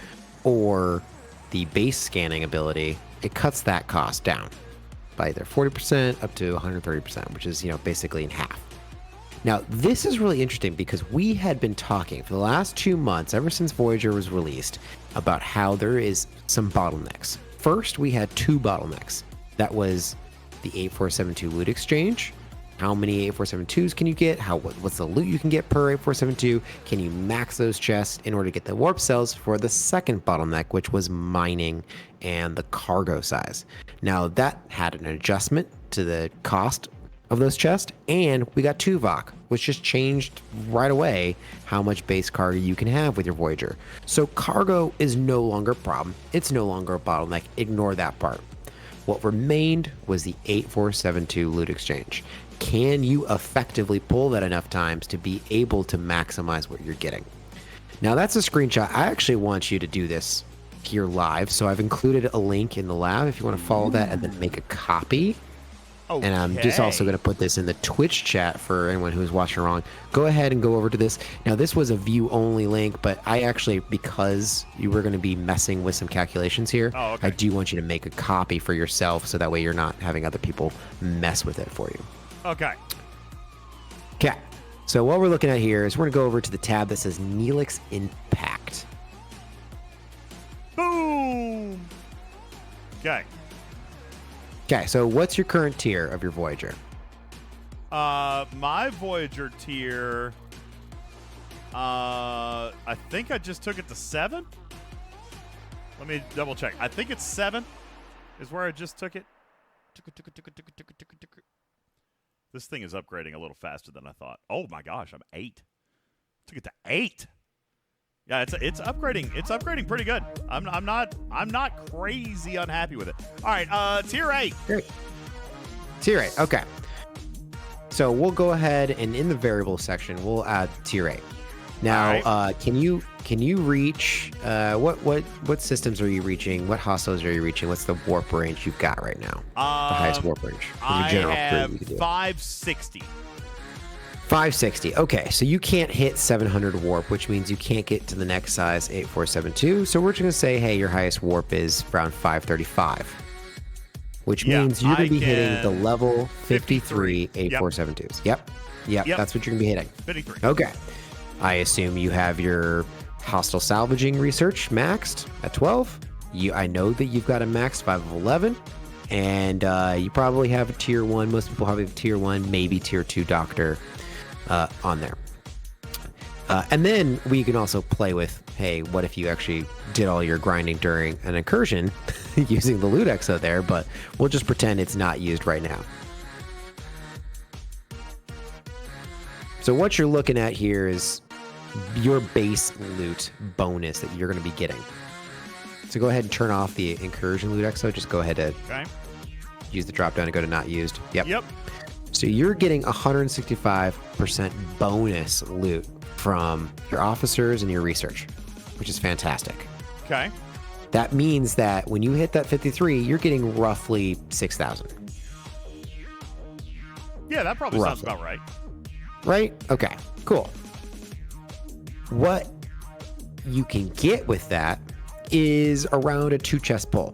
Speaker 6: or the base scanning ability, it cuts that cost down by either 40% up to 130%, which is, basically in half. Now, this is really interesting because we had been talking for the last 2 months, ever since Voyager was released, about how there is some bottlenecks. First, we had 2 bottlenecks. That was the 8472 loot exchange. How many 8472s can you get? What's the loot you can get per 8472? Can you max those chests in order to get the warp cells for the second bottleneck, which was mining and the cargo size? Now, that had an adjustment to the cost of those chests, and we got Tuvok, which just changed right away how much base cargo you can have with your Voyager. So cargo is no longer a problem. It's no longer a bottleneck. Ignore that part. What remained was the 8472 loot exchange. Can you effectively pull that enough times to be able to maximize what you're getting? Now, that's a screenshot. I actually want you to do this here live, so I've included a link in the lab if you want to follow that and then make a copy. Okay. And I'm just also going to put this in the Twitch chat for anyone who's watching wrong. Go ahead and go over to this. Now, this was a view-only link, but I actually, because you were going to be messing with some calculations here, I do want you to make a copy for yourself so that way you're not having other people mess with it for you.
Speaker 1: Okay.
Speaker 6: Okay. So what we're looking at here is we're going to go over to the tab that says Neelix Impact.
Speaker 1: Boom! Okay.
Speaker 6: Okay, so what's your current tier of your Voyager?
Speaker 1: My Voyager tier, I think I just took it to 7. Let me double check. I think it's 7 is where I just took it. Took it. This thing is upgrading a little faster than I thought. Oh my gosh, I'm 8. Took it to 8. Yeah, it's upgrading. It's upgrading pretty good. I'm not crazy unhappy with it. All right, tier 8.
Speaker 6: Great. Tier 8. Okay. So we'll go ahead and in the variable section we'll add tier 8. Now, right. Can you reach what systems are you reaching? What hostels are you reaching? What's the warp range you've got right now? The highest warp range.
Speaker 1: I have 560.
Speaker 6: 560. Okay, so you can't hit 700 warp, which means you can't get to the next size 8472. So we're just going to say, hey, your highest warp is around 535, which means you're going to be hitting the level 53 8472s. Yep, that's what you're going to be hitting.
Speaker 1: 53.
Speaker 6: Okay. I assume you have your hostile salvaging research maxed at 12. I know that you've got a max 5 of 11. And you probably have a tier 1. Most people probably have tier 1, maybe tier 2 doctor on there. And then we can also play with, hey, what if you actually did all your grinding during an incursion using the loot exo there, but we'll just pretend it's not used right now. So what you're looking at here is your base loot bonus that you're going to be getting. So go ahead and turn off the incursion loot exo. Just go ahead and use the drop down and go to not used. Yep. So you're getting 165% bonus loot from your officers and your research, which is fantastic.
Speaker 1: Okay.
Speaker 6: That means that when you hit that 53, you're getting roughly 6,000.
Speaker 1: Yeah, that probably sounds about right.
Speaker 6: Right? Okay, cool. What you can get with that is around a 2 chest pull.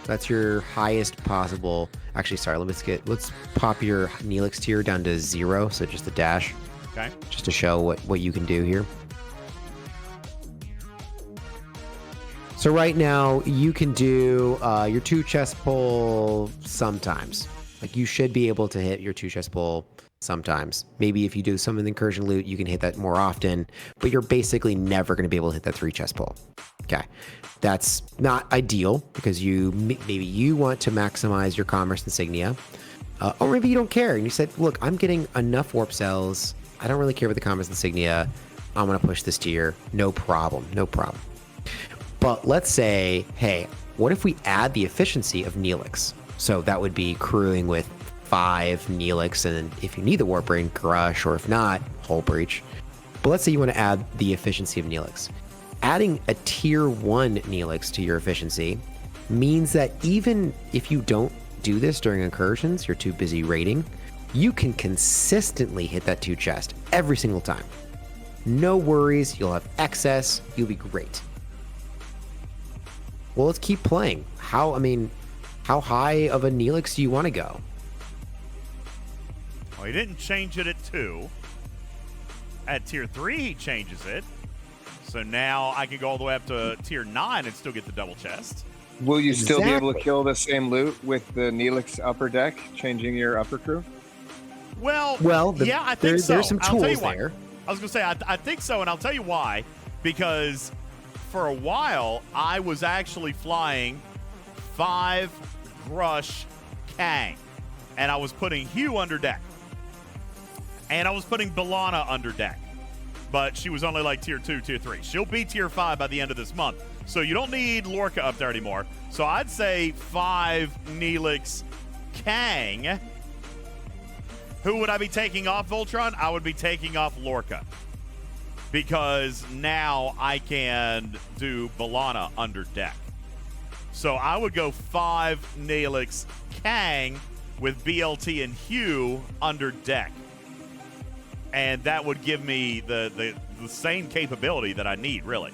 Speaker 6: That's your highest possible. Actually, sorry, let's pop your Neelix tier down to 0, so just the dash.
Speaker 1: Okay.
Speaker 6: Just to show what you can do here. So right now you can do your 2 chest pull sometimes. Like you should be able to hit your 2 chest pull sometimes. Maybe if you do some of the incursion loot, you can hit that more often, but you're basically never going to be able to hit that 3 chest pull. Okay. That's not ideal because maybe you want to maximize your commerce insignia, or maybe you don't care and you said, look, I'm getting enough warp cells. I don't really care about the commerce insignia. I'm going to push this tier. No problem. But let's say, hey, what if we add the efficiency of Neelix? So that would be crewing with 5 Neelix, and if you need the warp ring, Crush, or if not, Hull Breach. But let's say you want to add the efficiency of Neelix. Adding a tier 1 Neelix to your efficiency means that even if you don't do this during incursions, you're too busy raiding, you can consistently hit that 2 chest every single time. No worries, you'll have excess, you'll be great. Well, let's keep playing. How high of a Neelix do you want to go?
Speaker 1: Well, he didn't change it at 2. At tier 3, he changes it. So now I can go all the way up to tier 9 and still get the double chest.
Speaker 8: Will you still be able to
Speaker 6: Exactly.
Speaker 8: kill the same loot with the Neelix upper deck, changing your upper crew?
Speaker 1: Well, yeah, I think so.
Speaker 6: There's some
Speaker 1: I'll tell you
Speaker 6: tools
Speaker 1: why.
Speaker 6: there.
Speaker 1: I was going to say, I think so, and I'll tell you why. Because for a while, I was actually flying 5 Grush Kang, and I was putting Hugh under deck. And I was putting Balana under deck. But she was only like tier 2, tier 3. She'll be tier 5 by the end of this month. So you don't need Lorca up there anymore. So I'd say 5 Neelix Kang. Who would I be taking off, Voltron? I would be taking off Lorca. Because now I can do Balana under deck. So I would go 5 Neelix Kang with BLT and Hugh under deck. And that would give me the same capability that I need, really.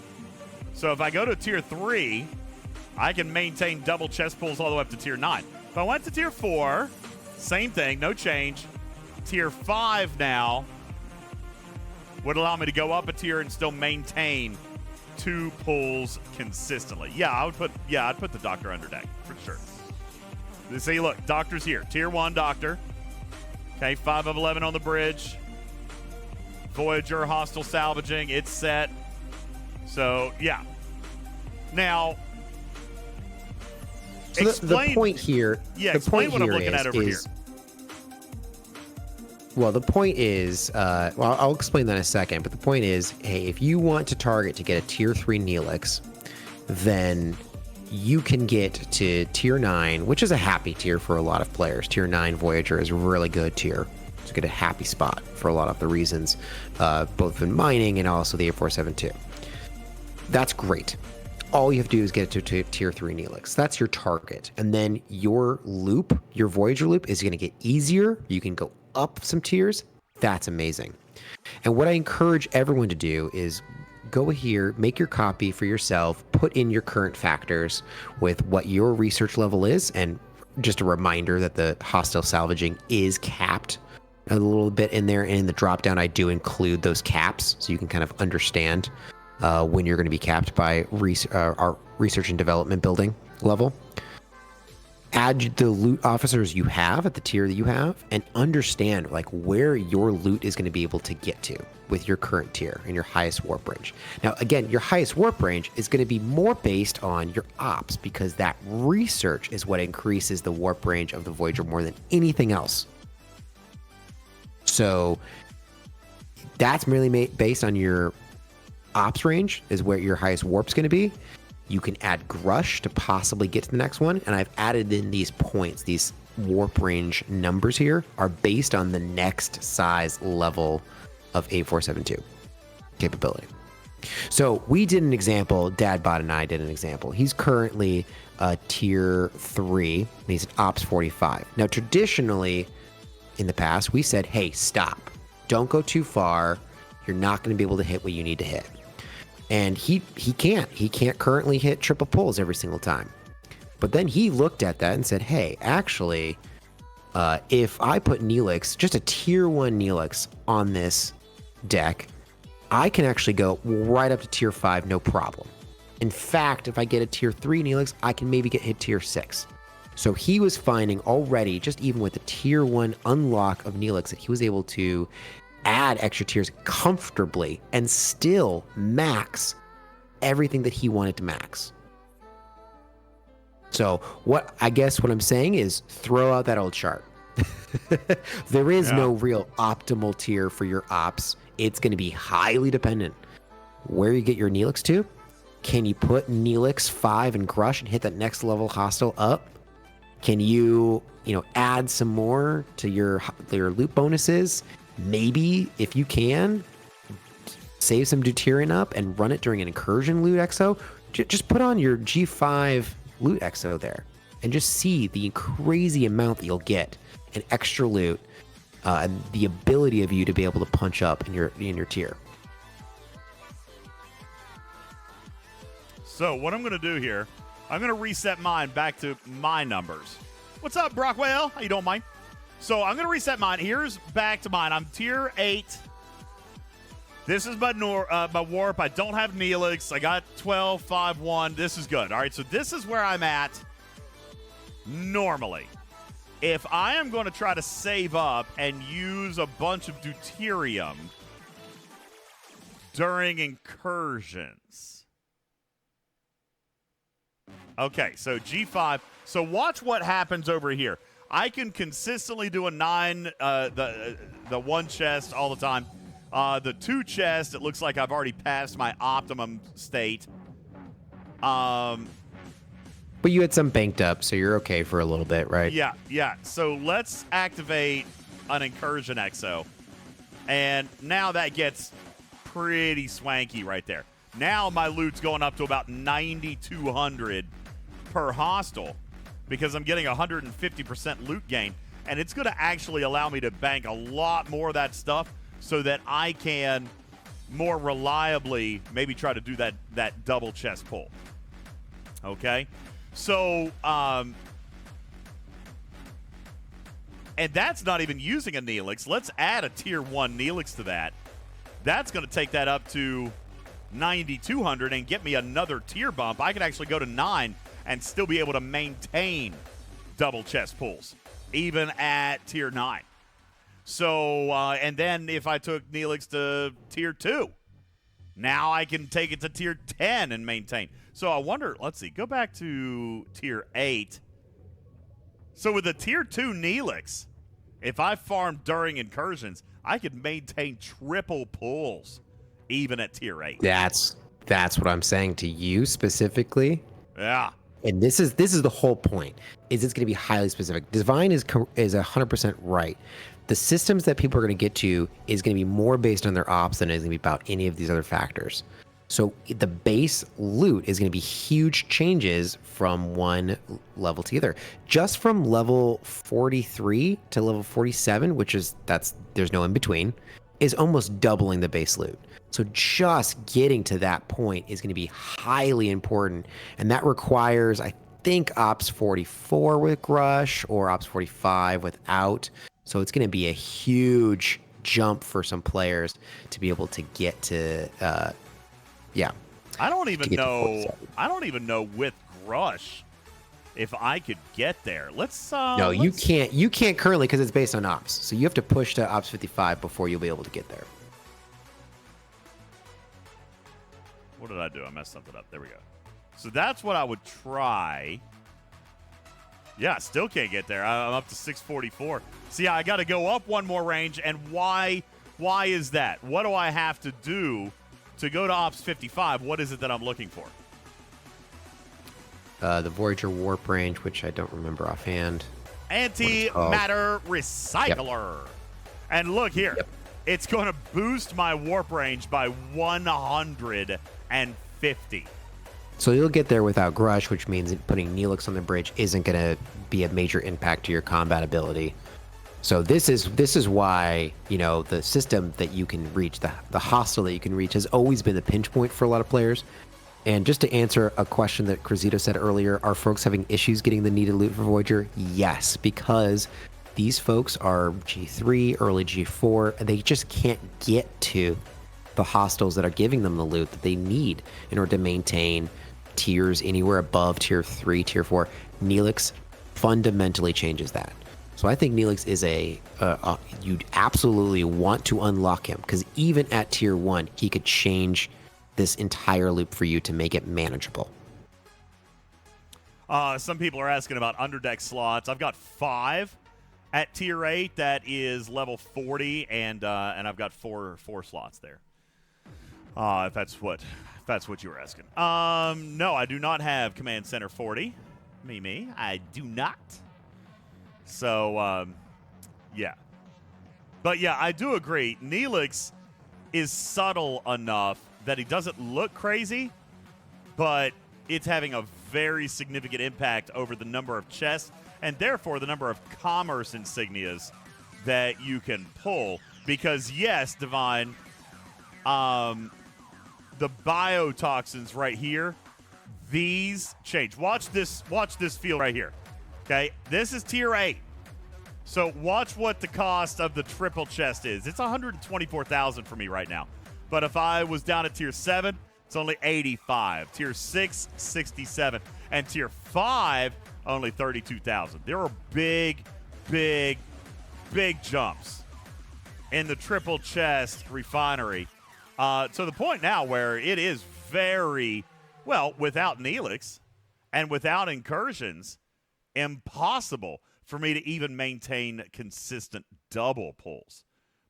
Speaker 1: So if I go to tier 3, I can maintain double chest pulls all the way up to tier 9. If I went to tier 4, same thing, no change. Tier 5 now would allow me to go up a tier and still maintain 2 pulls consistently. I'd put the Doctor under deck for sure. See, look, Doctor's here. Tier 1 Doctor. Okay, 5 of 11 on the bridge. Voyager, hostile salvaging, it's set. So, yeah. Now,
Speaker 6: So the point here,
Speaker 1: explain what I'm looking at over here.
Speaker 6: Well, the point is, I'll explain that in a second, but the point is, hey, if you want to target to get a tier 3 Neelix, then you can get to tier 9, which is a happy tier for a lot of players. Tier 9 Voyager is a really good tier. It's a good happy spot for a lot of the reasons, both in mining and also the 8472. That's great. All you have to do is get to tier 3 Neelix. That's your target. And then your loop, your Voyager loop, is going to get easier. You can go up some tiers. That's amazing. And what I encourage everyone to do is go here, make your copy for yourself, put in your current factors with what your research level is, and just a reminder that the hostile salvaging is capped a little bit in there. And in the drop down, I do include those caps so you can kind of understand when you're going to be capped by our research and development building level. Add the loot officers you have at the tier that you have, and understand like where your loot is going to be able to get to with your current tier and your highest warp range. Now, again, your highest warp range is going to be more based on your ops, because that research is what increases the warp range of the Voyager more than anything else. So that's really based on your ops range is where your highest warp's going to be. You can add Grush to possibly get to the next one. And I've added in these points, these warp range numbers here are based on the next size level of 8472 capability. So we did an example, Dadbot and I did an example. He's currently tier 3, and he's an ops 45. Now, traditionally in the past, we said, hey, stop. Don't go too far. You're not going to be able to hit what you need to hit. And he can't currently hit triple pulls every single time. But then he looked at that and said, hey, actually, if I put Neelix, just a tier 1 Neelix on this deck, I can actually go right up to tier 5, no problem. In fact, if I get a tier 3 Neelix, I can maybe get hit tier 6. So he was finding already, just even with the tier 1 unlock of Neelix, that he was able to add extra tiers comfortably and still max everything that he wanted to max. So what I'm saying is throw out that old chart. There is no real optimal tier for your ops. It's going to be highly dependent where you get your Neelix to. Can you put Neelix 5 and Grush and hit that next level hostile up? Can you add some more to your loot bonuses? Maybe, if you can, save some deuterium up and run it during an incursion loot exo. Just put on your G5 loot exo there and just see the crazy amount that you'll get in extra loot and the ability of you to be able to punch up in your tier.
Speaker 1: So what I'm going to do here, I'm going to reset mine back to my numbers. What's up, Brockwell? How you doing, Mike? So I'm going to reset mine. Here's back to mine. I'm tier 8. This is my warp. I don't have Neelix. I got 12, 5, 1. This is good. All right, so this is where I'm at normally. If I am going to try to save up and use a bunch of deuterium during incursions. Okay, so G5. So watch what happens over here. I can consistently do a 9, the 1 chest all the time. The 2 chest, it looks like I've already passed my optimum state.
Speaker 6: But you had some banked up, so you're okay for a little bit, right?
Speaker 1: Yeah. So let's activate an incursion exo. And now that gets pretty swanky right there. Now my loot's going up to about 9,200 per hostile because I'm getting 150% loot gain. And it's going to actually allow me to bank a lot more of that stuff so that I can more reliably maybe try to do that double chest pull. Okay? So, and that's not even using a Neelix. Let's add a tier 1 Neelix to that. That's going to take that up to 9,200 and get me another tier bump. I can actually go to 9 and still be able to maintain double chest pulls, even at tier 9. So, and then if I took Neelix to tier 2, now I can take it to tier 10 and maintain. So I wonder, let's see, go back to tier 8. So with a tier 2 Neelix, if I farm during incursions, I could maintain triple pulls even at tier 8.
Speaker 6: That's what I'm saying to you specifically.
Speaker 1: Yeah.
Speaker 6: And this is the whole point. Is it's going to be highly specific. Divine is 100% right. The systems that people are going to get to is going to be more based on their ops than it is going to be about any of these other factors. So the base loot is going to be huge changes from one level to the other. Just from level 43 to level 47, which is there's no in between, is almost doubling the base loot. So just getting to that point is going to be highly important, and that requires, I think, Ops 44 with Grush or Ops 45 without. So it's going to be a huge jump for some players to be able to get to, yeah.
Speaker 1: I don't even know with Grush if I could get there.
Speaker 6: No, you can't. You can't currently because it's based on Ops. So you have to push to Ops 55 before you'll be able to get there.
Speaker 1: What did I do? I messed something up. There we go. So that's what I would try. Yeah, still can't get there. I'm up to 644. See, I got to go up one more range, and why is that? What do I have to do to go to Ops 55? What is it that I'm looking for?
Speaker 6: The Voyager warp range, which I don't remember offhand.
Speaker 1: Antimatter recycler. Yep. And look here.
Speaker 6: Yep.
Speaker 1: It's going to boost my warp range by 150.
Speaker 6: So you'll get there without Grush, which means putting Neelix on the bridge isn't going to be a major impact to your combat ability. So this is why, the system that you can reach, the hostile that you can reach, has always been the pinch point for a lot of players. And just to answer a question that Crazito said earlier, are folks having issues getting the needed loot for Voyager? Yes, because these folks are G3, early G4, and they just can't get to the hostiles that are giving them the loot that they need in order to maintain tiers anywhere above tier 3, tier 4. Neelix fundamentally changes that. So I think Neelix is you'd absolutely want to unlock him, because even at tier 1, he could change this entire loop for you to make it manageable.
Speaker 1: Some people are asking about underdeck slots. I've got 5 at tier 8. That is level 40, and I've got four slots there. If that's what you were asking. No, I do not have Command Center 40. Me, I do not. So, yeah. But yeah, I do agree. Neelix is subtle enough that he doesn't look crazy, but it's having a very significant impact over the number of chests and therefore the number of commerce insignias that you can pull. Because yes, Divine, the biotoxins right here, these change. Watch this field right here. Okay, this is tier 8. So watch what the cost of the triple chest is. It's 124,000 for me right now. But if I was down at tier 7, it's only 85. Tier 6, 67. And tier 5, only 32,000. There are big jumps in the triple chest refinery. To the point now where it is very, well, without Neelix and without incursions, impossible for me to even maintain consistent double pulls,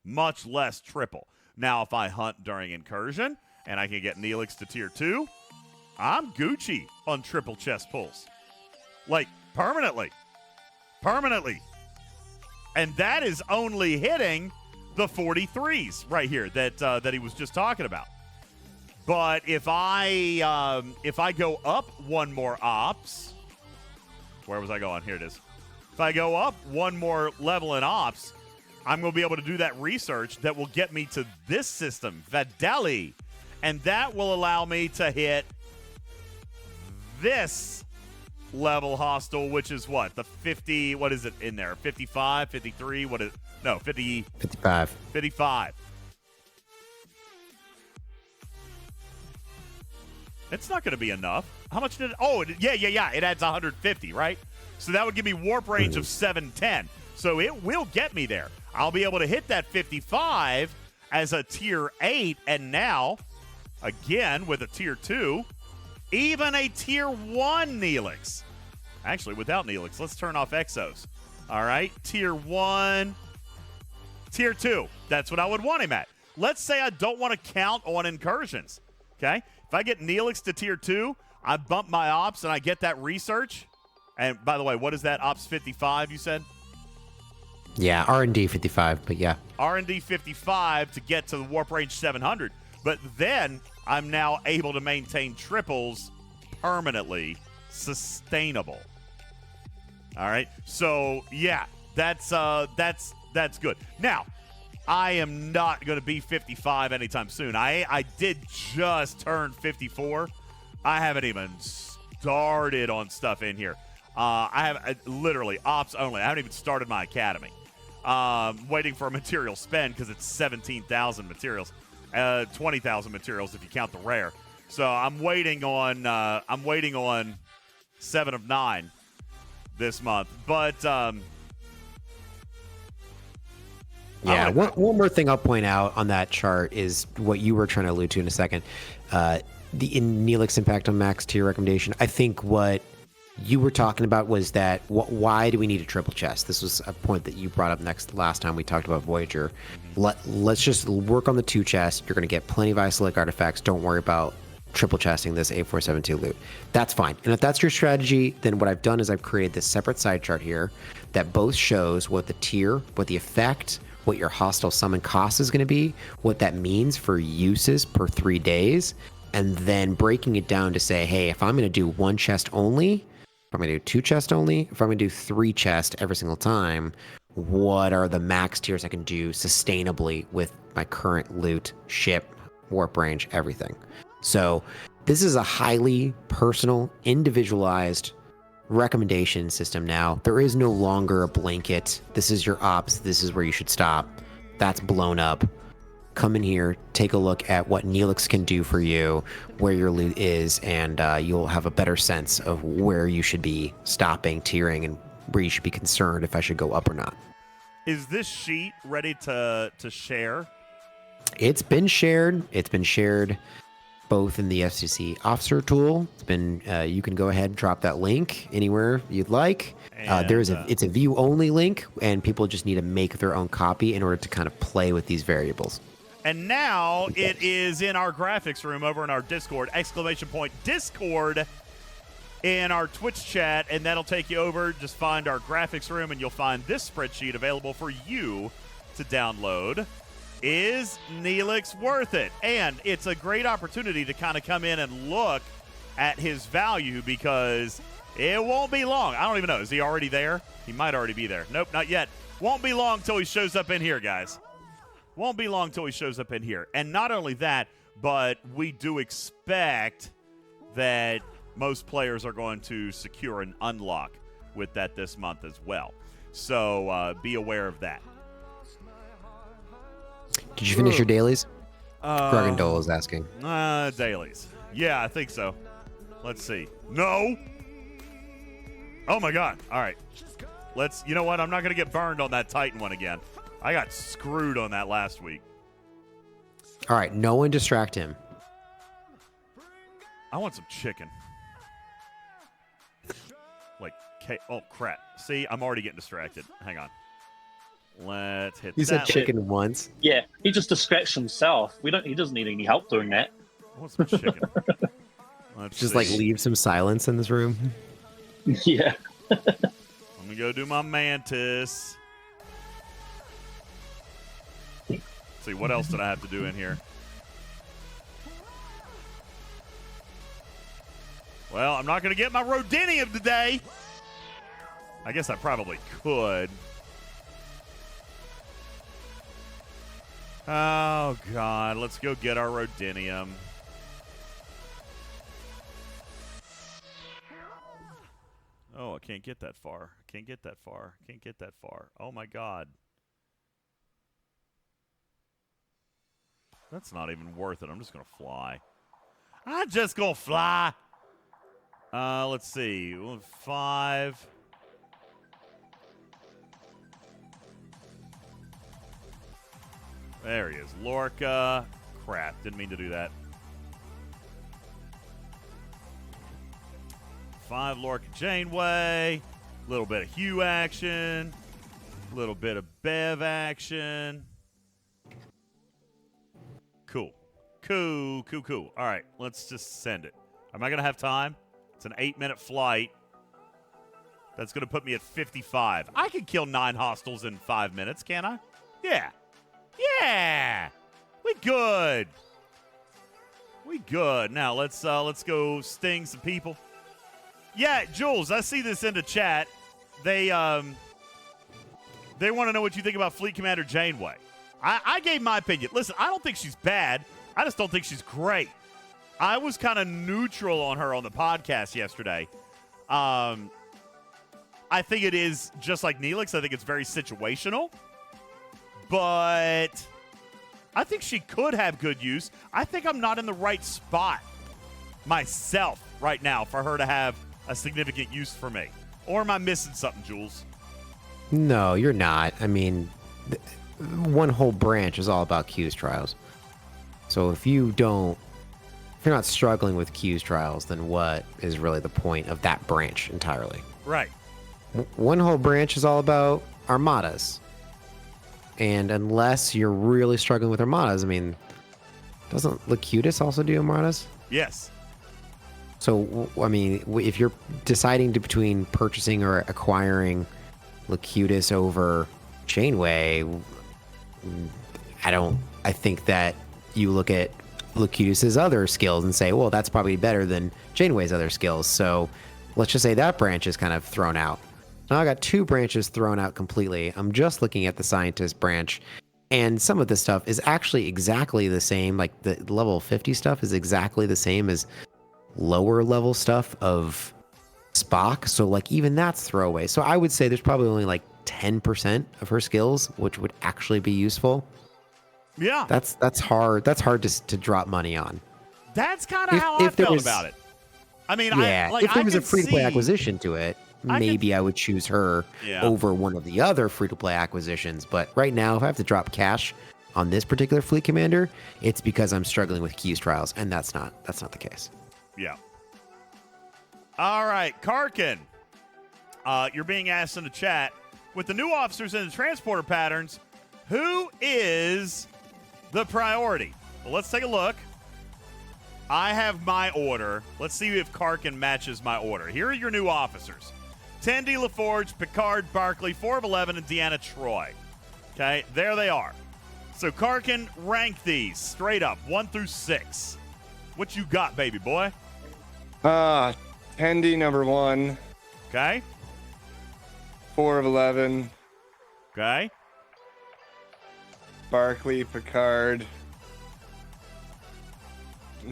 Speaker 1: much less triple. Now, if I hunt during incursion and I can get Neelix to tier 2, I'm Gucci on triple chest pulls. Like, permanently. And that is only hitting the 43s right here that he was just talking about. But if I go up one more ops, where was I going? Here it is. If I go up one more level in ops, I'm going to be able to do that research that will get me to this system, Vadeli, and that will allow me to hit this level hostile, which is what? The 50, what is it in there? 55, 53, what is, no, 50.
Speaker 6: 55.
Speaker 1: 55. It's not going to be enough. How much did it, yeah. It adds 150, right? So that would give me warp range of 710. So it will get me there. I'll be able to hit that 55 as a tier 8, and now, again, with a tier 2, even a tier 1 Neelix. Actually, without Neelix, let's turn off Exos. All right, tier 1, tier 2. That's what I would want him at. Let's say I don't want to count on incursions, okay? If I get Neelix to tier 2, I bump my ops and I get that research. And by the way, what is that? Ops 55, you said?
Speaker 6: Yeah, R&D 55, but yeah.
Speaker 1: R&D 55 to get to the warp range 700. But then I'm now able to maintain triples permanently sustainable. All right. So, yeah, that's good. Now, I am not going to be 55 anytime soon. I did just turn 54. I haven't even started on stuff in here. I have literally ops only. I haven't even started my academy. Waiting for a material spend because it's 17,000 materials, 20,000 materials if you count the rare. So I'm waiting on 7 of 9 this month. But
Speaker 6: yeah, one more thing I'll point out on that chart is what you were trying to allude to in a second. The Neelix impact on max tier recommendation. I think what you were talking about was that why do we need a triple chest? This was a point that you brought up last time we talked about Voyager. Let's just work on the 2 chests. You're going to get plenty of isolate artifacts. Don't worry about triple chesting this 8472 loot. That's fine. And if that's your strategy, then what I've done is I've created this separate side chart here that both shows what the tier, what the effect, what your hostile summon cost is going to be, what that means for uses per 3 days, and then breaking it down to say, hey, if I'm going to do 1 chest only, if I'm going to do 2 chests only, if I'm going to do 3 chests every single time, what are the max tiers I can do sustainably with my current loot, ship, warp range, everything. So this is a highly personal, individualized recommendation system now. There is no longer a blanket, this is your ops, this is where you should stop. That's blown up. Come in here, take a look at what Neelix can do for you, where your loot is, and you'll have a better sense of where you should be stopping, tiering, and where you should be concerned if I should go up or not.
Speaker 1: Is this sheet ready to share?
Speaker 6: It's been shared. It's been shared both in the FCC officer tool. It's been you can go ahead and drop that link anywhere you'd like. It's a view only link, and people just need to make their own copy in order to kind of play with these variables.
Speaker 1: And now it is in our graphics room over in our Discord, ! Discord in our Twitch chat, and that'll take you over. Just find our graphics room, and you'll find this spreadsheet available for you to download. Is Neelix worth it? And it's a great opportunity to kind of come in and look at his value because it won't be long. I don't even know. Is he already there? He might already be there. Nope, not yet. Won't be long till he shows up in here, guys. Won't be long till he shows up in here. And not only that, but we do expect that most players are going to secure an unlock with that this month as well. So be aware of that.
Speaker 6: Did you finish your dailies? Gargandole is asking.
Speaker 1: Dailies. Yeah, I think so. Let's see. No. Oh my God. All right. You know what? I'm not going to get burned on that Titan one again. I got screwed on that last week.
Speaker 6: All right. No one distract him.
Speaker 1: I want some chicken. Oh, crap. See, I'm already getting distracted. Hang on. Let's hit
Speaker 6: You said
Speaker 1: that.
Speaker 6: chicken once.
Speaker 7: Yeah, he just distracts himself. He doesn't need any help doing that.
Speaker 1: I want some chicken. Let's
Speaker 6: Just
Speaker 1: see.
Speaker 6: like leave some silence in this room.
Speaker 7: Yeah.
Speaker 1: Let me go do my mantis. Let's see, what else did I have to do in here? Well, I'm not going to get my Rodinium today. I guess I probably could. Oh, God. Let's go get our Rodinium. Oh, I can't get that far. Can't get that far. Can't get that far. Oh, my God. That's not even worth it. I'm just going to fly. I'm just going to fly. Let's see. 5. There he is. Lorca. Crap. Didn't mean to do that. 5 Lorca Janeway. A little bit of Hugh action. A little bit of Bev action. Cool. Cool. All right. Let's just send it. Am I going to have time? It's an 8-minute flight. That's going to put me at 55. I can kill 9 hostiles in 5 minutes, can't I? Yeah. Yeah. We good. We good. Now let's go sting some people. Yeah, Jules, I see this in the chat. They want to know what you think about Fleet Commander Janeway. I gave my opinion. Listen, I don't think she's bad. I just don't think she's great. I was kind of neutral on her on the podcast yesterday. I think it is just like Neelix. I think it's very situational. But I think she could have good use. I think I'm not in the right spot myself right now for her to have a significant use for me. Or am I missing something, Jules?
Speaker 6: No, you're not. I mean, one whole branch is all about Q's trials. So if you're not struggling with Q's trials, then what is really the point of that branch entirely?
Speaker 1: Right.
Speaker 6: One whole branch is all about armadas. And unless you're really struggling with armadas, I mean, doesn't Locutus also do armadas?
Speaker 1: Yes.
Speaker 6: So, I mean, if you're deciding between purchasing or acquiring Locutus over Janeway, I think that you look at Locutus's other skills and say, well, that's probably better than Janeway's other skills. So let's just say that branch is kind of thrown out. Now I got 2 branches thrown out completely. I'm just looking at the scientist branch, and some of this stuff is actually exactly the same. Like the level 50 stuff is exactly the same as lower level stuff of Spock. So like even that's throwaway. So I would say there's probably only like 10% of her skills which would actually be useful.
Speaker 1: Yeah.
Speaker 6: That's hard. That's hard to drop money on.
Speaker 1: That's kind of how I felt about it. I mean,
Speaker 6: yeah, if there was a free-to-play acquisition to it, maybe I would choose her over one of the other free-to-play acquisitions. But right now, if I have to drop cash on this particular fleet commander, it's because I'm struggling with Q's trials, and that's not the case.
Speaker 1: Yeah. All right, Karkin, you're being asked in the chat, with the new officers and the transporter patterns, who is the priority? Well, let's take a look. I have my order. Let's see if Karkin matches my order. Here are your new officers. Tandy LaForge, Picard, Barkley, 4 of 11, and Deanna Troy. Okay, there they are. So Karkin, rank these straight up, 1 through 6. What you got, baby boy?
Speaker 8: Tandy, number 1.
Speaker 1: Okay.
Speaker 8: 4 of 11.
Speaker 1: Okay.
Speaker 8: Barkley, Picard.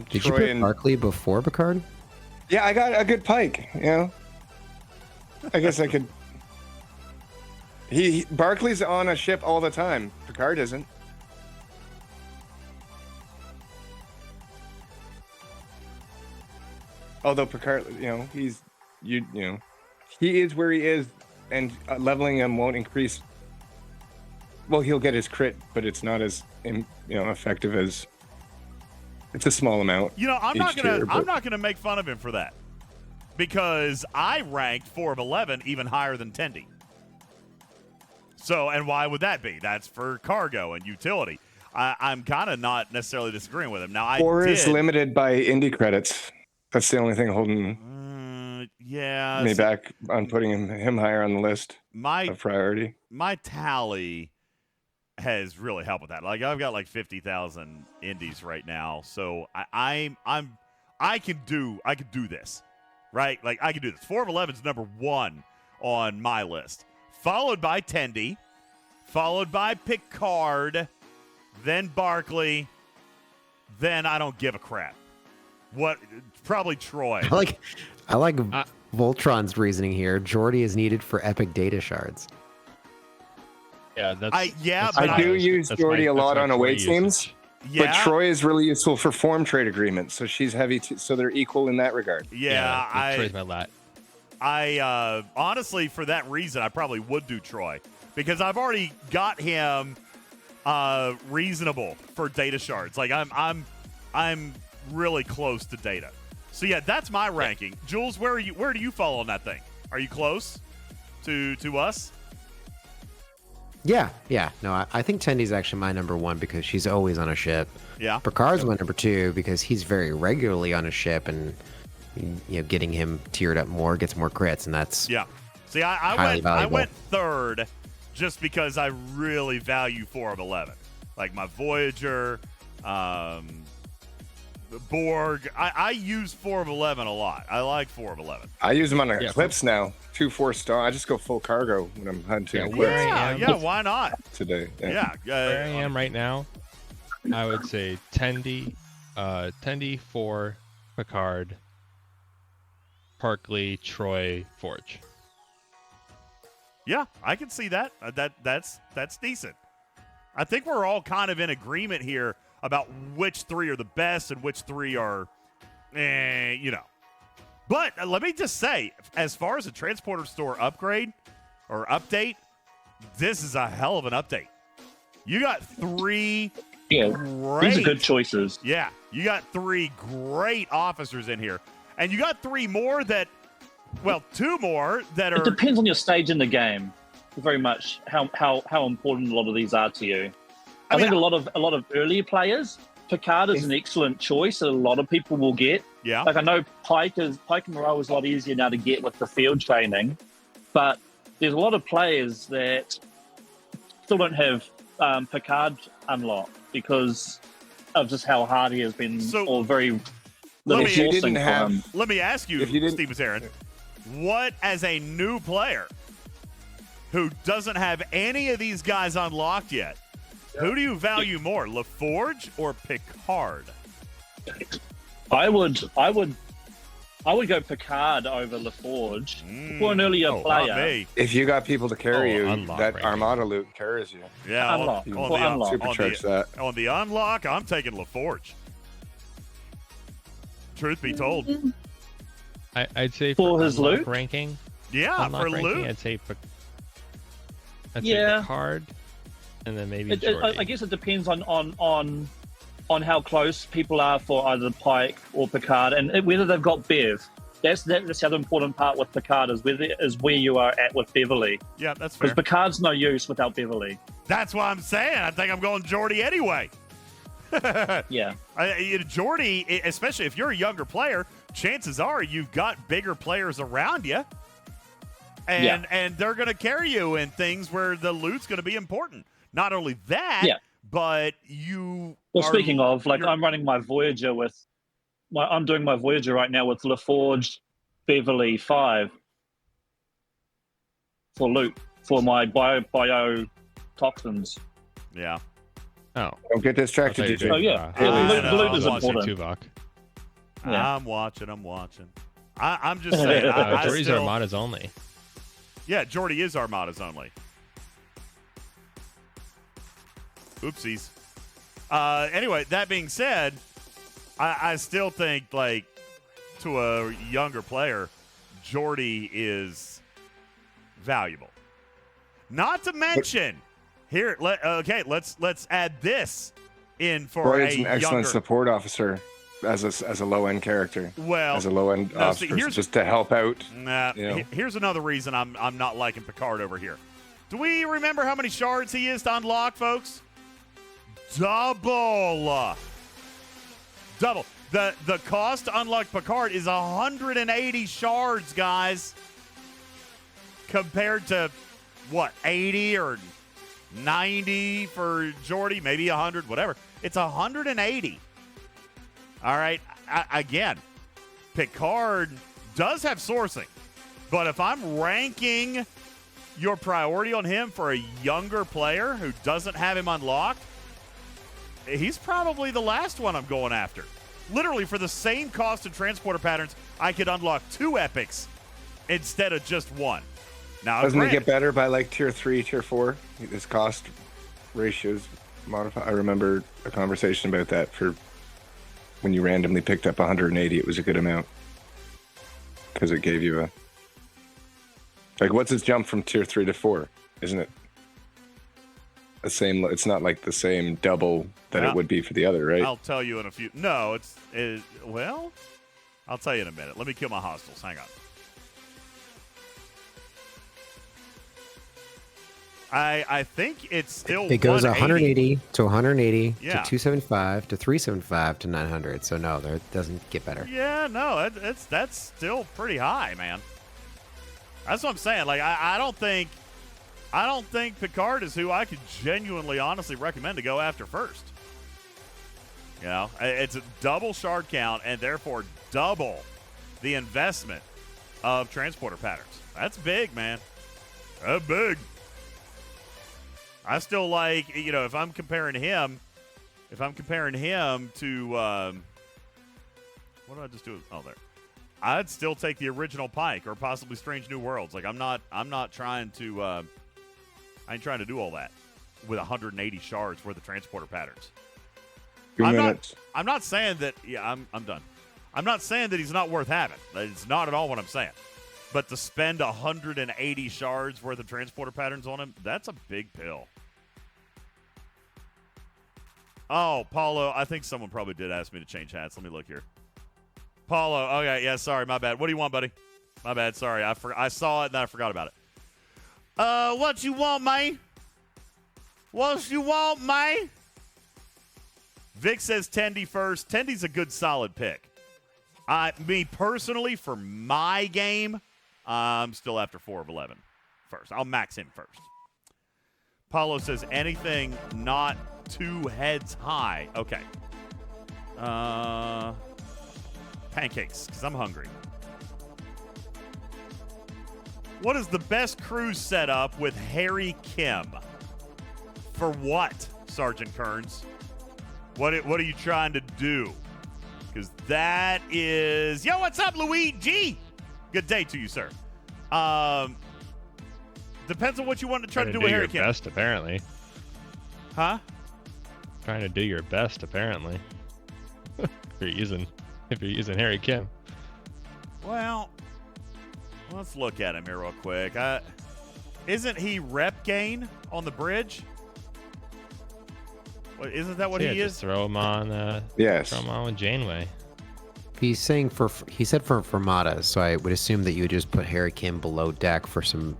Speaker 6: Did
Speaker 8: Troy
Speaker 6: you put Barkley before Picard?
Speaker 8: Yeah, I got a good pike, you know. I guess I could. Barkley's on a ship all the time. Picard isn't. Although Picard, he is where he is, and leveling him won't increase. Well, he'll get his crit, but it's not as effective as. It's a small amount.
Speaker 1: I'm not gonna make fun of him for that, because I ranked 4 of 11 even higher than Tendy. So, and why would that be? That's for cargo and utility. I'm kind of not necessarily disagreeing with him. Now,
Speaker 8: 4 is limited by indie credits. That's the only thing holding me back on putting him higher on the list of priority.
Speaker 1: My tally has really helped with that. Like, I've got like 50,000 indies right now, so I can do this, right? Like, I can do this. 4 of 11 is number 1 on my list, followed by Tendy, followed by Picard, then Barkley, then I don't give a crap. What? Probably Troy.
Speaker 6: I like Voltron's reasoning here. Jordy is needed for epic data shards.
Speaker 2: Yeah,
Speaker 8: I do use Jordy a lot on away teams.
Speaker 1: Yeah.
Speaker 8: But Troy is really useful for form trade agreements, so she's heavy, so they're equal in that regard.
Speaker 2: Troy's my lat.
Speaker 1: I honestly, for that reason, I probably would do Troy, because I've already got him reasonable for data shards. Like, I'm really close to data. So yeah, that's my ranking. Jules, where do you fall on that thing? Are you close to us?
Speaker 6: Yeah. No, I think Tendy's actually my number 1 because she's always on a ship.
Speaker 1: Yeah.
Speaker 6: Picard's my number 2 because he's very regularly on a ship, and getting him tiered up more gets more crits, and that's
Speaker 1: See, I went 3rd just because I really value 4 of 11, like my Voyager, the Borg. I use 4 of 11 a lot. I like 4 of 11.
Speaker 8: I use them on Eclipse now. 2 4-star. I just go full cargo when I'm hunting.
Speaker 1: Why not?
Speaker 8: Today.
Speaker 2: Where I am right now, I would say Tendy, 4, Picard, Barkley, Troy, Forge.
Speaker 1: Yeah, I can see that. That's decent. I think we're all kind of in agreement here about which 3 are the best and which 3 are, But let me just say, as far as a transporter store upgrade or update, this is a hell of an update. You got 3 great...
Speaker 7: These are good choices.
Speaker 1: Yeah, you got 3 great officers in here. And you got 3 more that... Well, 2 more that are...
Speaker 7: It depends on your stage in the game, very much, how important a lot of these are to you. I think a lot of earlier players, Picard is an excellent choice that a lot of people will get.
Speaker 1: Yeah.
Speaker 7: Like, I know Pike and Moreau is a lot easier now to get with the field training, but there's a lot of players that still don't have Picard unlocked because of just how hard he has been, or very little sourcing for him.
Speaker 1: Let me ask you, Steven Zarin, what, as a new player who doesn't have any of these guys unlocked yet, who do you value more, LaForge or Picard?
Speaker 7: I would go Picard over LaForge for an earlier player.
Speaker 8: If you got people to carry you, that Armada loot carries you.
Speaker 1: Yeah,
Speaker 7: unlock.
Speaker 8: Supercharge that.
Speaker 1: On the unlock, I'm taking LaForge. Truth be told.
Speaker 2: I'd say
Speaker 7: for his loot
Speaker 2: ranking.
Speaker 1: Yeah, for loot.
Speaker 2: I'd say Picard, and then maybe Jordy.
Speaker 7: I guess it depends on how close people are for either Pike or Picard, and whether they've got Bev. That's the other important part with Picard is where you are at with Beverly.
Speaker 1: Yeah, that's fair.
Speaker 7: Because Picard's no use without Beverly.
Speaker 1: That's what I'm saying. I think I'm going Jordy anyway.
Speaker 7: Yeah.
Speaker 1: Jordy, especially if you're a younger player, chances are you've got bigger players around you. And they're going to carry you in things where the loot's going to be important. Not only that, but you.
Speaker 7: Well, speaking of, I'm running my Voyager I'm doing my Voyager right now with LaForge, Beverly 5 for loot for my bio toxins.
Speaker 1: Yeah.
Speaker 2: Oh.
Speaker 8: Don't get distracted, DJ.
Speaker 7: Oh yeah, loot is important.
Speaker 1: I'm watching. I'm just saying.
Speaker 2: Jordy's Armada's only.
Speaker 1: Yeah, Jordy is Armada's only. Oopsies. Anyway, that being said, I still think to a younger player, Jordy is valuable. Not to mention, let's add this in for
Speaker 8: Boyd's
Speaker 1: a
Speaker 8: an excellent
Speaker 1: younger
Speaker 8: support officer as a low end character.
Speaker 1: Well,
Speaker 8: as a low end officer, just to help out.
Speaker 1: Here's another reason I'm not liking Picard over here. Do we remember how many shards he is to unlock, folks? Double. The cost to unlock Picard is 180 shards, guys. Compared to, 80 or 90 for Jordy, maybe 100, whatever. It's 180. All right. Again, Picard does have sourcing. But if I'm ranking your priority on him for a younger player who doesn't have him unlocked, he's probably the last one I'm going after. Literally, for the same cost of transporter patterns, I could unlock 2 epics instead of just 1. Now,
Speaker 8: doesn't it get better by like tier 3, tier 4? This cost ratios modify. I remember a conversation about that for when you randomly picked up 180. It was a good amount because it gave you what's his jump from tier 3 to 4? Isn't it the same? It's not like the same double that it would be for the other, right?
Speaker 1: I'll tell you in a few. No, well, I'll tell you in a minute. Let me kill my hostiles. Hang on. I think it's still
Speaker 6: It goes 180 to 180 to
Speaker 1: Yeah.
Speaker 6: 275 to 375 to 900. So no, it doesn't get better.
Speaker 1: Yeah, no, that's still pretty high, man. That's what I'm saying. Like, I don't think Picard is who I could genuinely, honestly recommend to go after first. You know, it's a double shard count and therefore double the investment of transporter patterns. That's big, man. That's big. I still like, if I'm comparing him to, what did I just do? Oh, there. I'd still take the original Pike or possibly Strange New Worlds. Like, I'm not trying to, I ain't trying to do all that with 180 shards worth of transporter patterns. I'm not saying that, I'm done. I'm not saying that he's not worth having. It's not at all what I'm saying. But to spend 180 shards worth of transporter patterns on him, that's a big pill. Oh, Paulo, I think someone probably did ask me to change hats. Let me look here. Paulo, okay, yeah, sorry, my bad. What do you want, buddy? My bad, sorry. I saw it and then I forgot about it. What you want, man? What you want, man? Vic says Tendy first. Tendy's a good, solid pick. Me personally, for my game, I'm still after 4 of 11 first. I'll max him first. Paulo says anything not 2 heads high. Okay. Pancakes, because I'm hungry. What is the best cruise setup with Harry Kim? For what, Sergeant Kearns? What are you trying to do? Because that is... Yo, what's up, Luigi? Good day to you, sir. Depends on what you want to try to do with Harry Kim.
Speaker 2: Your best, apparently.
Speaker 1: Huh?
Speaker 2: Trying to do your best, apparently. if you're using Harry Kim.
Speaker 1: Well, let's look at him here real quick. Isn't he rep gain on the bridge? Isn't that what he is?
Speaker 2: Just throw him on.
Speaker 8: Yes.
Speaker 2: Throw him on with Janeway.
Speaker 6: He's saying he said for Formadas, so I would assume that you would just put Harry Kim below deck for some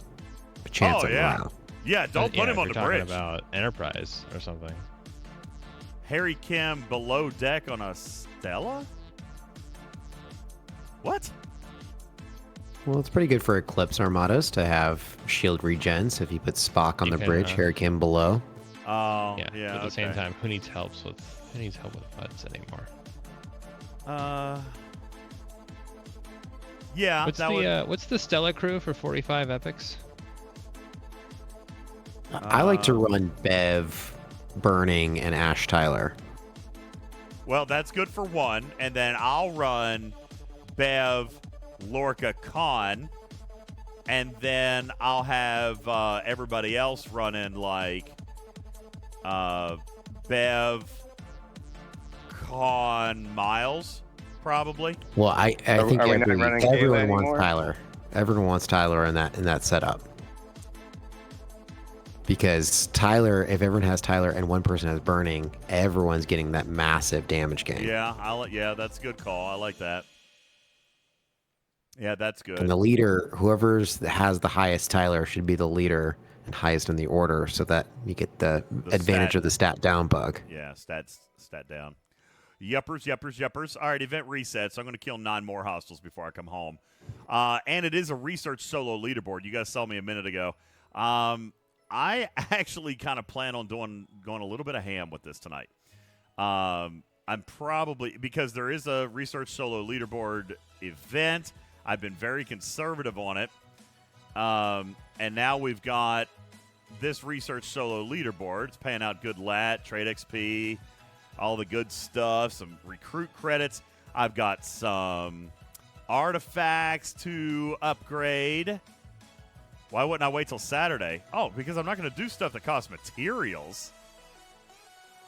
Speaker 6: chance of morale.
Speaker 1: Yeah, don't put him on the bridge.
Speaker 2: About Enterprise or something.
Speaker 1: Harry Kim below deck on a Stella? What?
Speaker 6: Well, it's pretty good for Eclipse Armadas to have shield regen. So if you put Spock on the bridge, Harry Kim below.
Speaker 1: Oh,
Speaker 2: yeah. But at the same time, who needs help with butts anymore?
Speaker 1: Yeah.
Speaker 2: What's the Stella crew for 45 epics?
Speaker 6: I like to run Bev, Burning, and Ash Tyler.
Speaker 1: Well, that's good for 1, and then I'll run Bev, Lorca, Khan, and then I'll have everybody else running like Bev, Khan, Miles, probably.
Speaker 6: Well, I think
Speaker 8: are we not running Kayla
Speaker 6: everyone wants
Speaker 8: anymore?
Speaker 6: Tyler. Everyone wants Tyler in that setup. Because Tyler, if everyone has Tyler and one person has Burning, everyone's getting that massive damage gain.
Speaker 1: Yeah, that's a good call. I like that. Yeah, that's good.
Speaker 6: And the leader, whoever's has the highest Tyler, should be the leader and highest in the order, so that you get the advantage
Speaker 1: stat.
Speaker 6: of the stat down bug.
Speaker 1: Yeah, stat down. Yuppers. All right, event reset. So I'm going to kill 9 more hostiles before I come home. And it is a research solo leaderboard. You guys saw me a minute ago. I actually kind of plan on going a little bit of ham with this tonight. I'm probably, because there is a research solo leaderboard event, I've been very conservative on it. And now we've got this research solo leaderboard. It's paying out good lat, trade XP, all the good stuff, some recruit credits. I've got some artifacts to upgrade. Why wouldn't I wait till Saturday? Oh, because I'm not going to do stuff that costs materials.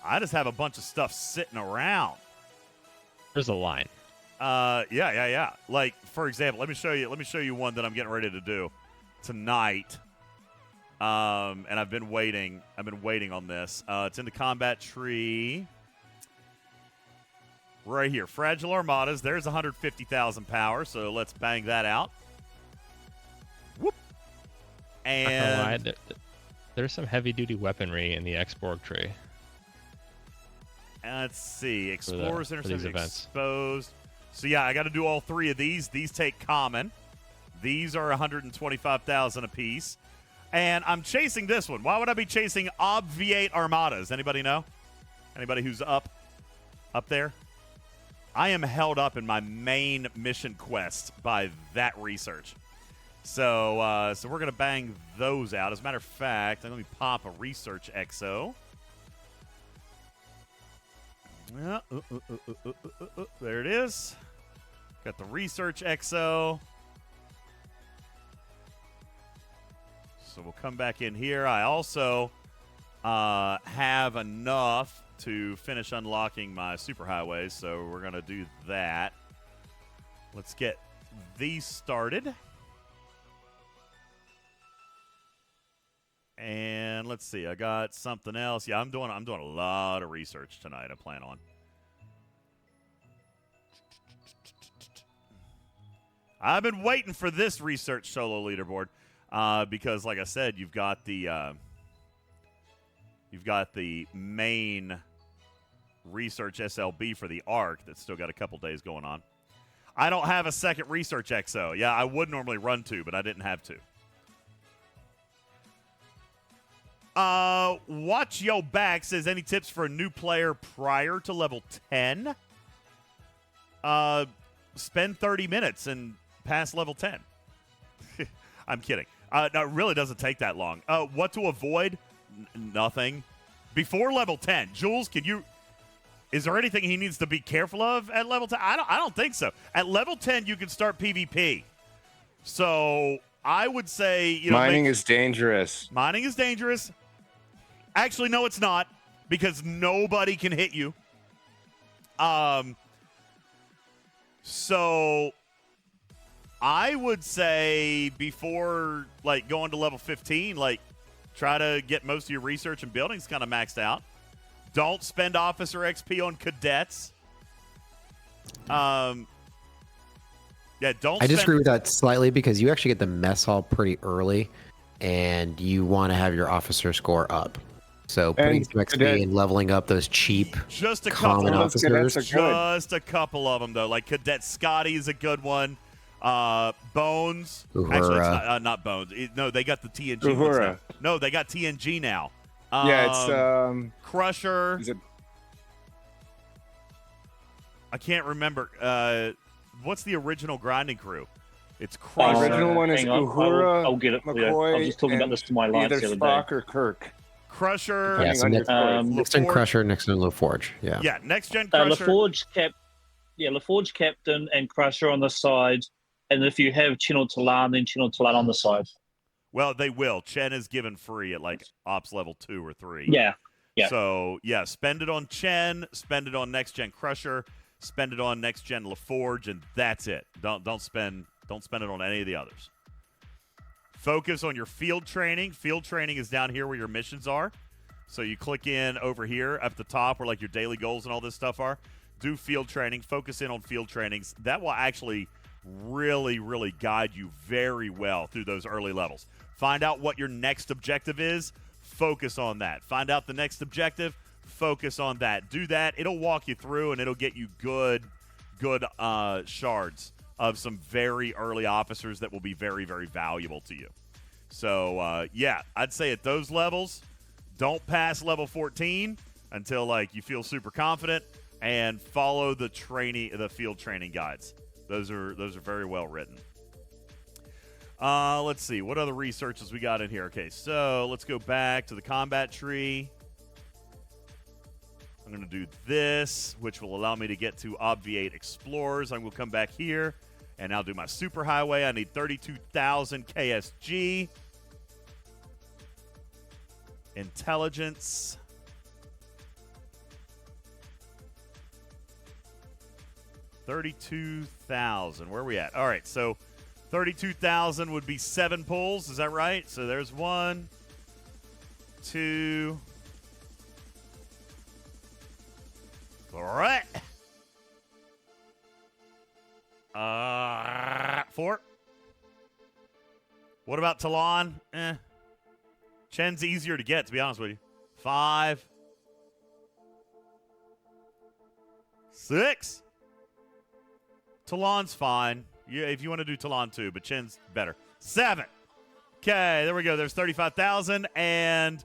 Speaker 1: I just have a bunch of stuff sitting around.
Speaker 2: There's a line.
Speaker 1: Yeah. Like, for example, let me show you one that I'm getting ready to do tonight. And I've been waiting on this. It's in the combat tree. Right here. Fragile Armadas. There's 150,000 power, so let's bang that out. Whoop. And
Speaker 2: there's some heavy-duty weaponry in the Exborg tree.
Speaker 1: Let's see. Explorers
Speaker 2: these
Speaker 1: intercept
Speaker 2: events.
Speaker 1: exposed. So, yeah, I got to do all 3 of these. These take common. These are 125,000 apiece. And I'm chasing this one. Why would I be chasing Obviate Armadas? Anybody know? Anybody who's up there? I am held up in my main mission quest by that research. So we're going to bang those out. As a matter of fact, let me pop a research exo. Yeah, there it is. Got the research exo. So we'll come back in here. I also have enough to finish unlocking my superhighways, so we're going to do that. Let's get these started. And let's see. I got something else. Yeah, I'm doing a lot of research tonight. I plan on. I've been waiting for this research solo leaderboard because, like I said, you've got the main research SLB for the ARC that's still got a couple days going on. I don't have a second research exo. Yeah, I would normally run 2, but I didn't have to. Watch Yo Back says, any tips for a new player prior to level 10? Spend 30 minutes and pass level 10. I'm kidding. No, it really doesn't take that long. What to avoid? Nothing. Before level 10, Jules, is there anything he needs to be careful of at level 10? I don't think so. At level 10, you can start PvP. So I would say,
Speaker 8: mining is dangerous.
Speaker 1: Mining is dangerous. Actually, no, it's not, because nobody can hit you. So I would say before going to level 15, try to get most of your research and buildings kind of maxed out. Don't spend officer XP on cadets. Yeah, don't.
Speaker 6: I disagree with that slightly because you actually get the mess hall pretty early, and you want to have your officer score up. So putting some XP and leveling up those cheap
Speaker 1: just a
Speaker 6: common
Speaker 1: couple
Speaker 6: officers.
Speaker 1: Just a couple of them though. Like Cadet Scotty is a good one. Bones.
Speaker 6: Uhura.
Speaker 1: Actually, it's not Bones. No, they got the TNG ones now. No, they got TNG now.
Speaker 8: Yeah, it's
Speaker 1: Crusher.
Speaker 8: Is it?
Speaker 1: I can't remember. What's the original grinding crew? It's Crusher.
Speaker 8: The original one is Uhura,
Speaker 7: I'll get it.
Speaker 8: McCoy,
Speaker 7: I was just talking about this to my live
Speaker 8: either
Speaker 7: the other
Speaker 8: Spock
Speaker 7: day.
Speaker 8: or Kirk.
Speaker 1: Crusher.
Speaker 6: Yeah, so next gen Crusher, next gen LaForge. Yeah.
Speaker 1: Yeah, next gen Crusher.
Speaker 7: LaForge Captain and Crusher on the side. And if you have Chen or Talan, then Chen or Talan on the side.
Speaker 1: Well, they will. Chen is given free at Ops level 2 or 3.
Speaker 7: Yeah.
Speaker 1: So, yeah, spend it on Chen, spend it on next gen Crusher, spend it on next gen LaForge, and that's it. Don't spend it on any of the others. Focus on your field training. Field training is down here where your missions are. So you click in over here up the top where like your daily goals and all this stuff are. Do field training. Focus in on field trainings. That will actually really, really guide you very well through those early levels. Find out what your next objective is. Focus on that. Find out the next objective. Focus on that. Do that. It'll walk you through, and it'll get you good shards of some very early officers that will be very, very valuable to you. So, yeah, I'd say at those levels, don't pass level 14 until, like, you feel super confident, and follow the field training guides. Those are very well written. Let's see. What other researches we got in here? Okay, so let's go back to the combat tree. I'm going to do this, which will allow me to get to obviate explorers. I'm going to come back here, and I'll do my superhighway. I need 32,000 KSG. Intelligence. $32,000. Where are we at? All right, so 32,000 would be 7 pulls. Is that right? So there's 1, 2. All right. 4. What about Talon? Chen's easier to get, to be honest with you. 5. 6. Talon's fine. Yeah, if you want to do Talon too, but Chen's better. 7. Okay, there we go. There's 35,000, and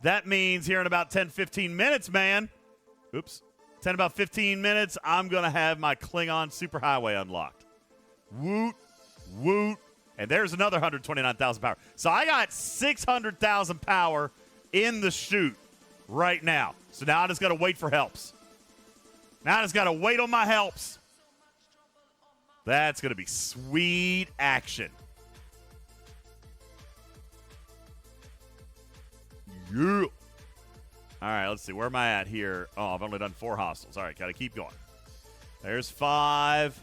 Speaker 1: that means here in about 10, 15 minutes, man. Oops. 10, about 15 minutes, I'm going to have my Klingon superhighway unlocked. Woot, woot. And there's another 129,000 power. So I got 600,000 power in the chute right now. So now I just got to wait for helps. Now I just got to wait on my helps. That's going to be sweet action. Yeah. All right, let's see. Where am I at here? Oh, I've only done 4 hostiles. All right, got to keep going. There's 5.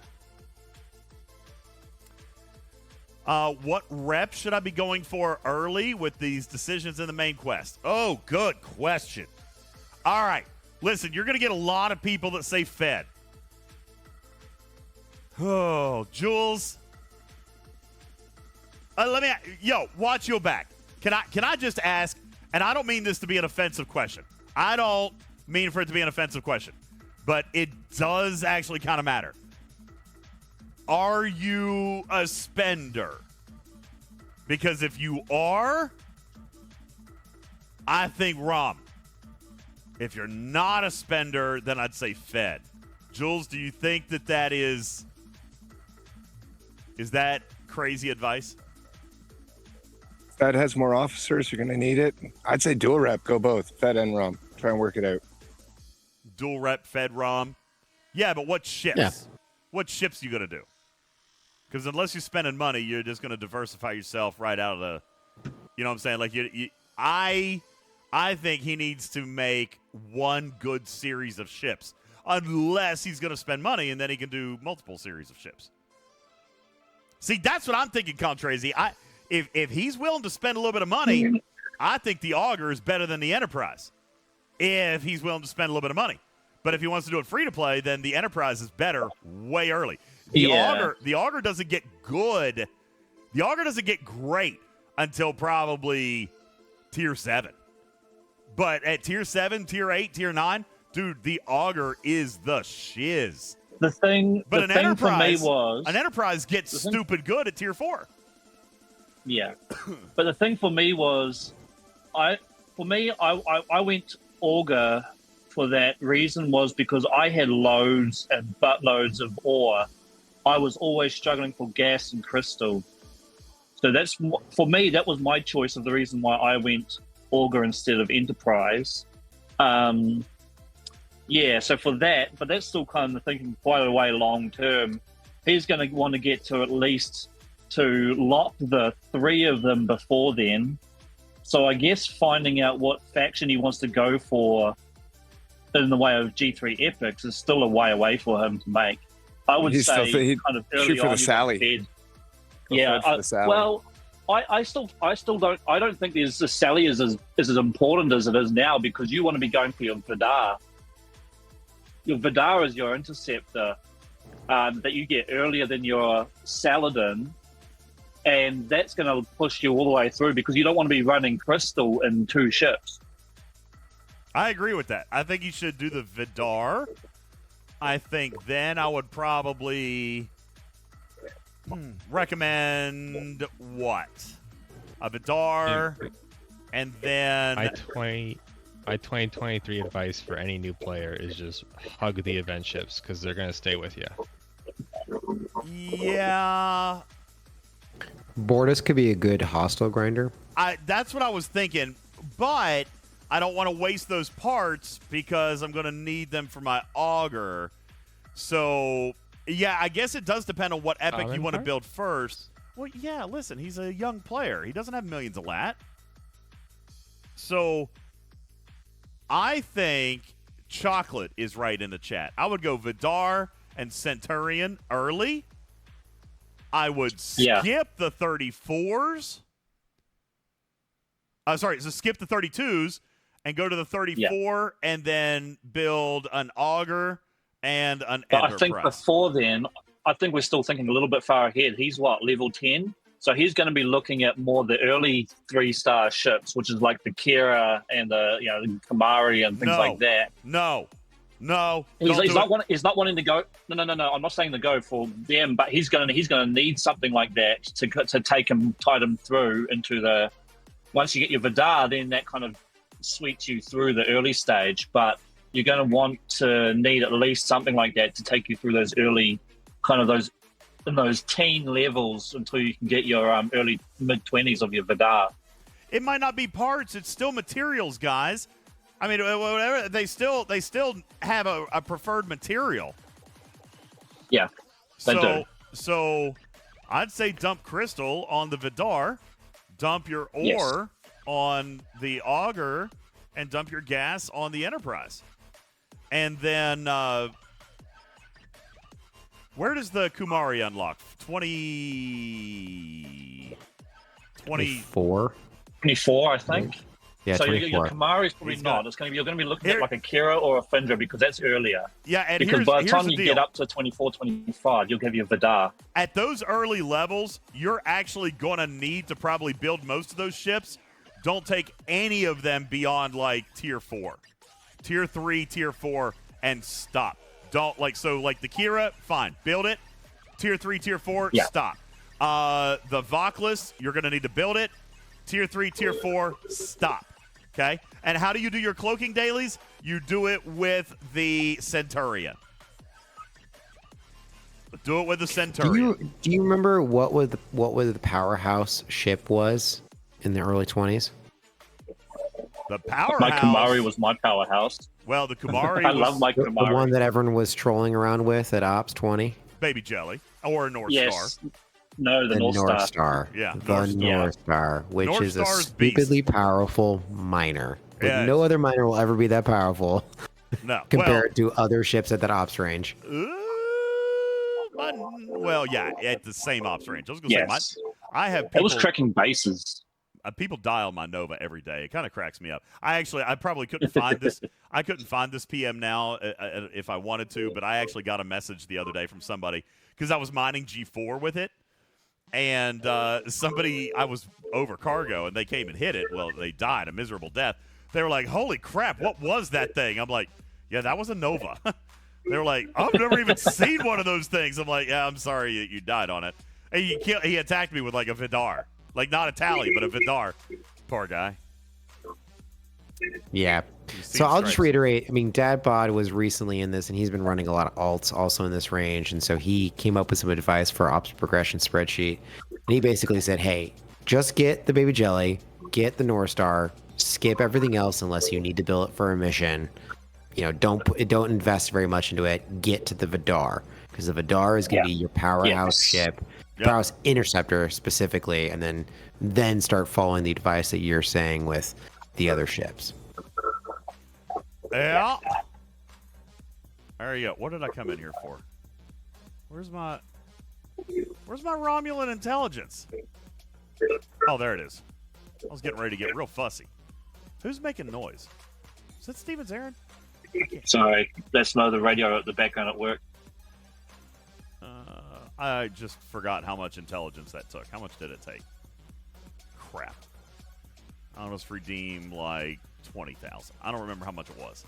Speaker 1: What rep should I be going for early with these decisions in the main quest? Oh, good question. All right. Listen, you're going to get a lot of people that say Fed. Oh, Jules. Watch your back. Can I just ask, and I don't mean this to be an offensive question. I don't mean for it to be an offensive question, but it does actually kind of matter. Are you a spender? Because if you are, I think ROM. If you're not a spender, then I'd say Fed. Jules, do you think that is that crazy advice?
Speaker 8: Fed has more officers. You're going to need it. I'd say dual rep. Go both. Fed and ROM. Try and work it out.
Speaker 1: Dual rep, Fed, ROM. Yeah, but what ships?
Speaker 6: Yeah.
Speaker 1: What ships you going to do? Because unless you're spending money, you're just going to diversify yourself right out of the, you know what I'm saying? Like, I think he needs to make one good series of ships, unless he's going to spend money, and then he can do multiple series of ships. See, that's what I'm thinking, Contrazy. If he's willing to spend a little bit of money, I think the Augur is better than the Enterprise. If he's willing to spend a little bit of money. But if he wants to do it free to play, then the Enterprise is better way early. The Augur doesn't get good. The Augur doesn't get great until probably tier 7. But at tier 7, tier 8, tier 9, dude, the Augur is the shiz.
Speaker 7: An
Speaker 1: Enterprise gets stupid good at tier 4.
Speaker 7: Yeah. But the thing for me was, I went Augur for that reason, was because I had loads and buttloads of ore. I was always struggling for gas and crystal. So that's, for me, that was my choice of the reason why I went Augur instead of Enterprise. Yeah, so for that, but that's still kind of thinking quite a way long term. He's going to want to get to at least to lock the 3 of them before then. So I guess finding out what faction he wants to go for in the way of G3 epics is still a way away for him to make. I would
Speaker 8: He's still
Speaker 7: say
Speaker 8: he'd
Speaker 7: kind of early
Speaker 8: shoot for
Speaker 7: on.
Speaker 8: the Sally.
Speaker 7: Yeah,
Speaker 8: for the Sally.
Speaker 7: well, I still don't think the Sally is as important as it is now, because you want to be going for your Vidar. Your Vidar is your interceptor that you get earlier than your Saladin, and that's going to push you all the way through because you don't want to be running Crystal in 2 ships.
Speaker 1: I agree with that. I think you should do the Vidar. I think then I would probably recommend what? A Vidar, and then
Speaker 2: My 2023 advice for any new player is just hug the event ships because they're gonna stay with you.
Speaker 1: yeah,
Speaker 6: Bortus could be a good hostile grinder.
Speaker 1: that's what I was thinking, but I don't want to waste those parts because I'm going to need them for my auger. So, yeah, I guess it does depend on what epic you want to build first. Well, yeah, listen, he's a young player. He doesn't have millions of lat. So, I think Chocolate is right in the chat. I would go Vidar and Centurion early. I would skip the 34s. So skip the 32s and go to the 34 and then build an auger and an enterprise.
Speaker 7: I think before then, I think we're still thinking a little bit far ahead. He's level 10? So he's going to be looking at more the early 3-star ships, which is like the Kira and the the Kamari and things like that.
Speaker 1: No.
Speaker 7: He's not wanting to go. No. I'm not saying to go for them, but he's going to need something like that to tide him through into the. Once you get your Vidar, then that kind of sweeps you through the early stage. But you're going to want to need at least something like that to take you through those early, kind of those teen levels until you can get your early mid-20s of your Vidar.
Speaker 1: It might not be parts; it's still materials, guys. I mean, whatever they still have a preferred material.
Speaker 7: Yeah, they do.
Speaker 1: So, I'd say dump crystal on the Vidar, dump your ore on the auger, and dump your gas on the Enterprise. And then, where does the Kumari unlock?
Speaker 6: 24,
Speaker 7: I think.
Speaker 6: Yeah,
Speaker 7: so
Speaker 6: 24.
Speaker 7: your Kamari is probably not. You're going to be looking at like a Kira or a Findra because that's earlier.
Speaker 1: Yeah, and
Speaker 7: because by the time you
Speaker 1: deal.
Speaker 7: get up to 24, 25, you'll have your Vidar.
Speaker 1: At those early levels, you're actually going to need to probably build most of those ships. Don't take any of them beyond like tier 4, tier 3, tier 4, and stop. Don't the Kira, fine, build it. Tier 3, tier 4, stop. The Voklis, you're going to need to build it. Tier 3, tier 4, stop. Okay? And how do you do your cloaking dailies? You do it with the Centurion. Do it with the Centurion.
Speaker 6: Do you remember what the powerhouse ship was in the early 20s?
Speaker 1: The powerhouse.
Speaker 7: My Kumari was my powerhouse.
Speaker 1: Well, the Kumari
Speaker 7: I love my Kumari.
Speaker 6: The one that everyone was trolling around with at Ops 20?
Speaker 1: Baby Jelly. Or North Star.
Speaker 7: No, the North
Speaker 6: Star.
Speaker 1: Yeah.
Speaker 6: The North Star, which
Speaker 1: North
Speaker 6: is a
Speaker 1: Star's
Speaker 6: stupidly powerful miner. But
Speaker 1: Yeah,
Speaker 6: no other miner will ever be that powerful
Speaker 1: No.
Speaker 6: compared to other ships at that ops range.
Speaker 1: At the same ops range. I was going to say, I have people.
Speaker 7: It was tracking bases.
Speaker 1: People die on my Nova every day. It kind of cracks me up. I probably couldn't find this. I couldn't find this PM now if I wanted to, but I actually got a message the other day from somebody because I was mining G4 with it. And I was over cargo, and they came and hit it. Well, they died a miserable death. They were like, holy crap, what was that thing? I'm like, yeah, that was a Nova. They were like, I've never even seen one of those things. I'm like, yeah, I'm sorry you died on it. And he attacked me with like a Vidar. Like not a Tally, but a Vidar. Poor guy.
Speaker 6: Yeah. So I'll just reiterate. I mean, Dadbod was recently in this, and he's been running a lot of alts also in this range. And so he came up with some advice for ops progression spreadsheet. And he basically said, hey, just get the Baby Jelly, get the North Star, skip everything else unless you need to build it for a mission. Don't invest very much into it. Get to the Vidar, because the Vidar is going to be your powerhouse ship, powerhouse interceptor specifically, and then start following the advice that you're saying with the other ships.
Speaker 1: Yeah. There you go. What did I come in here for? Where's my Romulan intelligence? Oh, there it is. I was getting ready to get real fussy. Who's making noise? Is that Steven's Aaron?
Speaker 7: Sorry, that's the radio at the background at work.
Speaker 1: I just forgot how much intelligence that took. How much did it take? Crap. I almost redeemed like 20,000. I don't remember how much it was.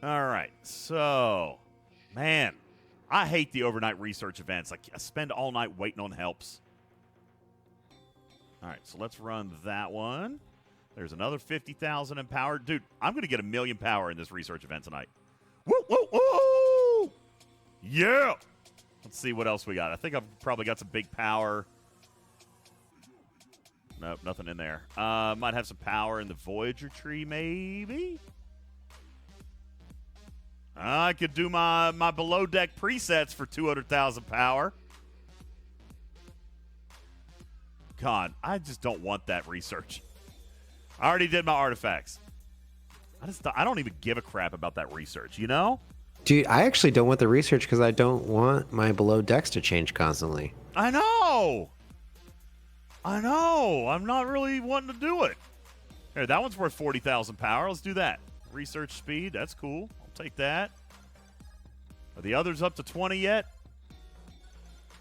Speaker 1: All right. So, man, I hate the overnight research events. Like, I spend all night waiting on helps. All right, so let's run that one. There's another 50,000 in power. Dude, I'm going to get 1 million power in this research event tonight. Woo, woo, woo! Yeah! Let's see what else we got. I think I've probably got some big power. Nope, nothing in there. Might have some power in the Voyager tree, maybe? I could do my below deck presets for 200,000 power. God, I just don't want that research. I already did my artifacts. I don't even give a crap about that research, you know?
Speaker 6: Dude, I actually don't want the research because I don't want my below decks to change constantly.
Speaker 1: I know. I'm not really wanting to do it. Here, that one's worth 40,000 power. Let's do that. Research speed, that's cool. I'll take that. Are the others up to 20 yet?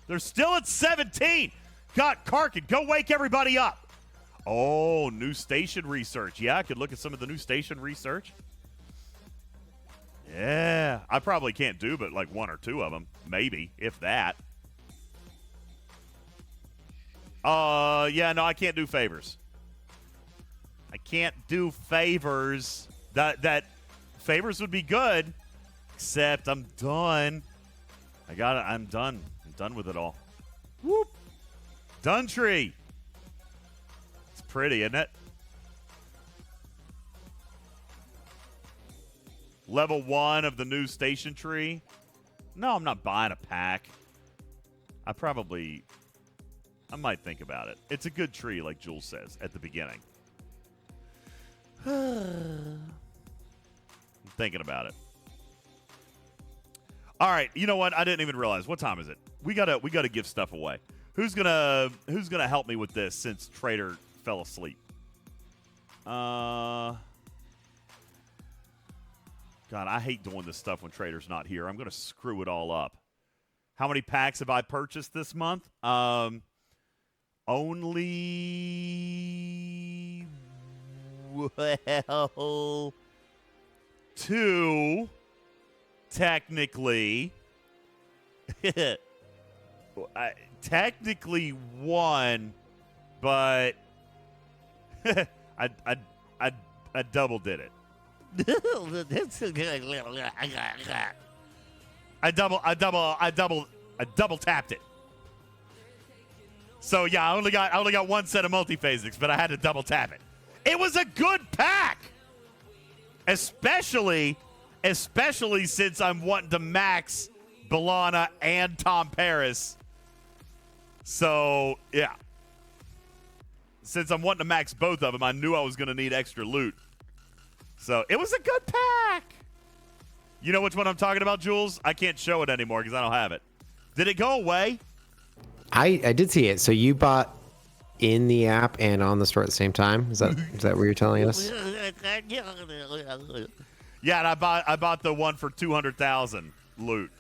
Speaker 1: They're still at 17. God, Karkin, go wake everybody up. Oh, new station research. Yeah, I could look at some of the new station research. Yeah, I probably can't do but like 1 or 2 of them. Maybe, if that. Yeah, no, I can't do favors. I can't do favors. That favors would be good, except I'm done. I'm done. I'm done with it all. Whoop. Done tree. It's pretty, isn't it? Level 1 of the new station tree. No, I'm not buying a pack. I might think about it. It's a good tree, like Jules says at the beginning. I'm thinking about it. All right, you know what? I didn't even realize. What time is it? We gotta give stuff away. Who's gonna help me with this since Trader fell asleep? God, I hate doing this stuff when Trader's not here. I'm gonna screw it all up. How many packs have I purchased this month? Only 2 technically. Technically 1, but I double did it. I double tapped it. So yeah, I only got 1 set of multiphasics, but I had to double tap it. It was a good pack, especially since I'm wanting to max B'Elanna and Tom Paris. So yeah, since I'm wanting to max both of them, I knew I was going to need extra loot. So it was a good pack. You know which one I'm talking about, Jules? I can't show it anymore because I don't have it. Did it go away? I
Speaker 6: did see it. So you bought in the app and on the store at the same time? Is that what you're telling us?
Speaker 1: Yeah, and I bought the one for 200,000 loot.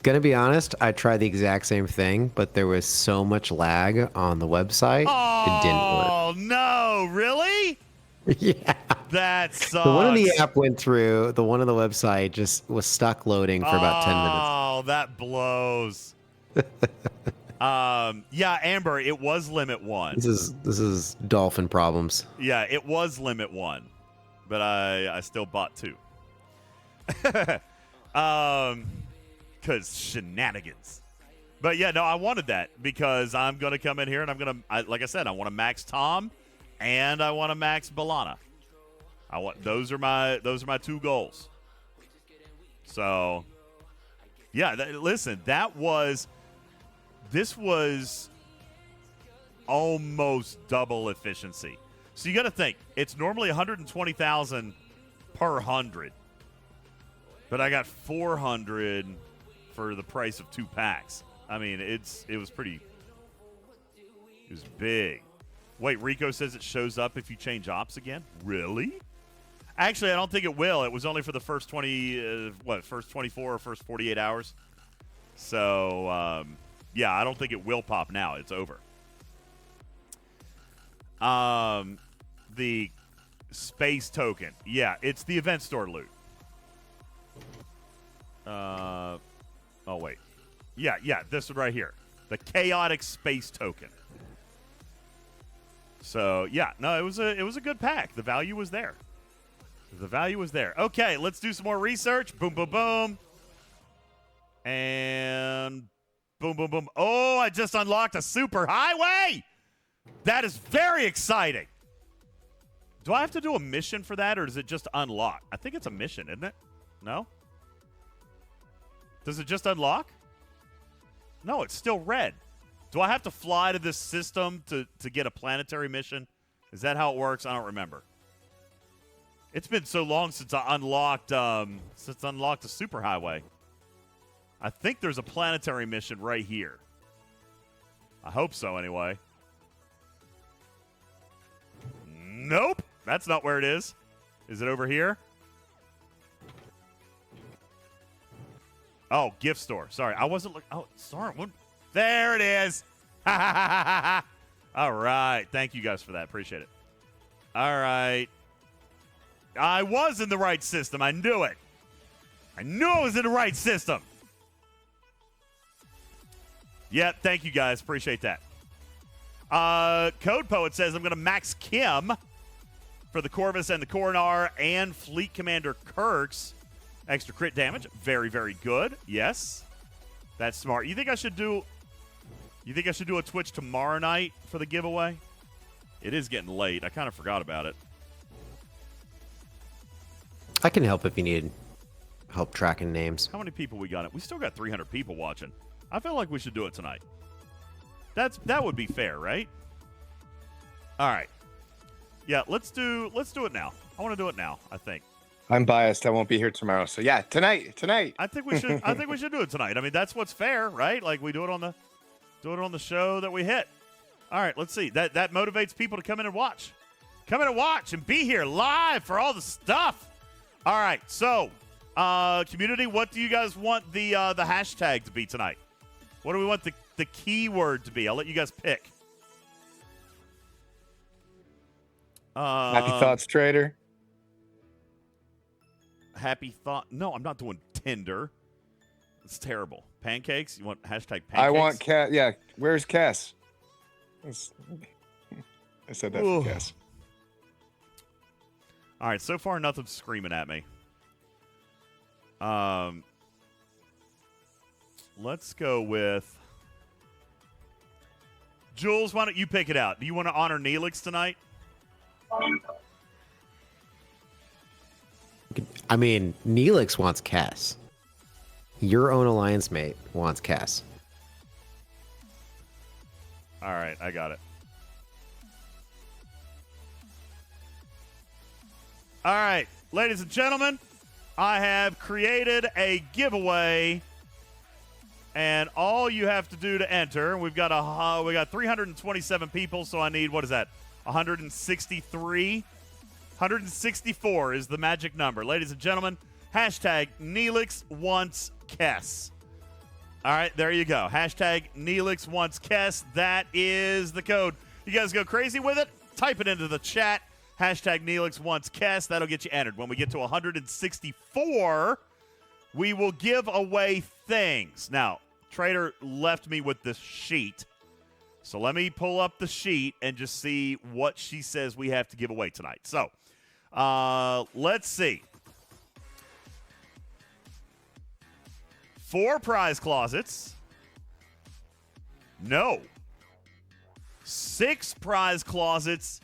Speaker 6: Gonna be honest, I tried the exact same thing, but there was so much lag on the website, it didn't work.
Speaker 1: Oh no, really?
Speaker 6: Yeah.
Speaker 1: That sucks.
Speaker 6: The one in the app went through, the one on the website just was stuck loading for about 10 minutes.
Speaker 1: Oh, that blows. Yeah, Amber, it was limit 1.
Speaker 6: This is dolphin problems.
Speaker 1: Yeah, it was limit 1, but I still bought 2. Because shenanigans. But yeah, no, I wanted that because I'm gonna come in here and like I said, I want to max Tom, and I want to max B'Elanna. Those are my 2 goals. So, yeah, listen, this was almost double efficiency. So you got to think, it's normally 120,000 per 100. But I got 400 for the price of 2 packs. I mean, it was big. Wait, Rico says it shows up if you change ops again? Really? Actually, I don't think it will. It was only for the first 24 or first 48 hours. So, yeah, I don't think it will pop now. It's over. The space token. Yeah, it's the event store loot. Oh, wait. Yeah, this one right here. The chaotic space token. So, yeah, no, it was a good pack. The value was there. Okay, let's do some more research. Boom, boom, boom. And boom, boom, boom. Oh, I just unlocked a super highway. That is very exciting. Do I have to do a mission for that, or does it just unlock? I think it's a mission, isn't it? No? Does it just unlock? No, it's still red. Do I have to fly to this system to get a planetary mission? Is that how it works? I don't remember. It's been so long since I unlocked a superhighway. I think there's a planetary mission right here. I hope so, anyway. Nope, that's not where it is. Is it over here? Oh, gift store. Sorry, I wasn't looking. Oh, sorry. There it is. All right. Thank you guys for that. Appreciate it. All right. I was in the right system. I knew it. I knew I was in the right system. Yeah, thank you guys. Appreciate that. Code Poet says I'm going to max Kim for the Corvus and the Coronar and Fleet Commander Kirk's extra crit damage. Very, very good. Yes. That's smart. You think I should do a Twitch tomorrow night for the giveaway? It is getting late. I kind of forgot about it.
Speaker 6: I can help if you need help tracking names.
Speaker 1: How many people we got? We still got 300 people watching. I feel like we should do it tonight. That would be fair, right? All right. Yeah, let's do it now. I want to do it now, I think.
Speaker 8: I'm biased. I won't be here tomorrow. So yeah, tonight.
Speaker 1: I think we should do it tonight. I mean, that's what's fair, right? Like we do it on the show that we hit. All right, let's see. That motivates people to come in and watch. Come in and watch and be here live for all the stuff. All right. So, community, what do you guys want the hashtag to be tonight? What do we want the keyword to be? I'll let you guys pick.
Speaker 8: Happy thoughts, trader.
Speaker 1: Happy thought. No, I'm not doing Tinder. It's terrible. Pancakes? You want hashtag pancakes?
Speaker 8: I want Cass. Yeah, where's Cass? I said that for Cass.
Speaker 1: All right, so far nothing's screaming at me. Let's go with Jules. Why don't you pick it out? Do you want to honor Neelix tonight?
Speaker 6: I mean, Neelix wants Cass. Your own alliance mate wants Cass.
Speaker 1: All right, I got it. All right, ladies and gentlemen, I have created a giveaway, and all you have to do to enter, we got 327 people, so I need, what is that, 163? 164 is the magic number. Ladies and gentlemen, hashtag Neelix wants Kess. All right, there you go. Hashtag Neelix wants Kess. That is the code. You guys go crazy with it? Type it into the chat. Hashtag Neelix wants Kess. That'll get you entered. When we get to 164, we will give away things. Now, Trader left me with this sheet. So let me pull up the sheet and just see what she says we have to give away tonight. So, let's see. 4 prize closets. No. 6 prize closets,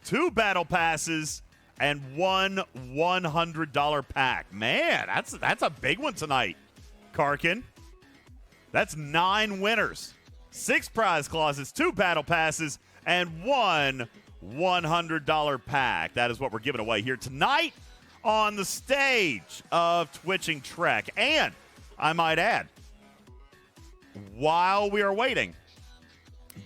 Speaker 1: 2 battle passes, and 1 $100 pack. Man, that's a big one tonight, Karkin. That's 9 winners. 6 prize closets, 2 battle passes, and one $100 pack. That is what we're giving away here tonight on the stage of Twitching Trek. And I might add, while we are waiting,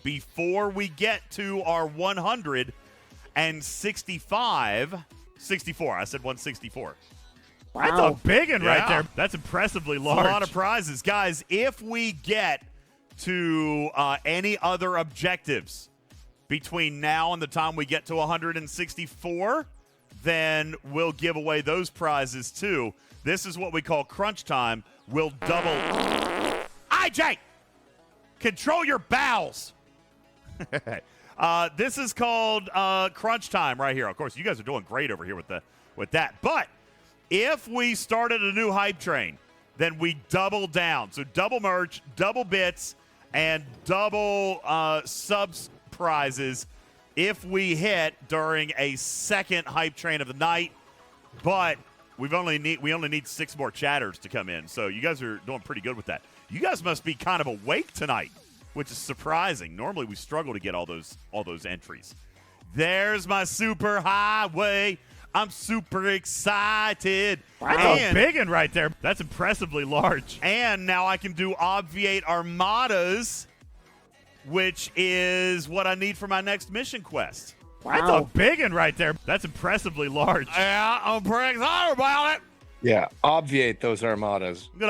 Speaker 1: before we get to our 164, I said 164.
Speaker 3: Wow.
Speaker 1: That's a big one right
Speaker 2: Yeah.
Speaker 1: there.
Speaker 2: That's impressively
Speaker 1: A
Speaker 2: large.
Speaker 1: lot of prizes. Guys, if we get to any other objectives between now and the time we get to 164, then we'll give away those prizes too. This is what we call crunch time. We'll double. IJ! Control your bowels. This is called crunch time right here. Of course, you guys are doing great over here with that. But if we started a new hype train, then we double down. So double merch, double bits, and double subs prizes if we hit during a second hype train of the night. But we only need 6 more chatters to come in. So you guys are doing pretty good with that. You guys must be kind of awake tonight, which is surprising. Normally we struggle to get all those entries. There's my super highway. I'm super excited.
Speaker 2: That's a big one right there. That's impressively large.
Speaker 1: And now I can do obviate armadas, which is what I need for my next mission quest.
Speaker 2: That's a big one right there. That's impressively large.
Speaker 1: Yeah, I'm pretty excited about it.
Speaker 8: Yeah, obviate those armadas.
Speaker 1: I'm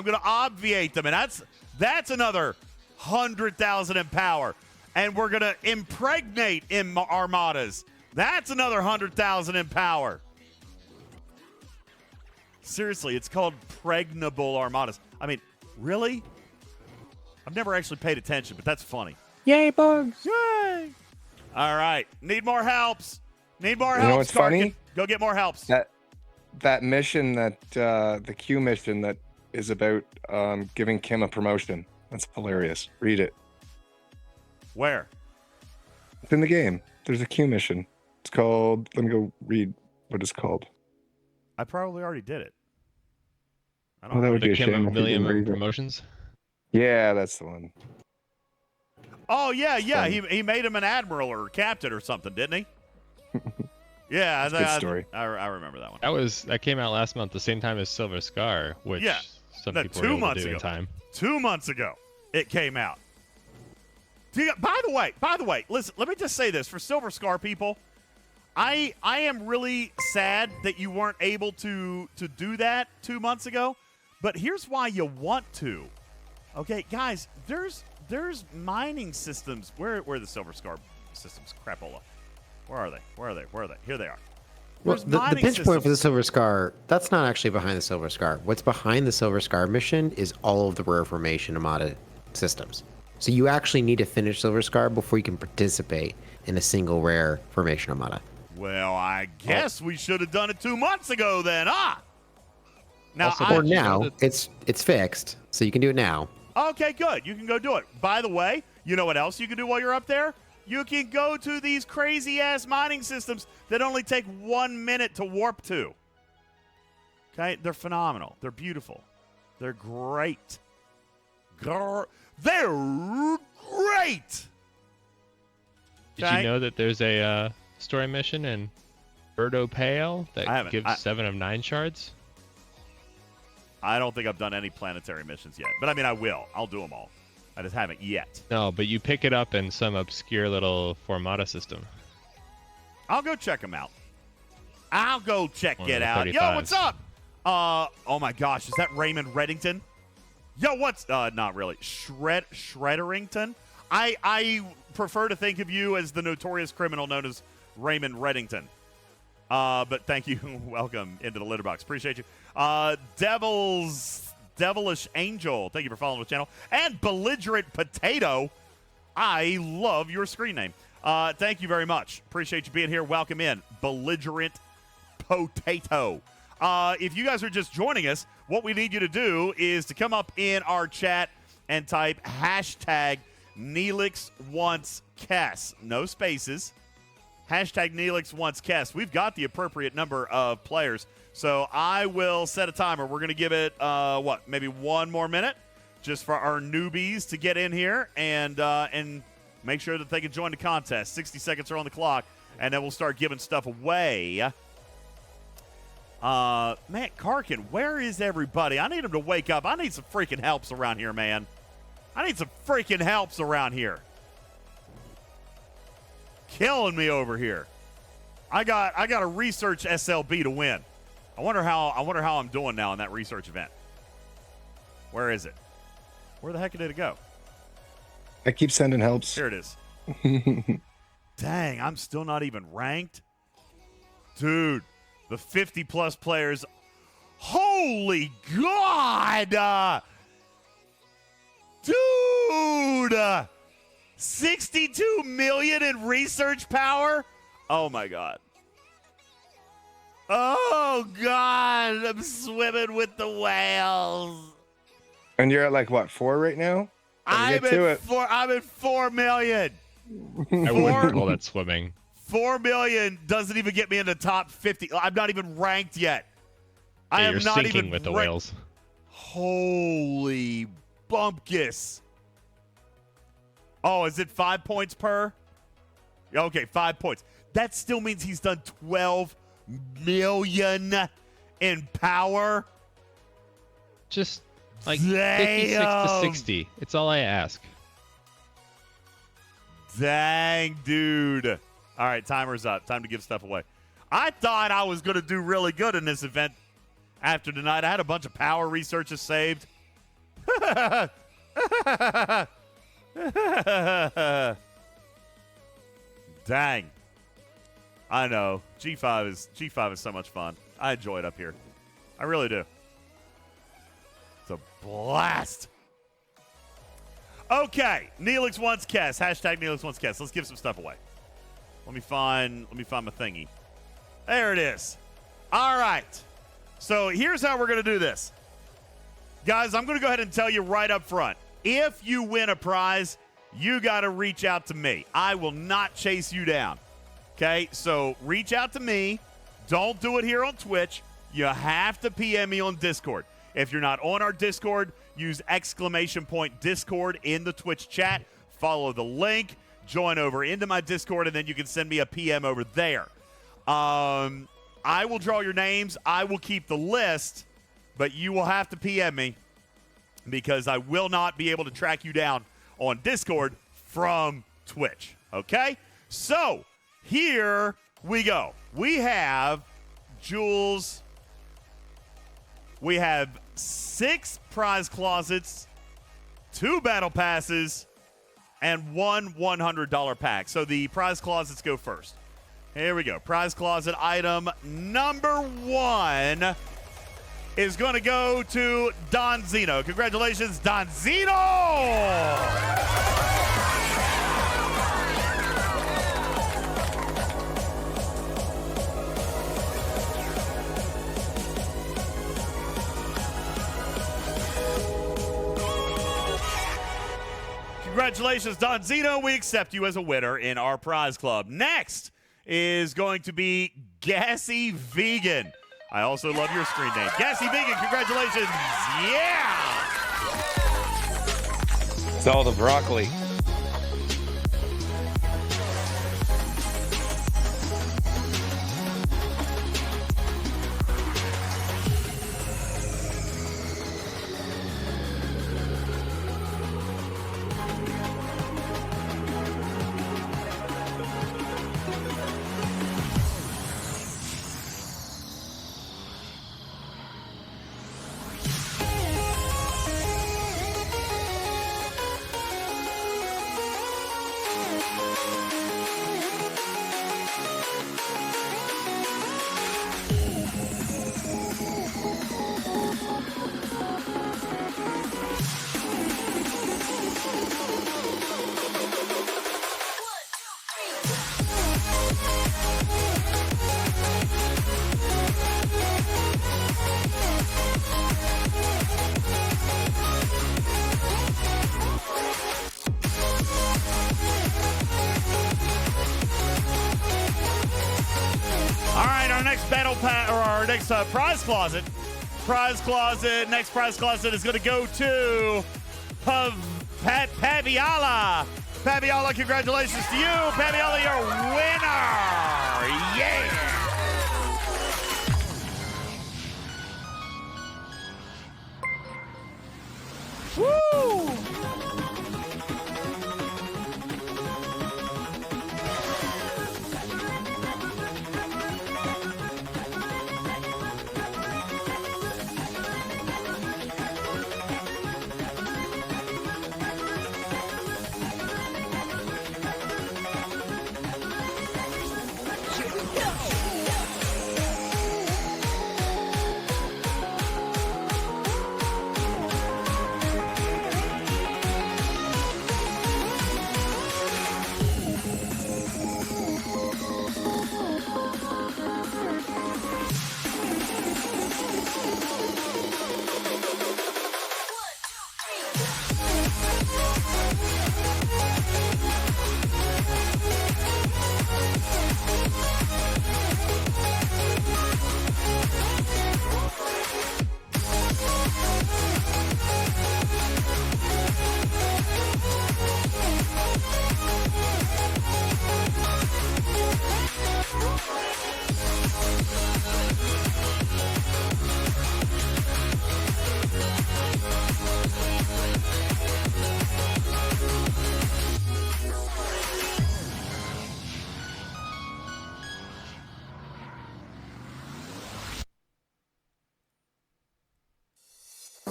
Speaker 1: gonna obviate them, and that's another 100,000 in power. And we're gonna impregnate in armadas. That's another 100,000 in power. Seriously, it's called pregnable armadas. I mean, really? I've never actually paid attention, but that's funny.
Speaker 4: Yay, bugs!
Speaker 1: Yay! All right, need more helps. Need more helps.
Speaker 8: You know what's funny?
Speaker 1: Go get more helps.
Speaker 8: That mission, the Q mission that is about giving Kim a promotion. That's hilarious. Read it.
Speaker 1: Where?
Speaker 8: It's in the game. There's a Q mission. It's called. Let me go read what it's called.
Speaker 1: I probably already did it. I
Speaker 8: Oh,
Speaker 1: don't
Speaker 8: that
Speaker 1: know.
Speaker 8: would be a
Speaker 2: Kim
Speaker 8: shame.
Speaker 2: a
Speaker 8: if you didn't
Speaker 2: million
Speaker 8: read it.
Speaker 2: promotions.
Speaker 8: Yeah, that's the one.
Speaker 1: Oh, yeah. He made him an admiral or captain or something, didn't he? Yeah,
Speaker 8: That's a good story.
Speaker 1: I remember that one.
Speaker 2: That came out last month, the same time as Silver Scar, which some people were able to do in time.
Speaker 1: 2 months ago, it came out. By the way, listen, let me just say this. For Silver Scar people, I am really sad that you weren't able to do that 2 months ago, but here's why you want to. Okay, guys, there's mining systems. Where are the Silver Scar systems? Crapola. Where are they? Here they are.
Speaker 6: Well,
Speaker 1: There's
Speaker 6: the
Speaker 1: mining
Speaker 6: pinch point for
Speaker 1: systems.
Speaker 6: the Silver Scar, that's not actually behind the Silver Scar. What's behind the Silver Scar mission is all of the rare formation Armada systems. So you actually need to finish Silver Scar before you can participate in a single rare formation Armada.
Speaker 1: Well, I guess we should have done it 2 months ago then, huh? Now,
Speaker 2: Also,
Speaker 6: Or
Speaker 2: did you
Speaker 6: now,
Speaker 2: know that-
Speaker 6: it's fixed, so you can do it now.
Speaker 1: okay, good. You can go do it. By the way, you know what else you can do while you're up there? You can go to these crazy-ass mining systems that only take 1 minute to warp to. Okay? They're phenomenal. They're beautiful. They're great. They're great!
Speaker 2: Did
Speaker 1: Okay.
Speaker 2: you know that there's a story mission in Birdo Pale
Speaker 1: I
Speaker 2: that
Speaker 1: haven't.
Speaker 2: gives 7 of 9 shards?
Speaker 1: I don't think I've done any planetary missions yet. But, I mean, I will. I'll do them all. I just haven't yet.
Speaker 2: No, but you pick it up in some obscure little Formada system.
Speaker 1: I'll go check them out. I'll go check
Speaker 2: One
Speaker 1: it
Speaker 2: of the
Speaker 1: out. Yo,
Speaker 2: 35s.
Speaker 1: what's up? Oh my gosh, is that Raymond Reddington? Yo, what's not really. Shredderington? I prefer to think of you as the notorious criminal known as Raymond Reddington. But thank you. Welcome into the litter box. Appreciate you. Devilish Angel, thank you for following the channel. And Belligerent Potato, I love your screen name. Thank you very much. Appreciate you being here. Welcome in, Belligerent Potato. If you guys are just joining us, what we need you to do is to come up in our chat and type hashtag Neelix wants Kess. No spaces. Hashtag Neelix wants Kess. We've got the appropriate number of players. So I will set a timer. We're going to give it, maybe 1 more minute just for our newbies to get in here and Make sure that they can join the contest. 60 seconds are on the clock, and then we'll start giving stuff away. Man, Karkin, where is everybody? I need them to wake up. I need some freaking helps around here, man. I need some freaking helps around here. Killing me over here. I got a research SLB to win. I wonder how I'm doing now in that research event. Where is it? Where the heck did it go?
Speaker 8: I keep sending helps.
Speaker 1: Here it is. Dang, I'm still not even ranked. Dude, the 50-plus players. Holy God! Dude! 62 million in research power? Oh, my God. Oh, God. I'm swimming with the whales.
Speaker 8: And you're at like, what, 4 right now?
Speaker 1: I'm at 4 million.
Speaker 2: I wouldn't call that swimming.
Speaker 1: 4 million doesn't even get me in the top 50. I'm not even ranked yet.
Speaker 2: Yeah,
Speaker 1: I am
Speaker 2: you're
Speaker 1: not
Speaker 2: sinking
Speaker 1: even
Speaker 2: with the
Speaker 1: ranked.
Speaker 2: whales.
Speaker 1: Holy bumpkus. Oh, is it 5 points per? Okay, 5 points. That still means he's done 12 million in power.
Speaker 2: Just like
Speaker 1: Damn.
Speaker 2: 56 to 60. It's all I ask.
Speaker 1: Dang, dude. All right, timer's up. Time to give stuff away. I thought I was going to do really good in this event after tonight. I had a bunch of power researches saved. Dang. I know. G5 is so much fun. I enjoy it up here. I really do. It's a blast. Okay, Neelix wants Kess. Hashtag Neelix wants Kess. Let's give some stuff away. Let me find my thingy. There it is. All right. So here's how we're going to do this. Guys, I'm going to go ahead and tell you right up front. If you win a prize, you got to reach out to me. I will not chase you down. Okay? So reach out to me. Don't do it here on Twitch. You have to PM me on Discord. If you're not on our Discord, use !Discord in the Twitch chat. Follow the link. Join over into my Discord, and then you can send me a PM over there. I will draw your names. I will keep the list, but you will have to PM me because I will not be able to track you down on Discord from Twitch. Okay? So, here we go. We have Jules. We have 6 prize closets, 2 battle passes, and 1 $100 pack. So the prize closets go first. Here we go. Prize closet item number 1 is going to go to Don Zeno. Congratulations, Don Zeno! Congratulations, Don Zeno. We accept you as a winner in our prize club. Next is going to be Gassy Vegan. I also love your screen name. Gassy Vegan, congratulations. Yeah!
Speaker 8: It's all the broccoli.
Speaker 1: Prize closet. Next prize closet is going to go to Paviala. Paviola, congratulations to you. Paviola, your winner. Yeah. Woo!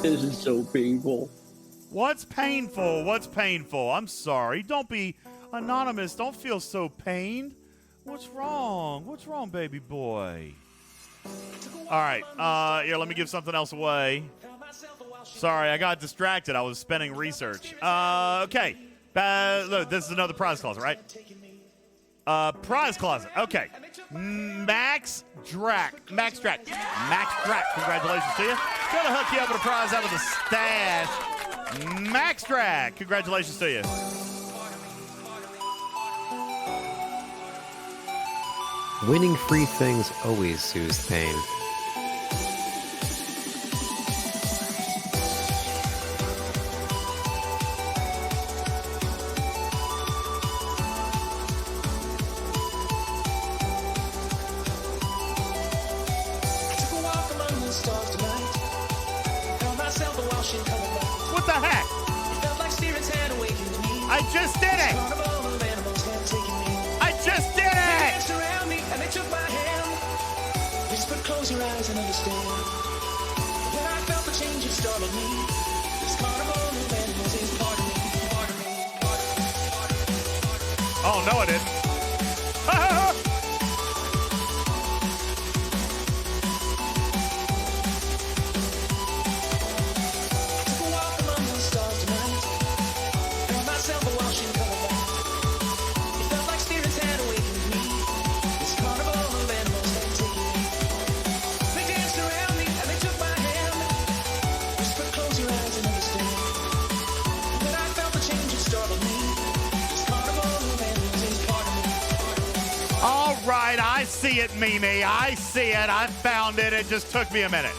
Speaker 7: This is so painful.
Speaker 1: What's painful? What's painful? I'm sorry. Don't be anonymous. Don't feel so pained. What's wrong? What's wrong, baby boy? All right. Here, let me give something else away. Sorry, I got distracted. I was spending research. Okay. Look, this is another prize closet, right? Prize closet. Okay. Max Drac. Congratulations to you. Gonna hook you up with a prize out of the stash. Max Drac. Congratulations to you.
Speaker 6: Winning free things always soothes pain.
Speaker 1: What the heck? I just did it! I just did it!
Speaker 11: Close your eyes and understand. When I felt the change, it startled me. This carnival of animals is part of me, part of me, part of me, part of me, part of me.
Speaker 1: Oh, no, it didn't.
Speaker 11: Took a walk among the stars tonight. Found myself a washing color light. It felt like spirits had awakened me. This carnival of animals had taken me. They danced around me and they took my hand. Whispered, close your eyes and understand. When I felt the change, it startled me. This carnival of animals is part of me.
Speaker 1: All right, I see it, Mimi. I see it. I found it. It just took me a minute.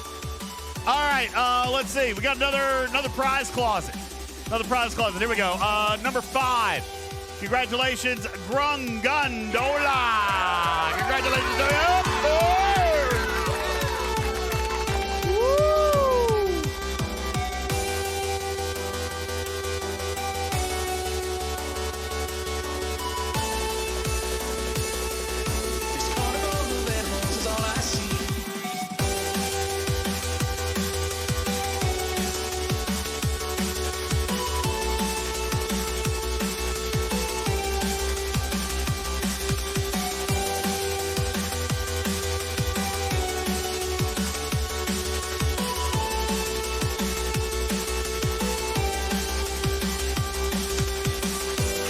Speaker 1: All right, let's see. We got another prize closet. Another prize closet. Here we go. Number 5. Congratulations, Grungundola. Congratulations to you.
Speaker 11: This carnival of animals is all I see.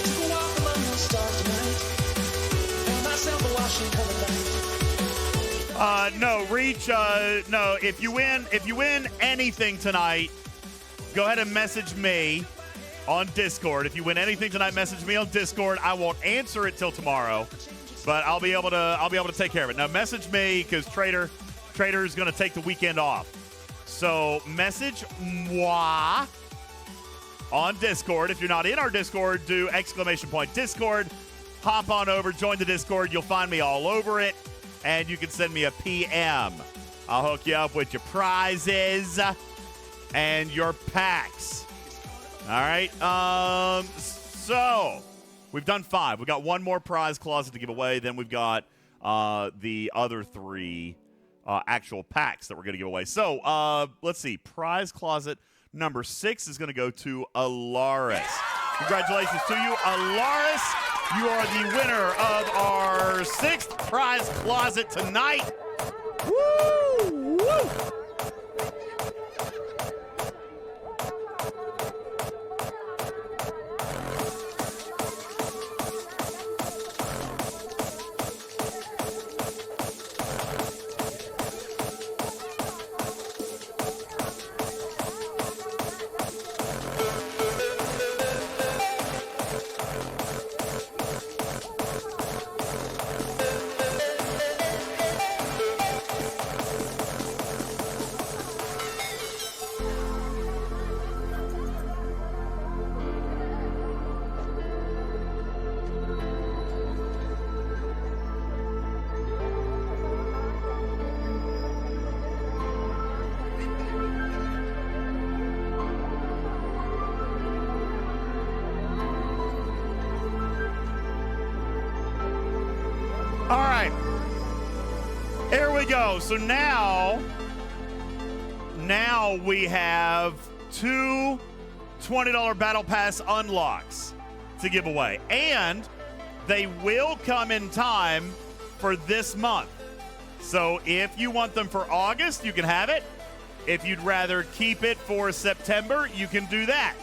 Speaker 11: Took a walk among the stars tonight. Found myself a washing color light.
Speaker 1: No, Reach. No, if you win anything tonight, go ahead and message me on Discord. If you win anything tonight, message me on Discord. I won't answer it till tomorrow, but I'll be able to take care of it. Now, message me because Trader's going to take the weekend off. So message moi on Discord. If you're not in our Discord, do !Discord. Hop on over, join the Discord. You'll find me all over it, and you can send me a PM. I'll hook you up with your prizes and your packs. All right. So we've done 5. We've got one more prize closet to give away. Then we've got the other 3 actual packs that we're going to give away. So let's see. Prize closet number 6 is going to go to Alaris. Congratulations to you, Alaris. You are the winner of our 6th prize closet tonight. Woo! Woo! All right. Here we go. So now we have 2 $20 Battle Pass unlocks to give away. And they will come in time for this month. So if you want them for August, you can have it. If you'd rather keep it for September, you can do that.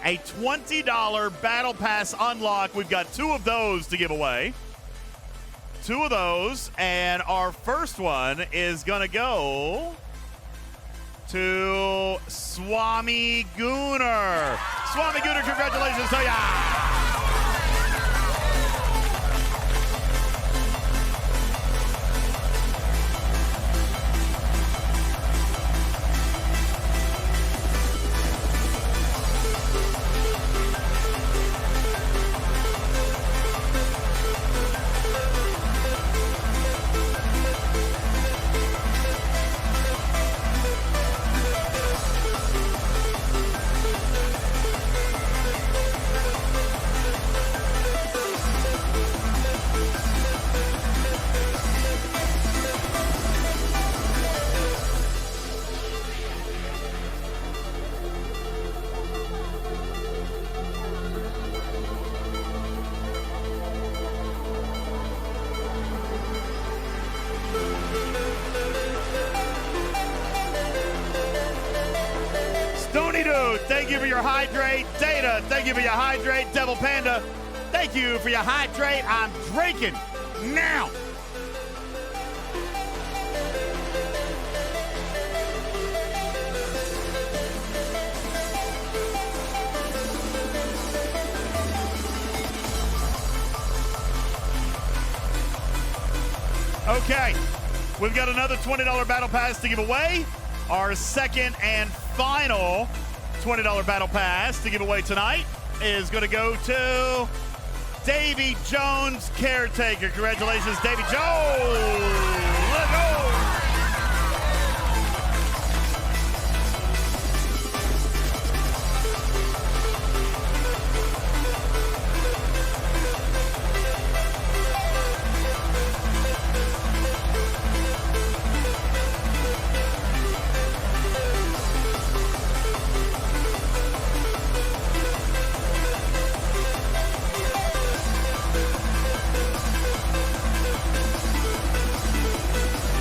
Speaker 1: A $20 Battle Pass unlock. We've got 2 of those to give away. 2 of those, and our first one is going to go to Swami Gooner. Swami Gooner, congratulations to ya! Thank you for your hydrate. Data, thank you for your hydrate. Devil Panda, thank you for your hydrate. I'm drinking now. Okay, we've got another $20 Battle Pass to give away. Our second and final $20 Battle Pass to give away tonight is going to go to Davy Jones, Caretaker. Congratulations, Davy Jones. Let's go.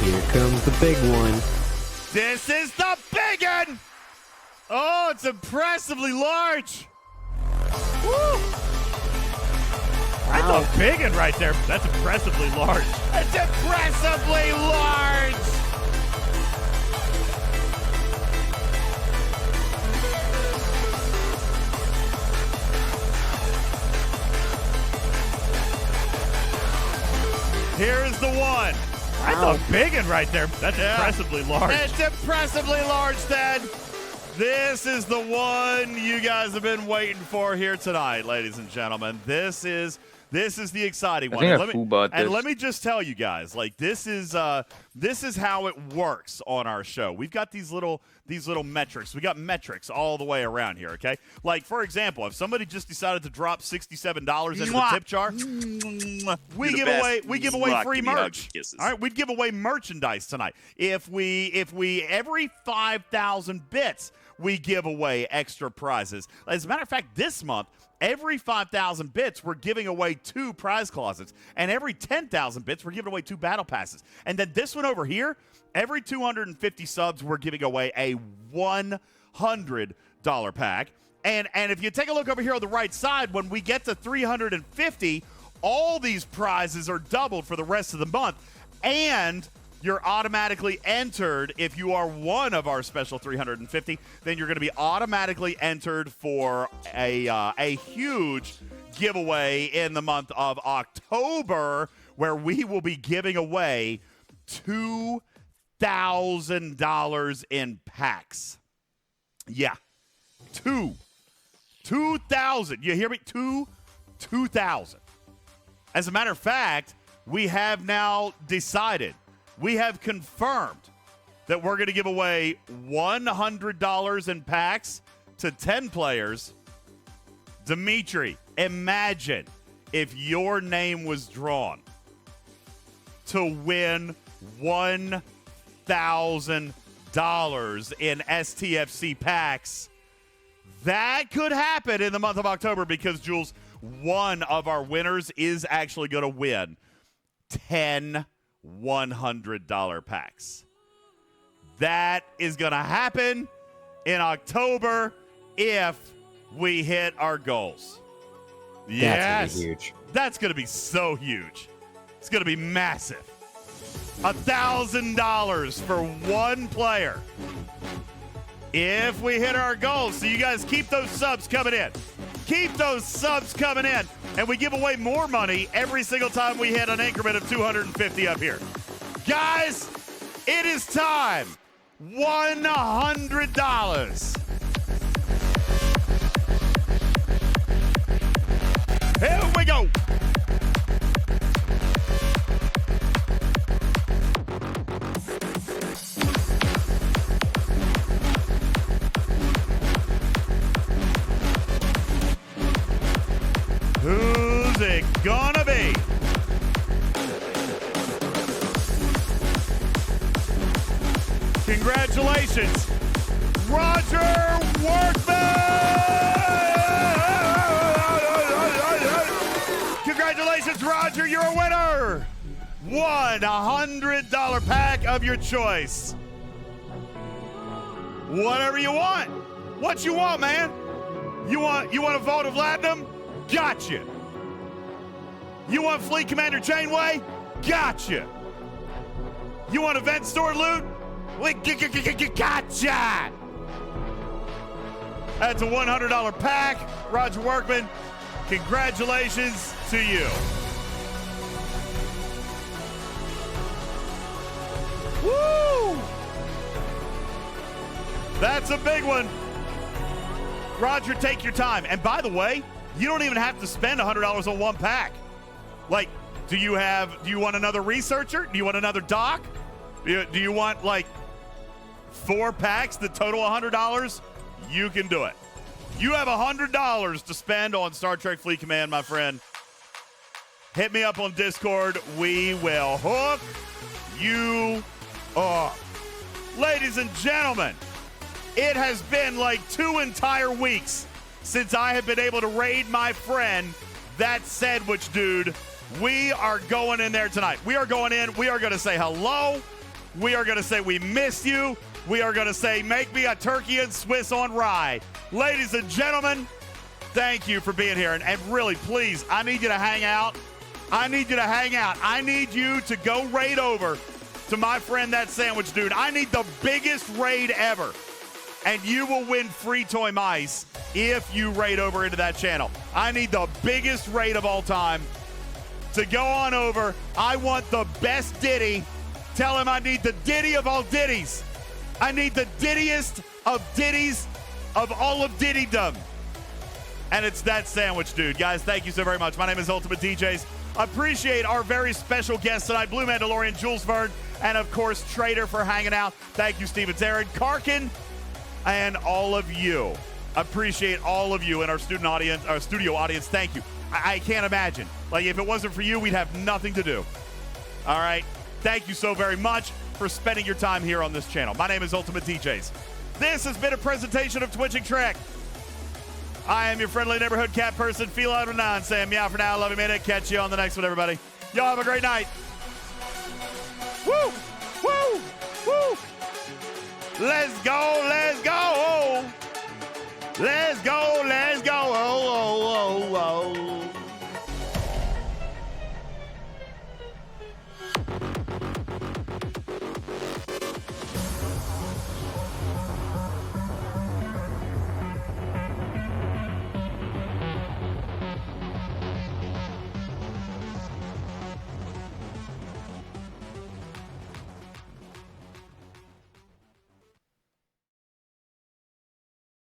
Speaker 6: Here comes the big one.
Speaker 1: This is the big one. Oh, it's impressively large. Woo! That's a big one right there. That's impressively large. It's impressively large. Here's the one. That's a big one right there. That's impressively large. It's impressively large, Dad. This is the one you guys have been waiting for here tonight, ladies and gentlemen. This is the exciting one. And let me just tell you guys, like this is how it works on our show. We've got these little metrics. We got metrics all the way around here, okay? Like for example, if somebody just decided to drop $67 into the tip jar, we give away free merch. All right, we'd give away merchandise tonight. If we every 5,000 bits, we give away extra prizes. As a matter of fact, this month, every 5,000 bits, we're giving away 2 prize closets. And every 10,000 bits, we're giving away 2 battle passes. And then this one over here, every 250 subs, we're giving away a $100 pack. And if you take a look over here on the right side, when we get to 350, all these prizes are doubled for the rest of the month. And you're automatically entered. If you are one of our special 350, then you're going to be automatically entered for a huge giveaway in the month of October, where we will be giving away $2,000 in packs. Yeah, 2,000. You hear me? 2,000. As a matter of fact, we have now decided. We have confirmed that we're going to give away $100 in packs to 10 players. Dimitri, imagine if your name was drawn to win $1,000 in STFC packs. That could happen in the month of October because, Jules, one of our winners is actually going to win 10 $100 packs. That is going to happen in October if we hit our goals. Yes.
Speaker 6: That's going to be huge.
Speaker 1: That's going to be so huge. It's going to be massive. $1,000 for one player if we hit our goals. So you guys keep those subs coming in. Keep those subs coming in. And we give away more money every single time we hit an increment of 250 up here. Guys, it is time. $100. Here we go. Who's it gonna be? Congratulations, Roger Workman! Congratulations, Roger, you're a winner! $100 pack of your choice. Whatever you want. What you want, man? You want a vote of Latinum? Gotcha. You want Fleet Commander Janeway? Gotcha. You want event store loot? Gotcha. That's a $100 pack. Roger Workman, congratulations to you. Woo! That's a big one. Roger, take your time. And by the way, you don't even have to spend $100 on one pack. Like, do you want another researcher? Do you want another doc? Do you want like 4 packs that total $100? You can do it. You have $100 to spend on Star Trek Fleet Command, my friend. Hit me up on Discord. We will hook you up. Ladies and gentlemen, it has been like 2 entire weeks since I have been able to raid my friend, that sandwich dude. We are going in there tonight. We are going in. We are going to say hello. We are going to say we missed you. We are going to say make me a turkey and Swiss on rye. Ladies and gentlemen, thank you for being here. And really, please, I need you to hang out. I need you to hang out. I need you to go raid over to my friend, that sandwich dude. I need the biggest raid ever. And you will win free toy mice if you raid over into that channel. I need the biggest raid of all time to go on over. I want the best ditty. Tell him I need the ditty of all ditties. I need the dittiest of ditties of all of Diddydom. And it's that sandwich, dude. Guys, thank you so very much. My name is UltimatDJz. Appreciate our very special guest tonight, Blue Mandalorian, Jules Verne, and of course, Trader for hanging out. Thank you, Steven Zarin, Karkin, and all of you. Appreciate all of you in our student audience, our studio audience. Thank you. I can't imagine. Like, if it wasn't for you, we'd have nothing to do. All right. Thank you so very much for spending your time here on this channel. My name is UltimatDJz. This has been a presentation of Twitching Trek. I am your friendly neighborhood cat person, Feline Renan, saying meow for now. Love you, minute. Catch you on the next one, everybody. Y'all have a great night. Woo! Woo! Woo! Let's go! Let's go!